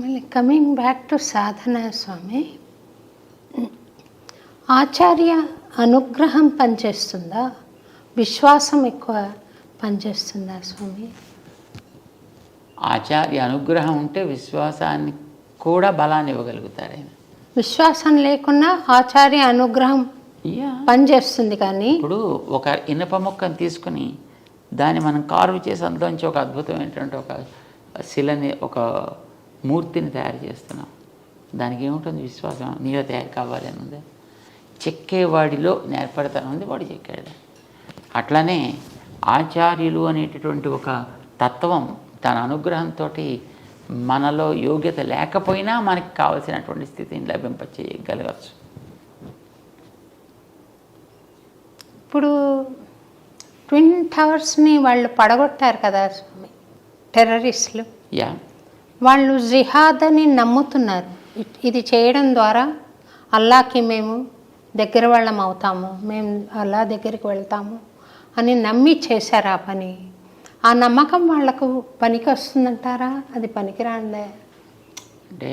మళ్ళీ కమింగ్ బ్యాక్ టు సాధన స్వామి, ఆచార్య అనుగ్రహం పనిచేస్తుందా, విశ్వాసం ఎక్కువ పనిచేస్తుందా స్వామి? ఆచార్య అనుగ్రహం ఉంటే విశ్వాసాన్ని కూడా బలాన్ని ఇవ్వగలుగుతారు ఆయన. విశ్వాసం లేకున్నా ఆచార్య అనుగ్రహం పనిచేస్తుంది. కానీ ఇప్పుడు ఒక ఇనప మొక్కను తీసుకుని దాన్ని మనం కార్వ్ చేసి అందులోంచి ఒక అద్భుతమైనటువంటి ఒక శిలని, ఒక మూర్తిని తయారు చేస్తున్నాం. దానికి ఏముంటుంది? విశ్వాసం. నీలో తయారు కావాలి అని ఉంది. చెక్కేవాడిలో నేర్పడతాను ఉంది, వాడు చెక్కాడు. అట్లనే ఆచార్యులు అనేటటువంటి ఒక తత్వం తన అనుగ్రహంతో మనలో యోగ్యత లేకపోయినా మనకి కావలసినటువంటి స్థితిని లభింపచేయగలగచ్చు. ఇప్పుడు ట్విన్ టవర్స్ని వాళ్ళు పడగొట్టారు కదా స్వామి, టెర్రరిస్టులు. వాళ్ళు జిహాద్ అని నమ్ముతున్నారు. ఇది చేయడం ద్వారా అల్లాకి మేము దగ్గర వాళ్ళం అవుతాము, మేము అల్లా దగ్గరికి వెళ్తాము అని నమ్మి చేశారు ఆ పని. ఆ నమ్మకం వాళ్లకు పనికి వస్తుందంటారా? అది పనికిరాందే. అంటే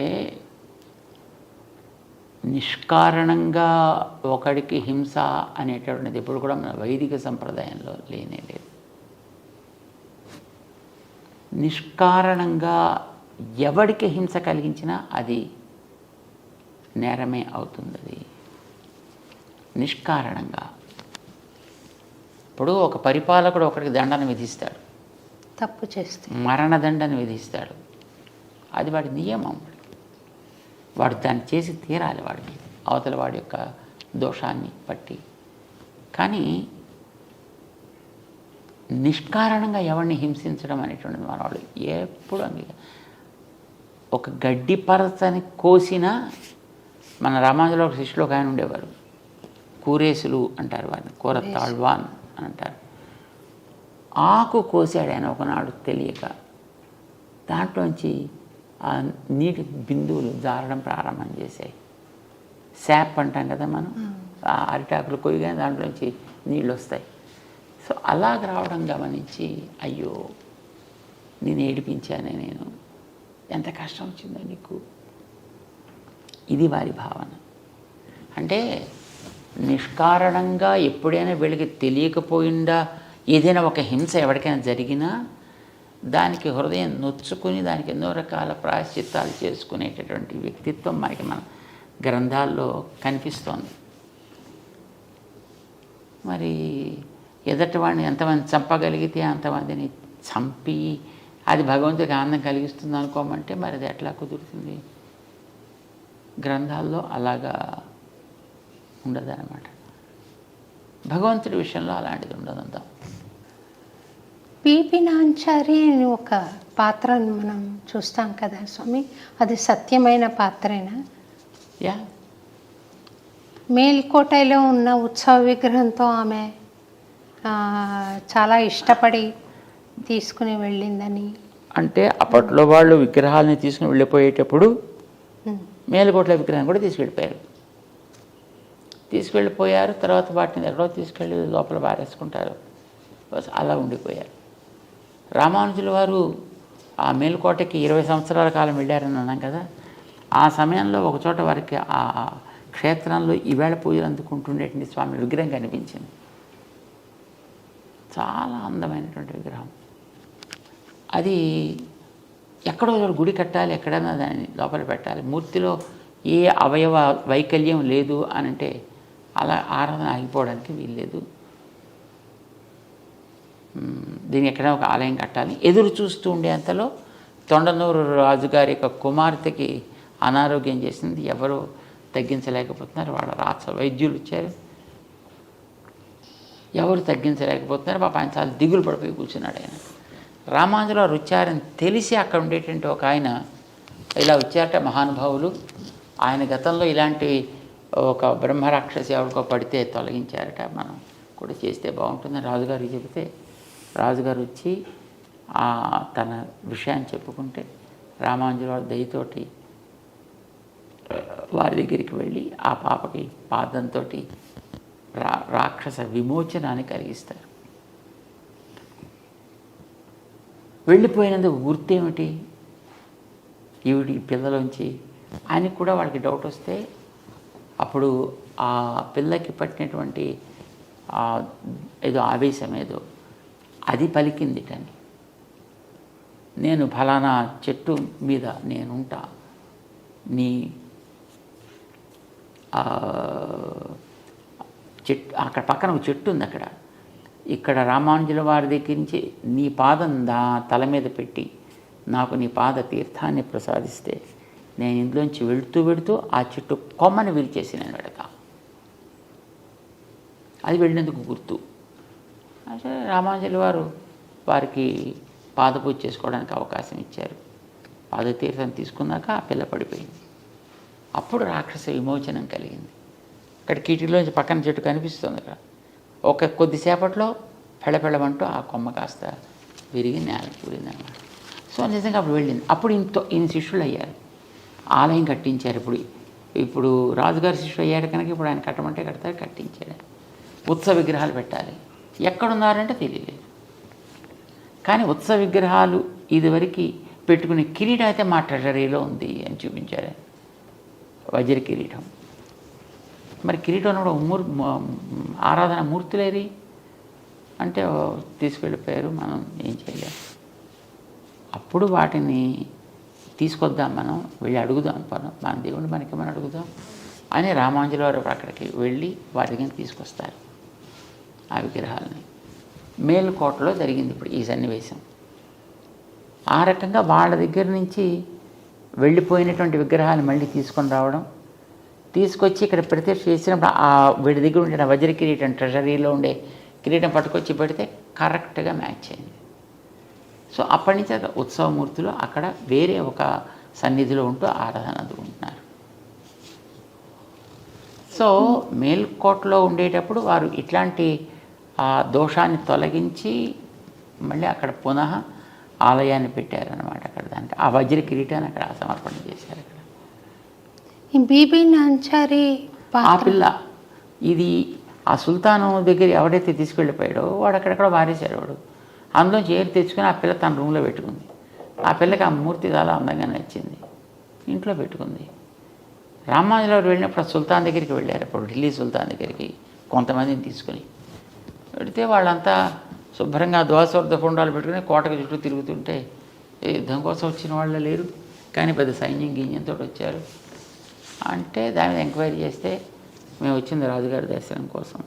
నిష్కారణంగా ఒకడికి హింస అనేటటువంటిది ఎప్పుడు కూడా మన వైదిక సంప్రదాయంలో లేనే లేదు. నిష్కారణంగా ఎవడికి హింస కలిగించినా అది నేరమే అవుతుంది. అది నిష్కారణంగా. ఇప్పుడు ఒక పరిపాలకుడు ఒకడికి దండన విధిస్తాడు, తప్పు చేస్తే మరణదండను విధిస్తాడు. అది వాడి నియమం. వాడు దాన్ని చేసి తీరాలి, వాడికి అవతల వాడి యొక్క దోషాన్ని బట్టి. కానీ నిష్కారణంగా ఎవరిని హింసించడం అనేటువంటిది మన వాళ్ళు ఎప్పుడు ఒక గడ్డి పరచని కోసినా, మన రామానుజులో ఒక శిష్యులు ఒక ఆయన ఉండేవారు, కూరేసులు అంటారు వారిని, కూరతాళ్వాన్ అని అంటారు. ఆకు కోసాడు ఆయన ఒకనాడు తెలియక. దాంట్లోంచి ఆ నీటి బిందువులు జారడం ప్రారంభం చేశాయి. శాప్ అంటాం కదా మనం, ఆ అరిటాకులు కొయ్యగానే దాంట్లోంచి నీళ్ళు వస్తాయి. సో అలాగ రావడం గమనించి, అయ్యో నేను ఏడిపించానే, నేను ఎంత కష్టం వచ్చిందో నీకు. ఇది వారి భావన. అంటే నిష్కారణంగా ఎప్పుడైనా వీళ్ళకి తెలియకపోయిందా ఏదైనా ఒక హింస ఎవరికైనా జరిగినా దానికి హృదయం నొచ్చుకుని దానికి ఎన్నో రకాల ప్రాయశ్చిత్తాలు చేసుకునేటటువంటి వ్యక్తిత్వం మనకి మన గ్రంథాల్లో కనిపిస్తోంది. మరి ఎదటి వాడిని ఎంతమంది చంపగలిగితే అంతమందిని చంపి అది భగవంతుడికి ఆనందం కలిగిస్తుంది అనుకోమంటే మరి అది ఎట్లా కుదురుతుంది? గ్రంథాల్లో అలాగా ఉండదన్నమాట. భగవంతుడి విషయంలో అలాంటిది ఉండదంతా. పిపి నాంచారి అని ఒక పాత్రను మనం చూస్తాం కదా స్వామి, అది సత్యమైన పాత్రేనా? మేల్కోటలో ఉన్న ఉత్సవ విగ్రహంతో ఆమె చాలా ఇష్టపడి తీసుకుని వెళ్ళిందని. అంటే అప్పట్లో వాళ్ళు విగ్రహాలని తీసుకుని వెళ్ళిపోయేటప్పుడు మేలుకోట్ల విగ్రహం కూడా తీసుకెళ్ళిపోయారు. తర్వాత వాటిని ఎక్కడో తీసుకెళ్ళి లోపల బారేసుకుంటారు. అలా ఉండిపోయారు. రామానుజుల వారు ఆ మేలుకోటకి 20 సంవత్సరాల కాలం వెళ్ళారని అన్నాం కదా. ఆ సమయంలో ఒకచోట వారికి ఆ క్షేత్రంలో ఈవేళ పూజలు అందుకుంటుండేటువంటి స్వామి విగ్రహం కనిపించింది. చాలా అందమైనటువంటి విగ్రహం. అది ఎక్కడో గుడి కట్టాలి, ఎక్కడైనా దాన్ని లోపల పెట్టాలి. మూర్తిలో ఏ అవయవ వైకల్యం లేదు అనంటే అలా ఆరాధన ఆగిపోవడానికి వీల్లేదు. దీన్ని ఎక్కడైనా ఒక ఆలయం కట్టాలి. ఎదురు చూస్తూ ఉండే అంతలో తొండనూరు రాజుగారి యొక్క కుమార్తెకి అనారోగ్యం చేసింది. ఎవరు తగ్గించలేకపోతున్నారు. వాళ్ళ రాచ వైద్యులు వచ్చారు, ఎవరు తగ్గించలేకపోతున్నారు. పాప ఆయన చాలా దిగులు పడిపోయి కూర్చున్నాడు. ఆయన రామానుజుల వారు వచ్చారని తెలిసి అక్కడ ఉండేటువంటి ఒక ఆయన ఇలా వచ్చారట మహానుభావులు. ఆయన గతంలో ఇలాంటి ఒక బ్రహ్మరాక్షసి ఎవరికో పడితే తొలగించారట, మనం కూడా చేస్తే బాగుంటుందని రాజుగారికి చెబితే రాజుగారు వచ్చి తన విషయాన్ని చెప్పుకుంటే రామానుజుల వారి దయతోటి వారి దగ్గరికి వెళ్ళి ఆ పాపకి పాదంతో రాక్షస విమోచనాన్ని కలిగిస్తారు. వెళ్ళిపోయినందుకు గుర్తేమిటి? ఈవిడి పిల్లలోంచి ఆయనకి కూడా వాళ్ళకి డౌట్ వస్తే అప్పుడు ఆ పిల్లకి పట్టినటువంటి ఏదో ఆవేశం ఏదో అది పలికిందిటని, నేను ఫలానా చెట్టు మీద నేనుంటా, నీ చెట్టు అక్కడ పక్కన ఒక చెట్టు ఉంది, అక్కడ ఇక్కడ రామానుజుల వారి దగ్గర నుంచి నీ పాదం తల మీద పెట్టి నాకు నీ పాద తీర్థాన్ని ప్రసాదిస్తే నేను ఇందులోంచి వెళుతూ ఆ చెట్టు కొమ్మని విరిచేసి నేను వెళతా, అది వెళ్ళినందుకు గుర్తు. అంటే రామానుజుల వారు వారికి పాదపూజ చేసుకోవడానికి అవకాశం ఇచ్చారు. పాదతీర్థం తీసుకున్నాక ఆ పిల్ల పడిపోయింది. అప్పుడు రాక్షస విమోచనం కలిగింది. ఇక్కడ కీటిలోంచి పక్కన చెట్టు కనిపిస్తుంది. అక్కడ ఒక కొద్దిసేపట్లో పెళ్ళమంటూ ఆ కొమ్మ కాస్త విరిగి నేల కూడింది అన్నమాట. సో నిజంగా అప్పుడు వెళ్ళింది. అప్పుడు ఈయన శిష్యులు అయ్యారు, ఆలయం కట్టించారు. ఇప్పుడు రాజుగారి శిష్యులు అయ్యారు కనుక ఇప్పుడు ఆయన కట్టమంటే కడతారు, కట్టించాడు. ఉత్సవ విగ్రహాలు పెట్టాలి, ఎక్కడున్నారంటే తెలియలేదు. కానీ ఉత్సవ విగ్రహాలు ఇదివరకు పెట్టుకునే కిరీటం అయితే మా ట్రెజరీలో ఉంది అని చూపించారు, వజ్ర కిరీటం. మరి కిరీటం కూడా ఆరాధన మూర్తులేరి అంటే తీసుకెళ్ళిపోయారు, మనం ఏం చేయలేం. అప్పుడు వాటిని తీసుకొద్దాం, మనం వెళ్ళి అడుగుదాం, మన దేవుడిని మనకేమని అడుగుదాం అని రామానుజుల వారు అక్కడికి వెళ్ళి వాటి దగ్గర తీసుకొస్తారు ఆ విగ్రహాలని. మేలుకోటలో జరిగింది ఇప్పుడు ఈ సన్నివేశం. ఆ రకంగా వాళ్ళ దగ్గర నుంచి వెళ్ళిపోయినటువంటి విగ్రహాలు మళ్ళీ తీసుకొని రావడం, తీసుకొచ్చి ఇక్కడ ప్రత్యక్ష చేసినప్పుడు ఆ వీడి దగ్గర ఉండే వజ్ర కిరీటం, ట్రెజరీలో ఉండే కిరీటం పట్టుకొచ్చి పెడితే కరెక్ట్గా మ్యాచ్ అయింది. సో అప్పటి నుంచి ఉత్సవమూర్తులు అక్కడ వేరే ఒక సన్నిధిలో ఉంటూ ఆరాధన అందుకుంటున్నారు. సో మేల్కోటలో ఉండేటప్పుడు వారు ఇట్లాంటి ఆ దోషాన్ని తొలగించి మళ్ళీ అక్కడ పునః ఆలయాన్ని పెట్టారనమాట. అక్కడ దానికి ఆ వజ్ర కిరీటాన్ని అక్కడ సమర్పణ చేశారు. అక్కడ ఈ బీబీ నాంచారి ఆ పిల్ల ఇది ఆ సుల్తాను దగ్గర ఎవడైతే తీసుకెళ్ళిపోయాడో వాడు అక్కడక్కడ వారేశాడు. వాడు అందులోంచి ఏరు తెచ్చుకొని ఆ పిల్ల తన రూమ్లో పెట్టుకుంది. ఆ పిల్లకి ఆ మూర్తి చాలా అందంగా నచ్చింది, ఇంట్లో పెట్టుకుంది. రామానుజుల వారు వెళ్ళినప్పుడు సుల్తాన్ దగ్గరికి వెళ్ళారు. అప్పుడు ఢిల్లీ సుల్తాన్ దగ్గరికి కొంతమందిని తీసుకొని వెళితే వాళ్ళంతా శుభ్రంగా ద్వాసవర్ధ పుండాలు పెట్టుకుని కోటకు చుట్టూ తిరుగుతుంటే యుద్ధం కోసం వచ్చిన వాళ్ళు లేరు, కానీ పెద్ద సైన్యం గిన్యంతో వచ్చారు. అంటే దాని మీద ఎంక్వైరీ చేస్తే మేము వచ్చింది రాజుగారి దర్శనం కోసం.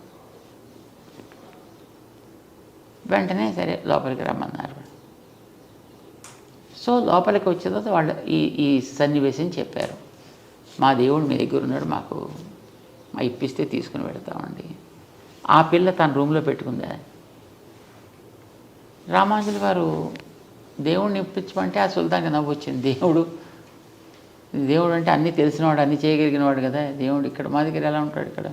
వెంటనే సరే లోపలికి రమ్మన్నారు. సో లోపలికి వచ్చిన తర్వాత వాళ్ళు ఈ సన్నివేశం చెప్పారు. మా దేవుడు మీ దగ్గర ఉన్నాడు, మాకు ఇప్పిస్తే తీసుకుని వెళతామండి. ఆ పిల్ల తన రూమ్లో పెట్టుకుందా. రామానుజుల వారు దేవుడిని ఇప్పించమంటే ఆ సుల్తాన్కి నవ్వు వచ్చింది. దేవుడు అంటే అన్నీ తెలిసినవాడు, అన్నీ చేయగలిగినవాడు కదా, దేవుడు ఇక్కడ మా దగ్గర ఎలా ఉంటాడు? ఇక్కడ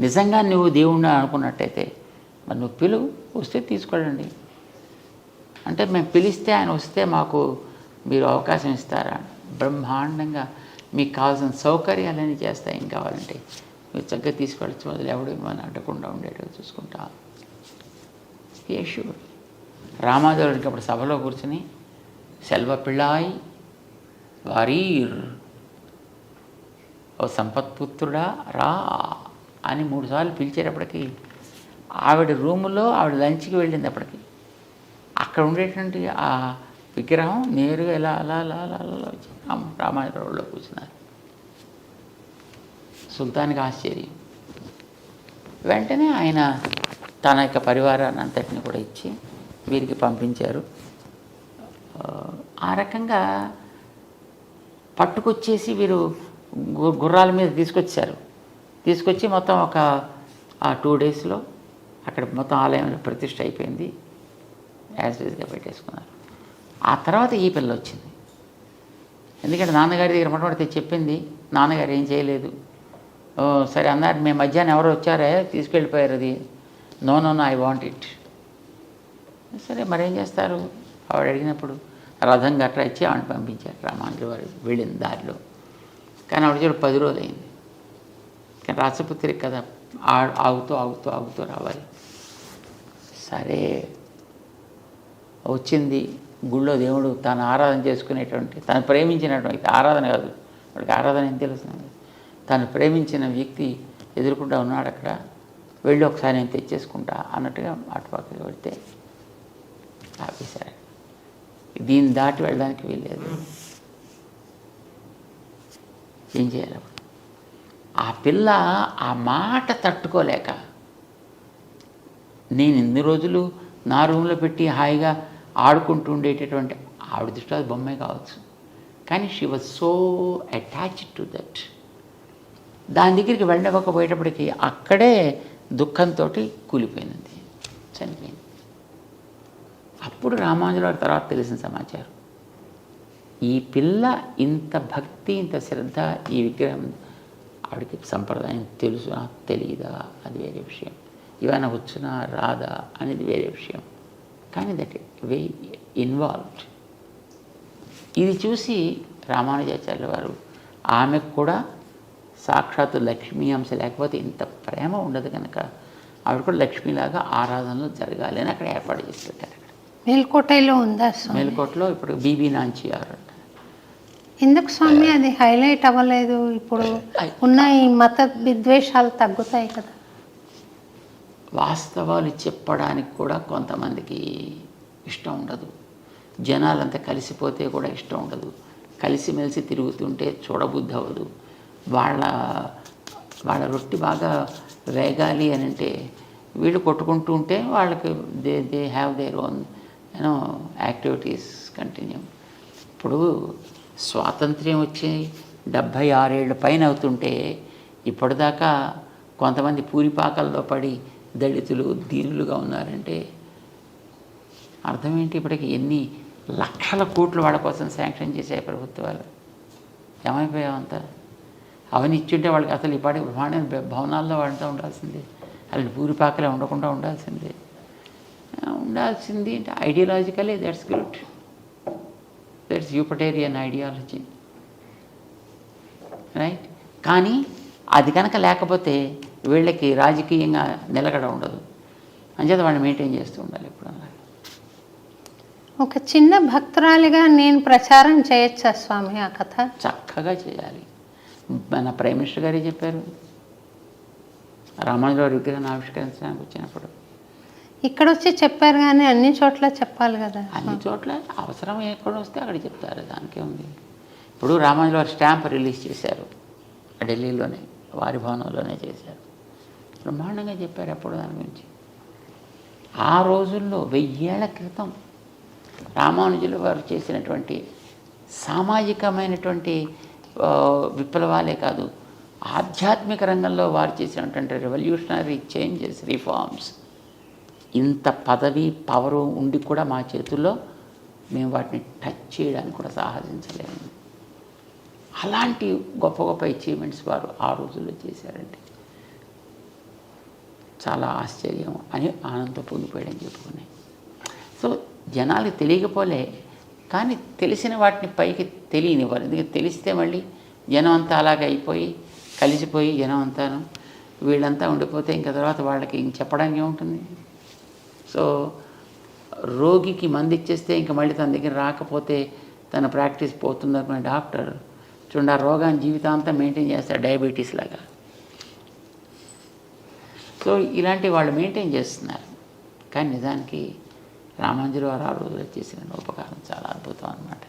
నిజంగా నువ్వు దేవుడిని అనుకున్నట్టయితే మరి నువ్వు పిలువు, వస్తే తీసుకెళ్ళండి అంటే మేము పిలిస్తే ఆయన వస్తే మాకు మీరు అవకాశం ఇస్తారా? బ్రహ్మాండంగా మీకు కావాల్సిన సౌకర్యాలన్నీ చేస్తాయి, ఏం కావాలంటే మీరు చక్కగా తీసుకెళ్ళచ్చు, వదిలి ఎవడు మనం అడ్డకుండా ఉండేటట్టు చూసుకుంటా. యేషూర్ రామాదేవుడికి అప్పుడు సభలో కూర్చుని సెల్వ పిళ్ళాయి వారీర్ ఓ సంపత్పుత్రుడా రా అని 3 సార్లు పిలిచేటప్పటికి ఆవిడ రూములో ఆవిడ లంచ్కి వెళ్ళింది. అప్పటికి అక్కడ ఉండేటువంటి ఆ విగ్రహం నేరుగా ఇలా అలా అలా అలా అలా వచ్చి రామాయణంలో కూర్చున్నారు. సుల్తాన్కి ఆశ్చర్యం. వెంటనే ఆయన తన యొక్క పరివారాన్ని అంతటిని కూడా ఇచ్చి వీరికి పంపించారు. ఆ రకంగా పట్టుకొచ్చేసి వీరు గుర్రాల మీద తీసుకొచ్చి మొత్తం ఒక 2 డేస్లో అక్కడ మొత్తం ఆలయంలో ప్రతిష్ఠ అయిపోయింది. యాజ్గా పెట్టేసుకున్నారు. ఆ తర్వాత ఈ పిల్ల వచ్చింది. ఎందుకంటే నాన్నగారి దగ్గర మొట్టమొదటి చెప్పింది, నాన్నగారు ఏం చేయలేదు. సరే అన్నారు, మేము మధ్యాహ్నం ఎవరో వచ్చారే తీసుకెళ్ళిపోయారు, అది నో ఐ వాంట్ ఇట్. సరే మరేం చేస్తారు? ఆవిడ అడిగినప్పుడు రథం గట్రా ఇచ్చి ఆవిడని పంపించారు. రామానుజుల వారు వెళ్ళిన దారిలో. కానీ ఆవిడ చూడు 10 రోజులు అయింది. కానీ రాసపుత్రికి కదా ఆగుతూ రావాలి. సరే వచ్చింది, గుళ్ళో దేవుడు తాను ఆరాధన చేసుకునేటువంటి, తను ప్రేమించినటువంటి, ఆరాధన కాదు, వాడికి ఆరాధన ఏం తెలుస్తుంది, తను ప్రేమించిన వ్యక్తి ఎదురుకుండా ఉన్నాడు అక్కడ, వెళ్ళి ఒకసారి నేను తెచ్చేసుకుంటా అన్నట్టుగా అటుపక్కకి వెళ్తే ఆపేశారు. దీన్ని దాటి వెళ్ళడానికి వీల్లేదు. ఏం చేయాలి అప్పుడు? ఆ పిల్ల ఆ మాట తట్టుకోలేక, నేను ఇన్ని రోజులు నా రూమ్లో పెట్టి హాయిగా ఆడుకుంటూ ఉండేటటువంటి, ఆవిడ దృష్టి అది బొమ్మే కావచ్చు, కానీ she was so attached to that. దాని దగ్గరికి వెళ్ళకపోయేటప్పటికి అక్కడే దుఃఖంతో కూలిపోయింది, చనిపోయింది. అప్పుడు రామానుజుల తర్వాత తెలిసిన సమాచారం, ఈ పిల్ల ఇంత భక్తి, ఇంత శ్రద్ధ, ఈ విగ్రహం ఆవిడకి సంప్రదాయం తెలుసునా తెలియదా అది వేరే విషయం, ఇవన్నీ వచ్చునా రాదా అనేది వేరే విషయం, కానీ దట్ వే ఇన్వాల్వ్డ్. ఇది చూసి రామానుజాచార్యుల వారు ఆమెకు కూడా సాక్షాత్తు లక్ష్మీ అంశ లేకపోతే ఇంత ప్రేమ ఉండదు కనుక ఆవిడ కూడా లక్ష్మీలాగా ఆరాధనలు జరగాలి అని అక్కడ ఏర్పాటు చేసి పెట్టారు. అక్కడ మేల్కోటలో ఉందా? మేల్కోటలో ఇప్పుడు బీబీ నాంచియార్ అంట. ఎందుకు స్వామి అది హైలైట్ అవ్వలేదు? ఇప్పుడు ఉన్న ఈ మత విద్వేషాలు తగ్గుతాయి కదా. వాస్తవాలు చెప్పడానికి కూడా కొంతమందికి ఇష్టం ఉండదు, జనాలంతా కలిసిపోతే కూడా ఇష్టం ఉండదు, కలిసిమెలిసి తిరుగుతుంటే చూడబుద్ధి అవ్వదు. వాళ్ళ రొట్టి బాగా వేగాలి అని అంటే వీళ్ళు కొట్టుకుంటూ ఉంటే వాళ్ళకి they have their own activities continue. ఇప్పుడు స్వాతంత్ర్యం వచ్చి 76 ఏళ్ళ పైన అవుతుంటే ఇప్పటిదాకా కొంతమంది పూరిపాకల్లో పడి దళితులు దీనులుగా ఉన్నారంటే అర్థం ఏంటి? ఇప్పటికి ఎన్ని లక్షల కోట్లు వాళ్ళ కోసం శాంక్షన్ చేసే ప్రభుత్వాలు, ఏమైపోయావంతా? అవన్నీ ఇచ్చుంటే వాళ్ళకి అసలు ఇప్పటి బ్రహ్మాండ భవనాల్లో వాడుతూ ఉండాల్సిందే, అలాంటి పూరిపాకలే ఉండకుండా ఉండాల్సింది అంటే ideologically that's good, that's utopian ideology, right. కానీ అది కనుక లేకపోతే వీళ్ళకి రాజకీయంగా నిలకడ ఉండదు, అంచేత వాళ్ళని మెయింటైన్ చేస్తూ ఉండాలి ఎప్పుడు. ఒక చిన్న భక్తురాలిగా నేను ప్రచారం చేయొచ్చా స్వామి ఆ కథ? చక్కగా చేయాలి. మన ప్రైమ్ మినిస్టర్ గారే చెప్పారు రామానుజుల వారి విగ్రహాన్ని ఆవిష్కరించడానికి వచ్చినప్పుడు. ఇక్కడ వచ్చి చెప్పారు కానీ అన్ని చోట్ల చెప్పాలి కదా. అన్ని చోట్ల అవసరం ఎక్కడ వస్తే అక్కడ చెప్తారు, దానికే ఉంది. ఇప్పుడు రామానుజుల వారి స్టాంప్ రిలీజ్ చేశారు ఢిల్లీలోనే, వారి భవనంలోనే చేశారు, బ్రహ్మాండంగా చెప్పారు అప్పుడు దాని గురించి. ఆ రోజుల్లో 1000 ఏళ్ల క్రితం రామానుజుల వారు చేసినటువంటి సామాజికమైనటువంటి విప్లవాలే కాదు, ఆధ్యాత్మిక రంగంలో వారు చేసినటువంటి రెవల్యూషనరీ చేంజెస్, రిఫార్మ్స్, ఇంత పదవి పవరు ఉండి కూడా మా చేతుల్లో మేము వాటిని టచ్ చేయడానికి కూడా సాహసించలేము. అలాంటి గొప్ప గొప్ప అచీవ్మెంట్స్ వారు ఆ రోజుల్లో చేశారంటే చాలా ఆశ్చర్యం అని ఆనందంతో పొంగిపోయాడని చెప్పుకున్నాయి. సో జనాలకు తెలియకపోలే, కానీ తెలిసిన వాటిని పైకి తెలియనివ్వాలి. ఎందుకంటే తెలిస్తే మళ్ళీ జనం అంతా అలాగే అయిపోయి కలిసిపోయి జనం అంతాను వీళ్ళంతా ఉండిపోతే ఇంకా తర్వాత వాళ్ళకి ఇంక చెప్పడానికి ఏముంటుంది. సో రోగికి మందు ఇచ్చేస్తే ఇంకా మళ్ళీ తన దగ్గర రాకపోతే తన ప్రాక్టీస్ పోతుందనుకునే డాక్టర్ చూడండి ఆ రోగాన్ని జీవితాంతం మెయింటైన్ చేస్తారు, డయాబెటీస్ లాగా. సో ఇలాంటి వాళ్ళు మెయింటైన్ చేస్తున్నారు. కానీ నిజానికి రామానుజుల వారు ఆ రోజులో చేసిన ఉపకారం చాలా అద్భుతం అన్నమాట.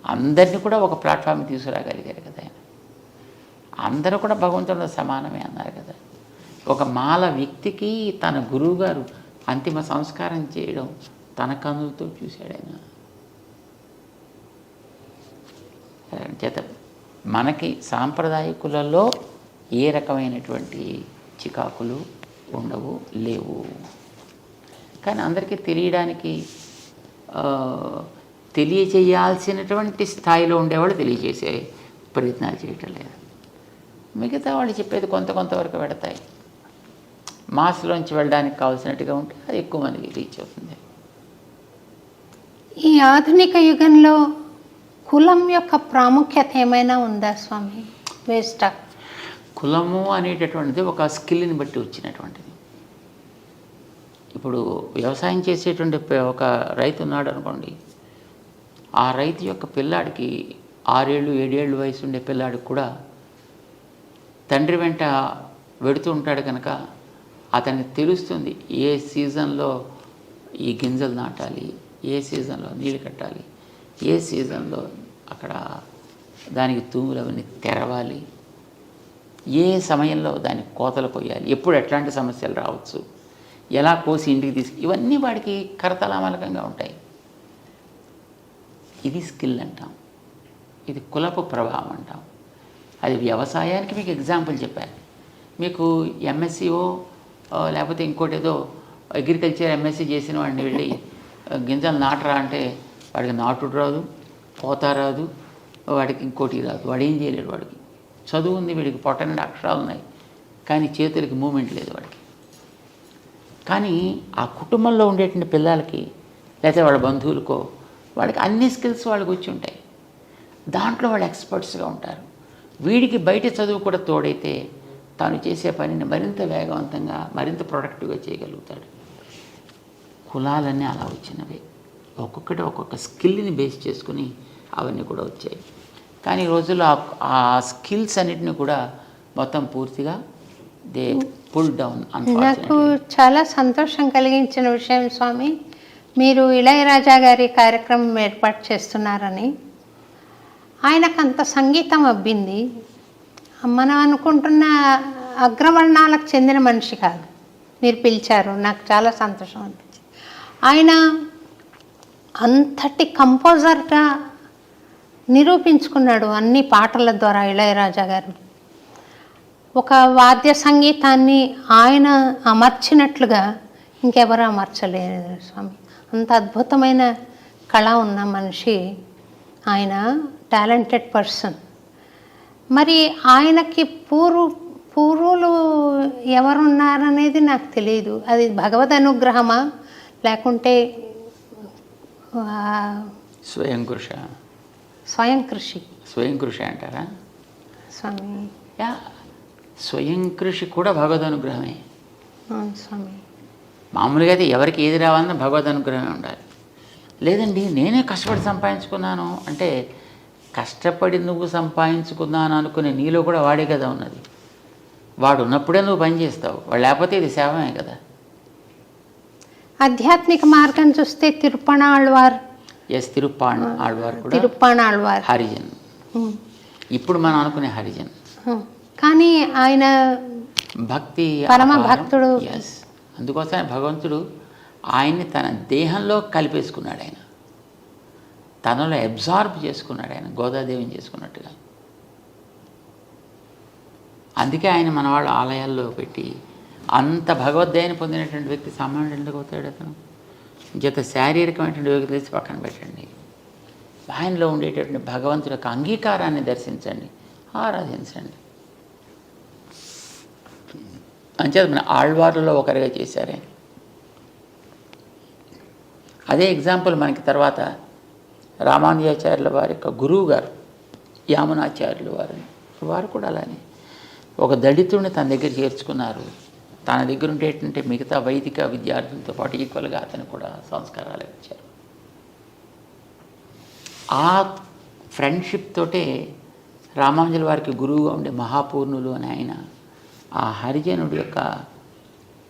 అందరినీ కూడా ఒక ప్లాట్ఫామ్ తీసుకురాగలిగారు కదా ఆయన. అందరూ కూడా భగవంతుడితో సమానమే అన్నారు కదా. ఒక మాల వ్యక్తికి తన గురువు గారు అంతిమ సంస్కారం చేయడం తన కన్నులతో చూశాడు ఆయన. చేత మనకి సాంప్రదాయకులలో ఏ రకమైనటువంటి చికాకులు ఉండవు, లేవు. కానీ అందరికీ తెలియడానికి తెలియచేయాల్సినటువంటి స్థాయిలో ఉండేవాళ్ళు తెలియజేసే ప్రయత్నాలు చేయటం లేదు. మిగతా వాళ్ళు చెప్పేది కొంతవరకు పెడతాయి. మాస్లోంచి వెళ్ళడానికి కావాల్సినట్టుగా ఉంటే అది ఎక్కువ మందికి రీచ్ అవుతుంది. ఈ ఆధునిక యుగంలో కులం యొక్క ప్రాముఖ్యత ఏమైనా ఉందా స్వామి? వేస్టా? కులము అనేటటువంటిది ఒక స్కిల్ని బట్టి వచ్చినటువంటిది. ఇప్పుడు వ్యవసాయం చేసేటువంటి ఒక రైతు ఉన్నాడు అనుకోండి, ఆ రైతు యొక్క పిల్లాడికి 6 ఏళ్ళు 7 ఏళ్ళు వయసు ఉండే పిల్లాడికి కూడా తండ్రి వెంట వెడుతూ ఉంటాడు కనుక అతనికి తెలుస్తుంది ఏ సీజన్లో ఈ గింజలు నాటాలి, ఏ సీజన్లో నీళ్ళు కట్టాలి, ఏ సీజన్లో అక్కడ దానికి తూములు అవన్నీ తెరవాలి, ఏ సమయంలో దానికి కోతలు కొయ్యాలి, ఎప్పుడు ఎట్లాంటి సమస్యలు రావచ్చు, ఎలా కోసి ఇంటికి ఇవన్నీ వాడికి కరతలామలకంగా ఉంటాయి. ఇది స్కిల్ అంటాం, ఇది కులపు ప్రభావం అంటాం. అది వ్యవసాయానికి మీకు ఎగ్జాంపుల్ చెప్పాను. మీకు ఎంఎస్సీఓ లేకపోతే ఇంకోటి ఏదో అగ్రికల్చర్ ఎంఎస్సీ చేసిన వాడిని వెళ్ళి గింజలు నాటరా అంటే వాడికి నాటుడు రాదు, కోత రాదు, వాడికి ఇంకోటి రాదు, వాడు ఏం చేయలేడు. వాడికి చదువు ఉంది, వీడికి పొట్టనిండా అక్షరాలు ఉన్నాయి, కానీ చేతులకి మూమెంట్ లేదు వాడికి. కానీ ఆ కుటుంబంలో ఉండేటువంటి పిల్లలకి లేకపోతే వాళ్ళ బంధువులకో వాళ్ళకి అన్ని స్కిల్స్ వాళ్ళకి వచ్చి ఉంటాయి. దాంట్లో వాళ్ళు ఎక్స్పర్ట్స్గా ఉంటారు. వీడికి బయట చదువు కూడా తోడైతే తాను చేసే పనిని మరింత వేగవంతంగా మరింత ప్రొడక్టివ్గా చేయగలుగుతాడు. కులాలన్నీ అలా వచ్చినవే, ఒక్కొక్కటి ఒక్కొక్క స్కిల్ని బేస్ చేసుకుని అవన్నీ కూడా వచ్చాయి. కానీ ఈ రోజుల్లో ఆ స్కిల్స్ అన్నిటిని కూడా మొత్తం పూర్తిగా దే పుల్ డౌన్. నాకు చాలా సంతోషం కలిగించిన విషయం స్వామి, మీరు ఇళయరాజా గారి కార్యక్రమం ఏర్పాటు చేస్తున్నారని. ఆయనకు అంత సంగీతం అబ్బింది, మనం అనుకుంటున్న అగ్రవర్ణాలకు చెందిన మనిషి కాదు. మీరు పిలిచారు, నాకు చాలా సంతోషం అనిపించింది. ఆయన అంతటి కంపోజర్గా నిరూపించుకున్నాడు అన్ని పాటల ద్వారా. ఇళయరాజా గారు ఒక వాద్య సంగీతాన్ని ఆయన అమర్చినట్లుగా ఇంకెవరు అమర్చలేరు స్వామి. అంత అద్భుతమైన కళ ఉన్న మనిషి ఆయన, టాలెంటెడ్ పర్సన్. మరి ఆయనకి పూర్వులు ఎవరున్నారనేది నాకు తెలియదు. అది భగవద్ అనుగ్రహమా లేకుంటే స్వయం కృషి అంటారా స్వామి? స్వయం కృషి కూడా భగవద్ అనుగ్రహమే స్వామి. మామూలుగా అయితే ఎవరికి ఏది రావాలన్నా భగవద్ అనుగ్రహమే ఉండాలి. లేదండి నేనే కష్టపడి సంపాదించుకున్నాను అంటే, కష్టపడి నువ్వు సంపాదించుకున్నాను అనుకునే నీలో కూడా వాడే కదా ఉన్నది. వాడు ఉన్నప్పుడే నువ్వు పని చేస్తావు, వాడు లేకపోతే ఇది సేవమే కదా. ఆధ్యాత్మిక మార్గం చూస్తే తిరుప్పణాళ్వార్ కూడా తిరుప్పణాళ్వార్ హరిజన్, ఇప్పుడు మనం అనుకునే హరిజన్. కానీ ఆయన భక్తి పరమ భక్తుడు. అందుకోసమే భగవంతుడు ఆయన్ని తన దేహంలో కలిపేసుకున్నాడు, ఆయన తనలో అబ్జార్బ్ చేసుకున్నాడు, ఆయన గోదాదేవిని చేసుకున్నట్టుగా. అందుకే ఆయన మన వాళ్ళ ఆలయాల్లో పెట్టి అంత భగవద్గీతను పొందినటువంటి వ్యక్తి సామాన్యుడు ఎందుకు అవుతాడు? అతను జత శారీరకమైనటువంటి యోగ్యత తెచ్చి పక్కన పెట్టండి, ఆయనలో ఉండేటటువంటి భగవంతుడి యొక్క అంగీకారాన్ని దర్శించండి, ఆరాధించండి. అంచేత మన ఆళ్వార్లలో ఒకరిగా చేశారే. అదే ఎగ్జాంపుల్ మనకి తర్వాత రామానుజాచార్యుల వారి యొక్క గురువు గారు యామునాచార్యుల వారు కూడా అలానే ఒక దళితుడిని తన దగ్గర చేర్చుకున్నారు. తన దగ్గర ఉండేటువంటి మిగతా వైదిక విద్యార్థులతో పాటు ఈక్వల్గా అతను కూడా సంస్కారాలు ఇచ్చారు. ఆ ఫ్రెండ్షిప్ తోటే రామానుజుల వారికి గురువుగా ఉండే మహాపూర్ణులు అని ఆయన ఆ హరిజనుడి యొక్క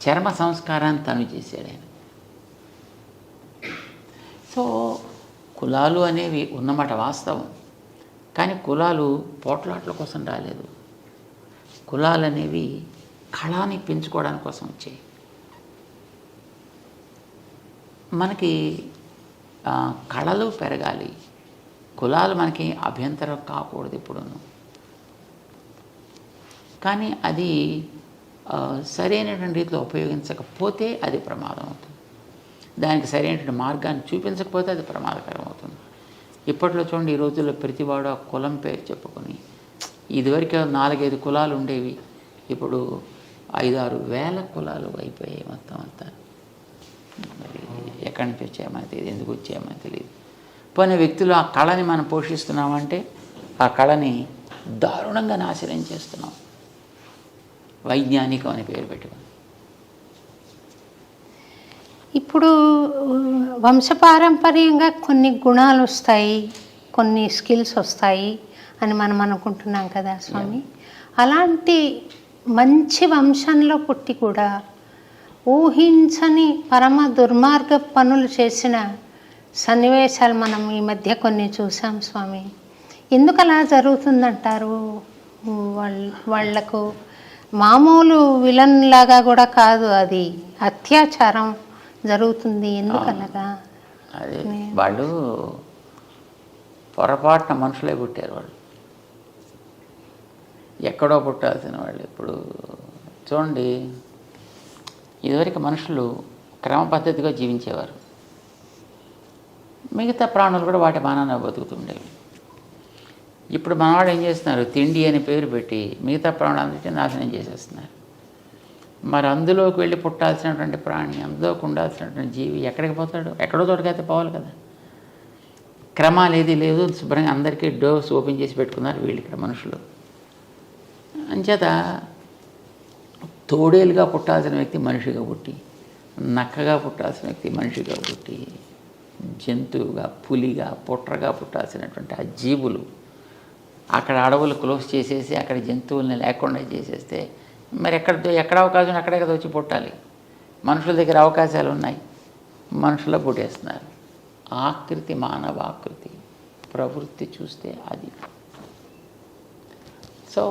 చర్మ సంస్కారాన్ని తను చేశాడు ఆయన. సో కులాలు అనేవి ఉన్నమాట వాస్తవం, కానీ కులాలు పోట్లాట్ల కోసం రాలేదు. కులాలు అనేవి కళని పెంచుకోవడానికి కోసం వచ్చాయి. మనకి కళలు పెరగాలి, కులాలు మనకి అభ్యంతరం కాకూడదు ఎప్పుడూను. కానీ అది సరైనటువంటి రీతిలో ఉపయోగించకపోతే అది ప్రమాదం అవుతుంది. దానికి సరైనటువంటి మార్గాన్ని చూపించకపోతే అది ప్రమాదకరం అవుతుంది. ఇప్పట్లో చూడండి, ఈ రోజుల్లో ప్రతివాడు ఆ కులం పేరు చెప్పుకొని, ఇదివరకు 4-5 కులాలు ఉండేవి, ఇప్పుడు 5-6 వేల కులాలు అయిపోయాయి మొత్తం అంతా. మరి ఎక్కడి నుంచి వచ్చాయమని తెలియదు, ఎందుకు వచ్చాయమని తెలియదు. పోయిన వ్యక్తులు ఆ కళని మనం పోషిస్తున్నామంటే ఆ కళని దారుణంగా నాశనం చేస్తున్నాం, వైజ్ఞానికం అని పేరు పెట్టుకుని. ఇప్పుడు వంశపారంపర్యంగా కొన్ని గుణాలు వస్తాయి, కొన్ని స్కిల్స్ వస్తాయి అని మనం అనుకుంటున్నాం కదా స్వామి. అలాంటి మంచి వంశంలో పుట్టి కూడా ఊహించని పరమ దుర్మార్గ పనులు చేసిన సన్నివేశాలు మనం ఈ మధ్య కొన్ని చూసాం స్వామి. ఎందుకు అలా జరుగుతుందంటారు? వాళ్లకు మామూలు విలన్ లాగా కూడా కాదు, అది అత్యాచారం జరుగుతుంది. ఎందుకు అలాగా? అదే వాళ్ళు పొరపాటున మనుషులే పుట్టారు. వాళ్ళు ఎక్కడో పుట్టాల్సిన వాళ్ళు. ఇప్పుడు చూడండి, ఇదివరకు మనుషులు క్రమ పద్ధతిగా జీవించేవారు. మిగతా ప్రాణులు కూడా వాటి మానాన బతుకుతుండేవి. ఇప్పుడు మనవాడు ఏం చేస్తున్నారు? తిండి అని పేరు పెట్టి మిగతా ప్రాణులందరికీ నాశనం చేసేస్తున్నారు. మరి అందులోకి వెళ్ళి పుట్టాల్సినటువంటి ప్రాణి, అందులోకి ఉండాల్సినటువంటి జీవి ఎక్కడికి పోతాడు? ఎక్కడో తోటకైతే పోవాలి కదా. క్రమాలు ఏది లేదు, శుభ్రంగా అందరికీ డోర్స్ ఓపెన్ చేసి పెట్టుకున్నారు వీళ్ళు ఇక్కడ మనుషులు. అంచేత తోడేలుగా పుట్టాల్సిన వ్యక్తి మనిషిగా పుట్టి, నక్కగా పుట్టాల్సిన వ్యక్తి మనిషిగా పుట్టి, జంతువుగా, పులిగా, పుట్రగా పుట్టాల్సినటువంటి ఆ జీవులు అక్కడ అడవులు క్లోజ్ చేసేసి అక్కడ జంతువుల్ని లేకుండా చేసేస్తే మరి ఎక్కడ అవకాశం అక్కడే కదా వచ్చి పుట్టాలి. మనుషుల దగ్గర అవకాశాలు ఉన్నాయి, మనుషుల్లో పుట్టేస్తున్నారు. ఆకృతి మానవాకృతి, ప్రవృత్తి చూస్తే అది. సో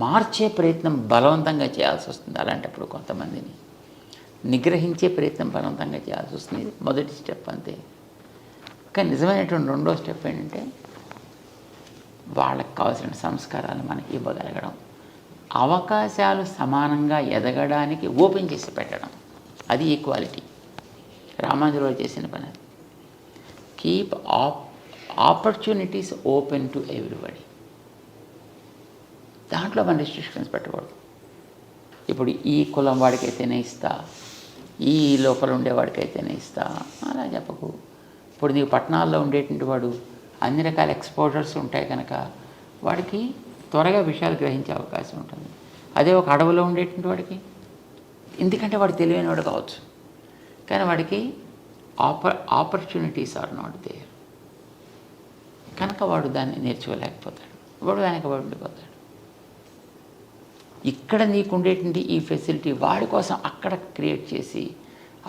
మార్చే ప్రయత్నం బలవంతంగా చేయాల్సి వస్తుంది. అలాంటప్పుడు కొంతమందిని నిగ్రహించే ప్రయత్నం బలవంతంగా చేయాల్సి వస్తుంది. మొదటి స్టెప్ అంతే. కానీ నిజమైనటువంటి రెండో స్టెప్ ఏంటంటే వాళ్ళకి కావాల్సిన సంస్కారాలు మనకి ఇవ్వగలగడం, అవకాశాలు సమానంగా ఎదగడానికి ఓపెన్ చేసి పెట్టడం. అది ఈక్వాలిటీ. రామాంజనేయులు చేసిన పని అది. Keep opportunities open to everybody. దాంట్లో మన రిస్ట్రిక్షన్స్ పెట్టకూడదు. ఇప్పుడు ఈ కులం వాడికైతేనే ఇస్తా, ఈ లోపల ఉండేవాడికైతేనే ఇస్తా అలా చెప్పకు. ఇప్పుడు నీకు పట్టణాల్లో ఉండేటువంటి వాడు అన్ని రకాల ఎక్స్పోజర్స్ ఉంటాయి కనుక వాడికి త్వరగా విషయాలు గ్రహించే అవకాశం ఉంటుంది. అదే ఒక అడవిలో ఉండేటువంటి వాడికి, ఎందుకంటే వాడు తెలివైన వాడు కావచ్చు, కానీ వాడికి ఆపర్చునిటీస్ ఆర్ నాట్ దేర్ కనుక వాడు దాన్ని నేర్చుకోలేకపోతాడు. వాడు వెనకబడి ఉండిపోతాడు. ఇక్కడ నీకు ఉండేటువంటి ఈ ఫెసిలిటీ వాడి కోసం అక్కడ క్రియేట్ చేసి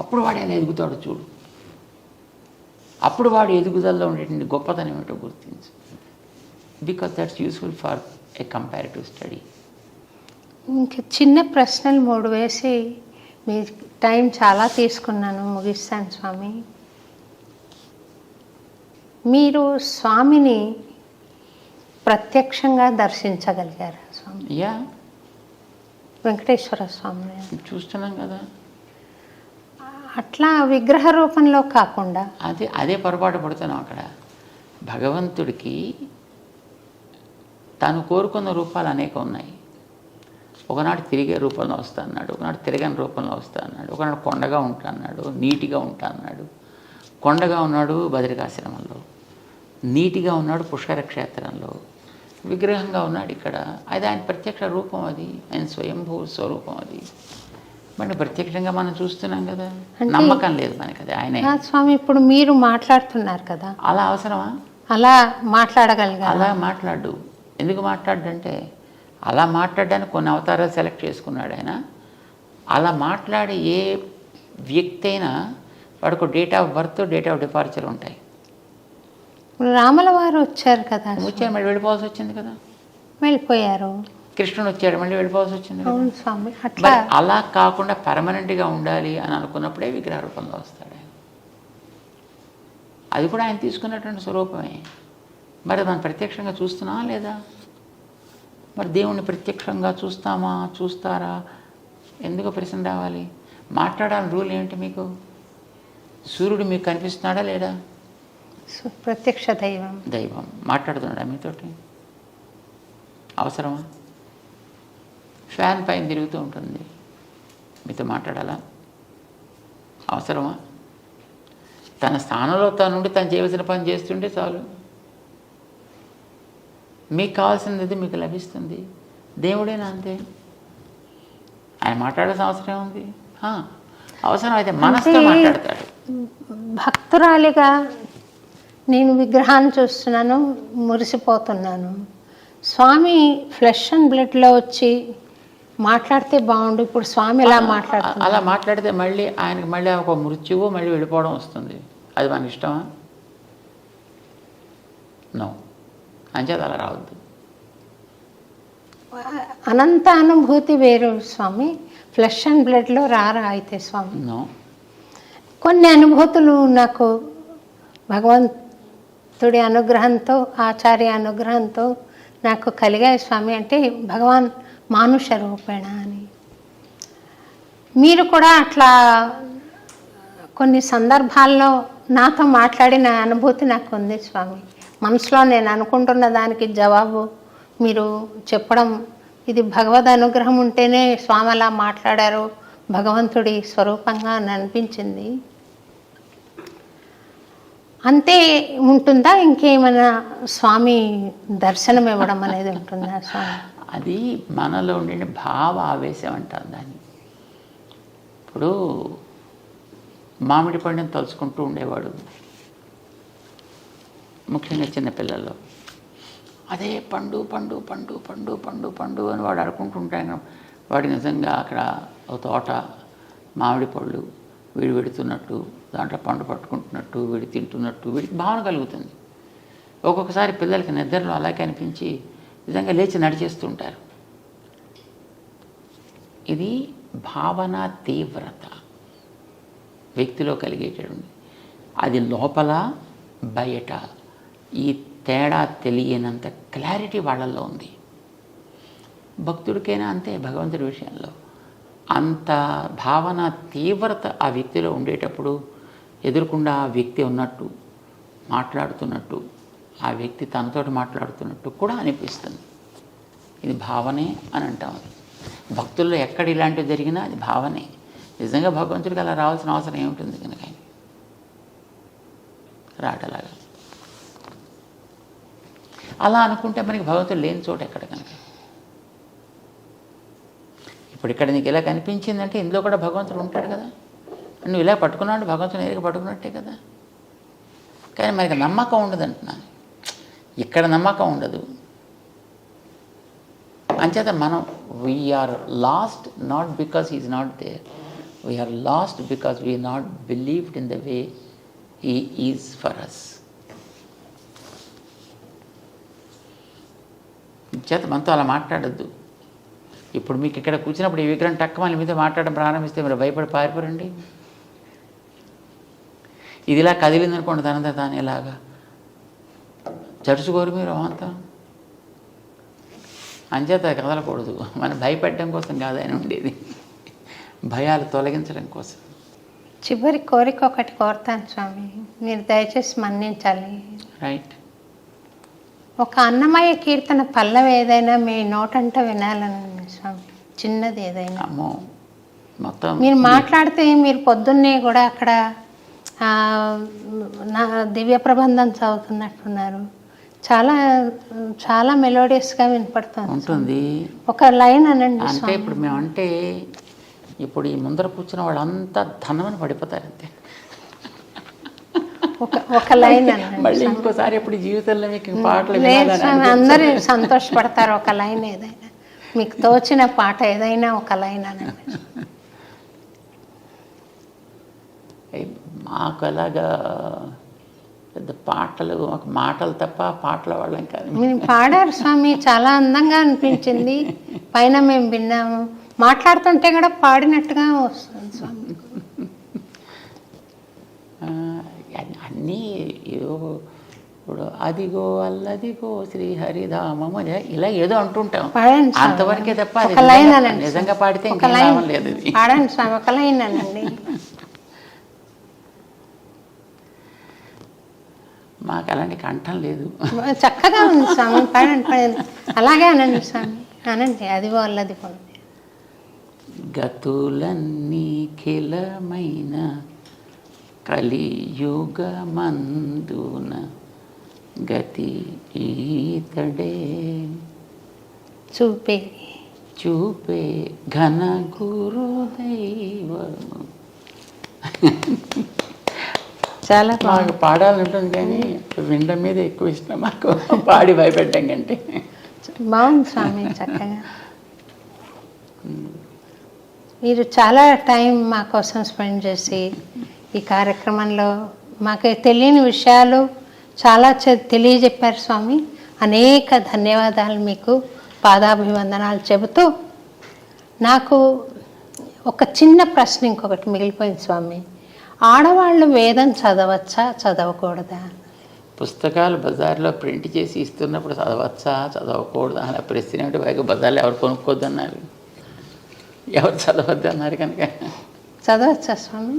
అప్పుడు వాడు ఎలా ఎదుగుతాడు చూడు. అప్పుడు వాడు ఎదుగుదలలో ఉండేటువంటి గొప్పతనం ఏమిటో గుర్తించు. Because that's useful for a comparative study. ఇంకా చిన్న ప్రశ్నలు 3 వేసి మీ టైం చాలా తీసుకున్నాను, ముగిస్తాను స్వామి. మీరు స్వామిని ప్రత్యక్షంగా దర్శించగలిగారా స్వామి? యా, వెంకటేశ్వర స్వామిని చూస్తున్నాం కదా. అట్లా విగ్రహ రూపంలో కాకుండా అదే పొరపాటు పడుతున్నాం. అక్కడ భగవంతుడికి తాను కోరుకున్న రూపాలు అనేక ఉన్నాయి. ఒకనాడు తిరిగే రూపంలో వస్తా అన్నాడు, ఒకనాడు తిరగని రూపంలో వస్తా అన్నాడు, ఒకనాడు కొండగా ఉంటా అన్నాడు, నీటిగా ఉంటా అన్నాడు. కొండగా ఉన్నాడు బదరికాశ్రమంలో, నీటిగా ఉన్నాడు పుష్కర క్షేత్రంలో, విగ్రహంగా ఉన్నాడు ఇక్కడ. అది ఆయన ప్రత్యక్ష రూపం, అది ఆయన స్వయంభూ స్వరూపం. అది మరి ప్రత్యక్షంగా మనం చూస్తున్నాం కదా. నమ్మకం లేదు మనకి అది ఆయనే. స్వామి ఇప్పుడు మీరు మాట్లాడుతున్నారు కదా, అలా అవసరమా? అలా మాట్లాడగలిగా? అలా మాట్లాడు. ఎందుకు మాట్లాడంటే అలా మాట్లాడడానికి కొన్ని అవతారాలు సెలెక్ట్ చేసుకున్నాడు ఆయన. అలా మాట్లాడే ఏ వ్యక్తి అయినా వాడికి date of birth, date of departure ఉంటాయి. రాముల వారు వచ్చారు కదా, వచ్చారు మళ్ళీ వెళ్ళిపోవాల్సి వచ్చింది కదా. వెళ్ళిపోయారు. కృష్ణుడు వచ్చాడు మళ్ళీ వెళ్ళిపోవాల్సి వచ్చింది. అవును స్వామి. అట్లా అలా కాకుండా పర్మనెంట్గా ఉండాలి అని అనుకున్నప్పుడే విగ్రహ రూపంలో వస్తాడు ఆయన. అది కూడా ఆయన తీసుకున్నటువంటి స్వరూపమే. మరి మనం ప్రత్యక్షంగా చూస్తున్నామా లేదా? మరి దేవుణ్ణి ప్రత్యక్షంగా చూస్తారా? ఎందుకు ప్రశ్న రావాలి? మాట్లాడాలని రూల్ ఏంటి మీకు? సూర్యుడు మీకు కనిపిస్తున్నాడా లేడా? ప్రత్యక్ష దైవం మాట్లాడుతున్నాడా మీతోటి? అవసరమా? ఫ్యాన్ పైన తిరుగుతూ ఉంటుంది, మీతో మాట్లాడాలా? అవసరమా? తన స్థానంలో తనుండి తను చేయవలసిన పని చేస్తుంటే చాలు. మీకు కావాల్సినది మీకు లభిస్తుంది. దేవుడేనా అంతే, ఆయన మాట్లాడాల్సిన అవసరం ఉంది. అవసరమైతే మనసుతో అంటే మాట్లాడతాడు. భక్తురాలిగా నేను విగ్రహాన్ని చూస్తున్నాను, మురిసిపోతున్నాను. స్వామి ఫ్లెష్ అండ్ బ్లడ్లో వచ్చి మాట్లాడితే బాగుండు. ఇప్పుడు స్వామి ఎలా మాట్లాడుతున్నారు? అలా మాట్లాడితే మళ్ళీ ఆయనకి మళ్ళీ ఒక మృత్యువు మళ్ళీ వెళ్ళిపోవడం వస్తుంది. అది మన ఇష్టమా? నో, అంచేత అలా రావద్దు. అనంత అనుభూతి వేరు స్వామి, ఫ్లెష్ అండ్ బ్లడ్లో రారా అయితే స్వామి? నో, కొన్ని అనుభూతులు నాకు భగవంతుడి అనుగ్రహంతో, ఆచార్య అనుగ్రహంతో నాకు కలిగాయి స్వామి. అంటే భగవాన్ మానుష రూపేణ అని. మీరు కూడా అట్లా కొన్ని సందర్భాల్లో నాతో మాట్లాడిన అనుభూతి నాకు ఉంది స్వామి. మనసులో నేను అనుకుంటున్న దానికి జవాబు మీరు చెప్పడం, ఇది భగవద్ అనుగ్రహం ఉంటేనే స్వామి అలా మాట్లాడారు, భగవంతుడి స్వరూపంగా అని అనిపించింది. అంతే ఉంటుందా? ఇంకేమైనా స్వామి దర్శనం ఇవ్వడం అనేది ఉంటుందా స్వామి? అది మనలో ఉండే భావ ఆవేశం అంటాం దాన్ని. ఇప్పుడు మామిడి పండుని తలుచుకుంటూ ఉండేవాడు, ముఖ్యంగా చిన్నపిల్లల్లో. అదే పండు పండు పండు పండు పండు పండు అని వాడు అనుకుంటుంటాను. వాడు నిజంగా అక్కడ ఒక తోట మామిడి పళ్ళు వీడు పెడుతున్నట్టు, దాంట్లో పండు పట్టుకుంటున్నట్టు, వీడు తింటున్నట్టు వీడికి భావన కలుగుతుంది. ఒక్కొక్కసారి పిల్లలకి నిద్రలో అలాగే అనిపించి నిజంగా లేచి నడిచేస్తుంటారు. ఇది భావన తీవ్రత వ్యక్తిలో కలిగేటటువంటి. అది లోపల బయట ఈ తేడా తెలియనంత క్లారిటీ వాళ్ళల్లో ఉంది. భక్తుడికైనా అంతే, భగవంతుడి విషయంలో అంత భావన తీవ్రత ఆ వ్యక్తిలో ఉండేటప్పుడు ఎదురుకుండా ఆ వ్యక్తి ఉన్నట్టు, మాట్లాడుతున్నట్టు, ఆ వ్యక్తి తనతోటి మాట్లాడుతున్నట్టు కూడా అనిపిస్తుంది. ఇది భావనే అని అంటాం. అది భక్తుల్లో ఎక్కడ ఇలాంటివి జరిగినా అది భావనే. నిజంగా భగవంతుడికి అలా రావాల్సిన అవసరం ఏముంటుంది కనుక రాటలాగా అలా అనుకుంటే మనకి భగవంతుడు లేని చోట ఎక్కడ కనుక. ఇప్పుడు ఇక్కడ నీకు ఇలా కనిపించిందంటే ఇందులో కూడా భగవంతుడు ఉంటాడు కదా. నువ్వు ఇలా పట్టుకున్నాడు భగవంతుని ఏరిగా పట్టుకున్నట్టే కదా. కానీ మనకి నమ్మకం ఉండదు అంటున్నాను. ఇక్కడ నమ్మకం ఉండదు. అంచేత మనం we're lost not because he is not there, we're lost because we not believed in the way he is for us. చేత మనతో అలా మాట్లాడద్దు. ఇప్పుడు మీకు ఇక్కడ కూర్చున్నప్పుడు ఈ విగ్రహం టక్కమని మీతో మాట్లాడడం ప్రారంభిస్తే మీరు భయపడి పారిపోరండి. ఇది ఇలా కదిలిందనుకోండి తనంతా తాను ఇలాగా చడుచుకోరు మీరు అంతా. అంచేత కదలకూడదు. మనం భయపెట్టడం కోసం కాదు ఆయన ఉండేది, భయాలు తొలగించడం కోసం. చివరి కోరిక ఒకటి కోరుతాను స్వామి, మీరు దయచేసి మన్నించాలి. రైట్. ఒక అన్నమయ్య కీర్తన పల్లవి ఏదైనా మీ నోటంట వినాలని స్వామి, చిన్నది ఏదైనా. అమ్మో, మొత్తం మీరు మాట్లాడితే మీరు పొద్దున్నే కూడా అక్కడ నా దివ్య ప్రబంధం చదువుతున్నట్టున్నారు. చాలా చాలా మెలోడియస్గా వినపడుతుంది ఉంటుంది. ఒక లైన్ అనండి. అంటే ఇప్పుడు మేమంటే ఇప్పుడు ఈ ముందర కూర్చున్న వాళ్ళంతా ధనమని పడిపోతారు అంతే. ఒక లైన్ అనండి. మళ్ళీ ఇంకోసారి ఎప్పుడు జీవితంలో మీకు పాటలు అందరూ సంతోషపడతారు. ఒక లైన్ ఏదైనా మీకు తోచిన పాట ఏదైనా ఒక లైన్ అనండి. మాకు అలాగా పెద్ద పాటలు, ఒక మాటలు తప్ప పాటల వాళ్ళం కాదు. మీరు పాడారు స్వామి, చాలా అందంగా అనిపించింది. పైన మేము విన్నాము, మాట్లాడుతుంటే కూడా పాడినట్టుగా వస్తుంది స్వామి. అన్నీ ఏదో ఇప్పుడు అదిగో అల్లదిగో శ్రీహరిధామము ఇలా ఏదో అంటుంటాం, అంతవరకే తప్ప నిజంగా పాడితే ఇంకా లాభం లేదు. పాడండి స్వామి, ఒక లైన్ అనండి. మాకు అలాంటి కంఠం లేదు. చక్కగా ఉంది స్వామి, పాడండి పాడండి. అలాగే అనండి స్వామి, అనండి. అదిగో అల్లదిగో. గతులన్నీ ఖిలమైన కలియుగ మందున గతి ఈతడే చూపే చూపే ఘన గురుదైవము చాలా మాకు పాడాలని ఉంటుంది కానీ వినడం మీద ఎక్కువ ఇష్టం మాకు, పాడి భయపెట్టడం కంటే. బాగుంది స్వామి, చక్కగా మీరు చాలా టైం మా కోసం స్పెండ్ చేసి ఈ కార్యక్రమంలో మాకు తెలియని విషయాలు చాలా తెలియజెప్పారు స్వామి. అనేక ధన్యవాదాలు మీకు, పాదాభివందనాలు చెబుతూ నాకు ఒక చిన్న ప్రశ్న ఇంకొకటి మిగిలిపోయింది స్వామి. ఆడవాళ్ళు వేదం చదవచ్చా చదవకూడదా? పుస్తకాలు బజార్లో ప్రింట్ చేసి ఇస్తున్నప్పుడు చదవచ్చా చదవకూడదా అలా ప్రశ్న ఏమిటి? పైగా బజార్లో ఎవరు కొనుక్కోద్దు అన్నారు, ఎవరు చదవద్దు అన్నారు. కనుక చదవచ్చా స్వామి?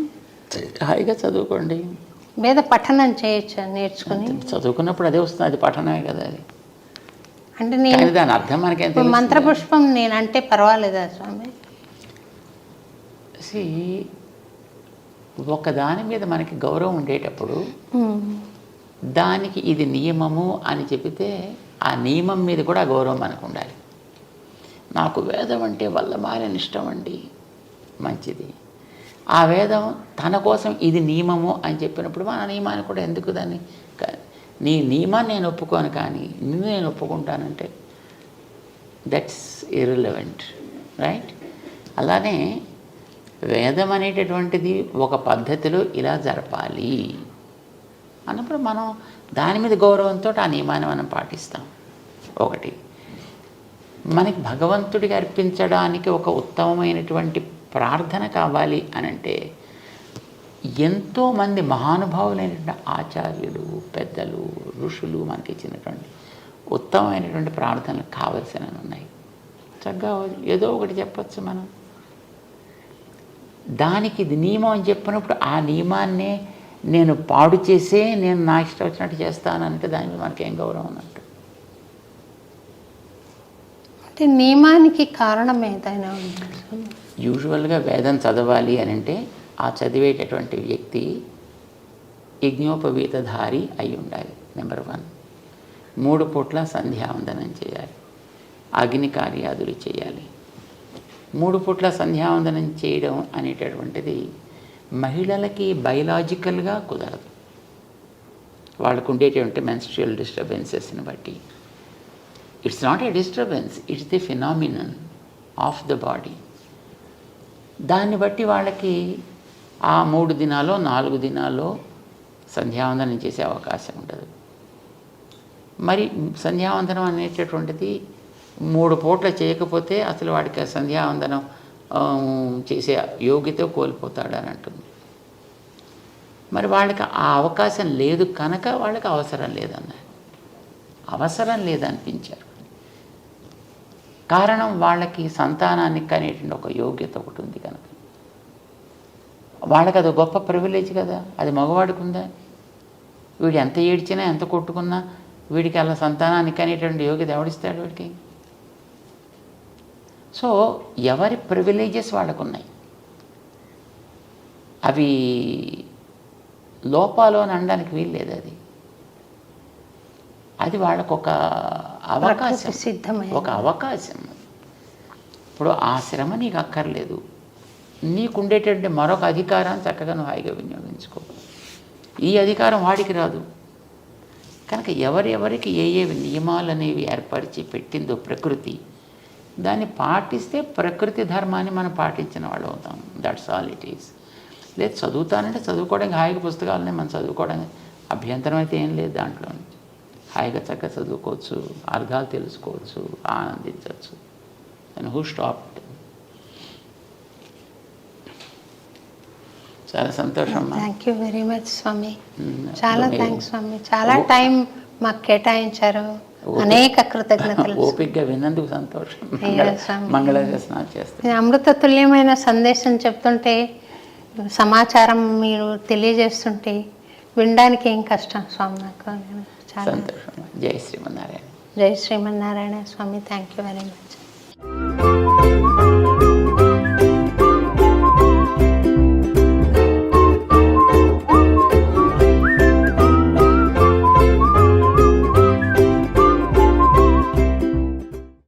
హాయిగా చదువుకోండి. వేద పఠనం చేయొచ్చు, నేర్చుకుని చదువుకున్నప్పుడు అదే వస్తుంది, అది పఠనమే కదా అది. అంటే నేను దాని అర్థం మనకేం మంత్రపుష్పం నేనంటే పర్వాలేదా స్వామి? ఒక దాని మీద మనకి గౌరవం ఉండేటప్పుడు దానికి ఇది నియమము అని చెబితే ఆ నియమం మీద కూడా గౌరవం మనకు ఉండాలి. నాకు వేదం అంటే వల్ల మారిన ఇష్టం అండి, మంచిది. ఆ వేదం తన కోసం ఇది నియమము అని చెప్పినప్పుడు మన నియమాన్ని కూడా ఎందుకు దాన్ని, నీ నియమాన్ని నేను ఒప్పుకోను కానీ నిన్ను నేను ఒప్పుకుంటానంటే దట్స్ ఇర్రిలవెంట్, రైట్? అలానే వేదం అనేటటువంటిది ఒక పద్ధతిలో ఇలా జరపాలి అన్నప్పుడు మనం దాని మీద గౌరవంతో ఆ నియమాన్ని మనం పాటిస్తాం. ఒకటి, మనకి భగవంతుడికి అర్పించడానికి ఒక ఉత్తమమైనటువంటి ప్రార్థన కావాలి అని అంటే ఎంతోమంది మహానుభావులైనటువంటి ఆచార్యులు, పెద్దలు, ఋషులు మనకి ఇచ్చినటువంటి ఉత్తమమైనటువంటి ప్రార్థనలు కావలసినవి ఉన్నాయి. చక్కగా ఏదో ఒకటి చెప్పచ్చు మనం. దానికి ఇది నియమం అని చెప్పినప్పుడు ఆ నియమాన్నే నేను పాడు చేసే నేను నా ఇష్టం వచ్చినట్టు చేస్తానంటే దానికి మనకేం గౌరవం అన్నట్టు. అంటే నియమానికి కారణం ఏదైనా ఉంటుంది? యూజువల్గా వేదం చదవాలి అని అంటే ఆ చదివేటటువంటి వ్యక్తి యజ్ఞోపవీతధారి అయి ఉండాలి. నెంబర్ 1. 3 పూట్ల సంధ్యావందనం చేయాలి, అగ్ని కార్యాదులు చేయాలి. 3 పూట్ల సంధ్యావందనం చేయడం అనేటటువంటిది మహిళలకి బయలాజికల్గా కుదరదు. వాళ్ళకు ఉండేటువంటి మెన్స్ట్రుయల్ డిస్టర్బెన్సెస్ని బట్టి. It's not a disturbance, it's the phenomenon of the body. దాన్ని బట్టి వాళ్ళకి ఆ 3 దినాల్లో 4 దినాల్లో సంధ్యావందనం చేసే అవకాశం ఉండదు. మరి సంధ్యావందనం అనేటటువంటిది 3 పూట్ల చేయకపోతే అసలు వాడికి సంధ్యావందనం చేసే యోగ్యత కోల్పోతాడు అని అంటుంది. మరి వాళ్ళకి ఆ అవకాశం లేదు కనుక వాళ్ళకి అవసరం లేదన్నారు. అవసరం లేదనిపించారు. కారణం వాళ్ళకి సంతానానికి కనేటువంటి ఒక యోగ్యత ఒకటి ఉంది కనుక. వాళ్ళకి అది గొప్ప ప్రివిలేజ్ కదా, అది మగవాడికి ఉందా? వీడు ఎంత ఏడ్చినా ఎంత కొట్టుకున్నా వీడికి అలా సంతానానికి అనేటువంటి యోగ్యత ఎవడిస్తాడు వీడికి? సో ఎవరి ప్రివిలేజెస్ వాళ్ళకు ఉన్నాయి. అవి లోపాలు అని అనడానికి వీల్లేదు. అది వాళ్ళకు ఒక అవకాశం, ఒక అవకాశం. ఇప్పుడు ఆ శ్రమ నీకు అక్కర్లేదు, నీకుండేటువంటి మరొక అధికారాన్ని చక్కగా నువ్వు హాయిగా వినియోగించుకో. ఈ అధికారం వాడికి రాదు కనుక ఎవరెవరికి ఏ ఏ నియమాలు అనేవి ఏర్పరిచి పెట్టిందో ప్రకృతి, దాన్ని పాటిస్తే ప్రకృతి ధర్మాన్ని మనం పాటించిన వాళ్ళు అవుతాం. That's all it is. లేదు చదువుతానంటే చదువుకోవడానికి హాయిగా పుస్తకాలనే మనం చదువుకోవడానికి అభ్యంతరం అయితే ఏం లేదు. దాంట్లో హాయిగా చక్కగా చదువుకోవచ్చు, అర్థాలు తెలుసుకోవచ్చు, ఆనందించవచ్చు. And who stopped? చాలా సంతోషం. థ్యాంక్ యూ వెరీ మచ్ స్వామి. చాలా థ్యాంక్స్ స్వామి. చాలా టైం మాకు కేటాయించారు. అనేక కృతజ్ఞతలు. ఓపికగా విన్నందుకు సంతోషం. మంగళాశాసనాలు చేస్తాను. అమృత తుల్యమైన సందేశం చెప్తుంటే, సమాచారం మీరు తెలియజేస్తుంటే వినడానికి ఏం కష్టం స్వామి. నాకు చాలా సంతోషం. జై శ్రీమన్నారాయణ. జై శ్రీమన్నారాయణ స్వామి. Thank you very much.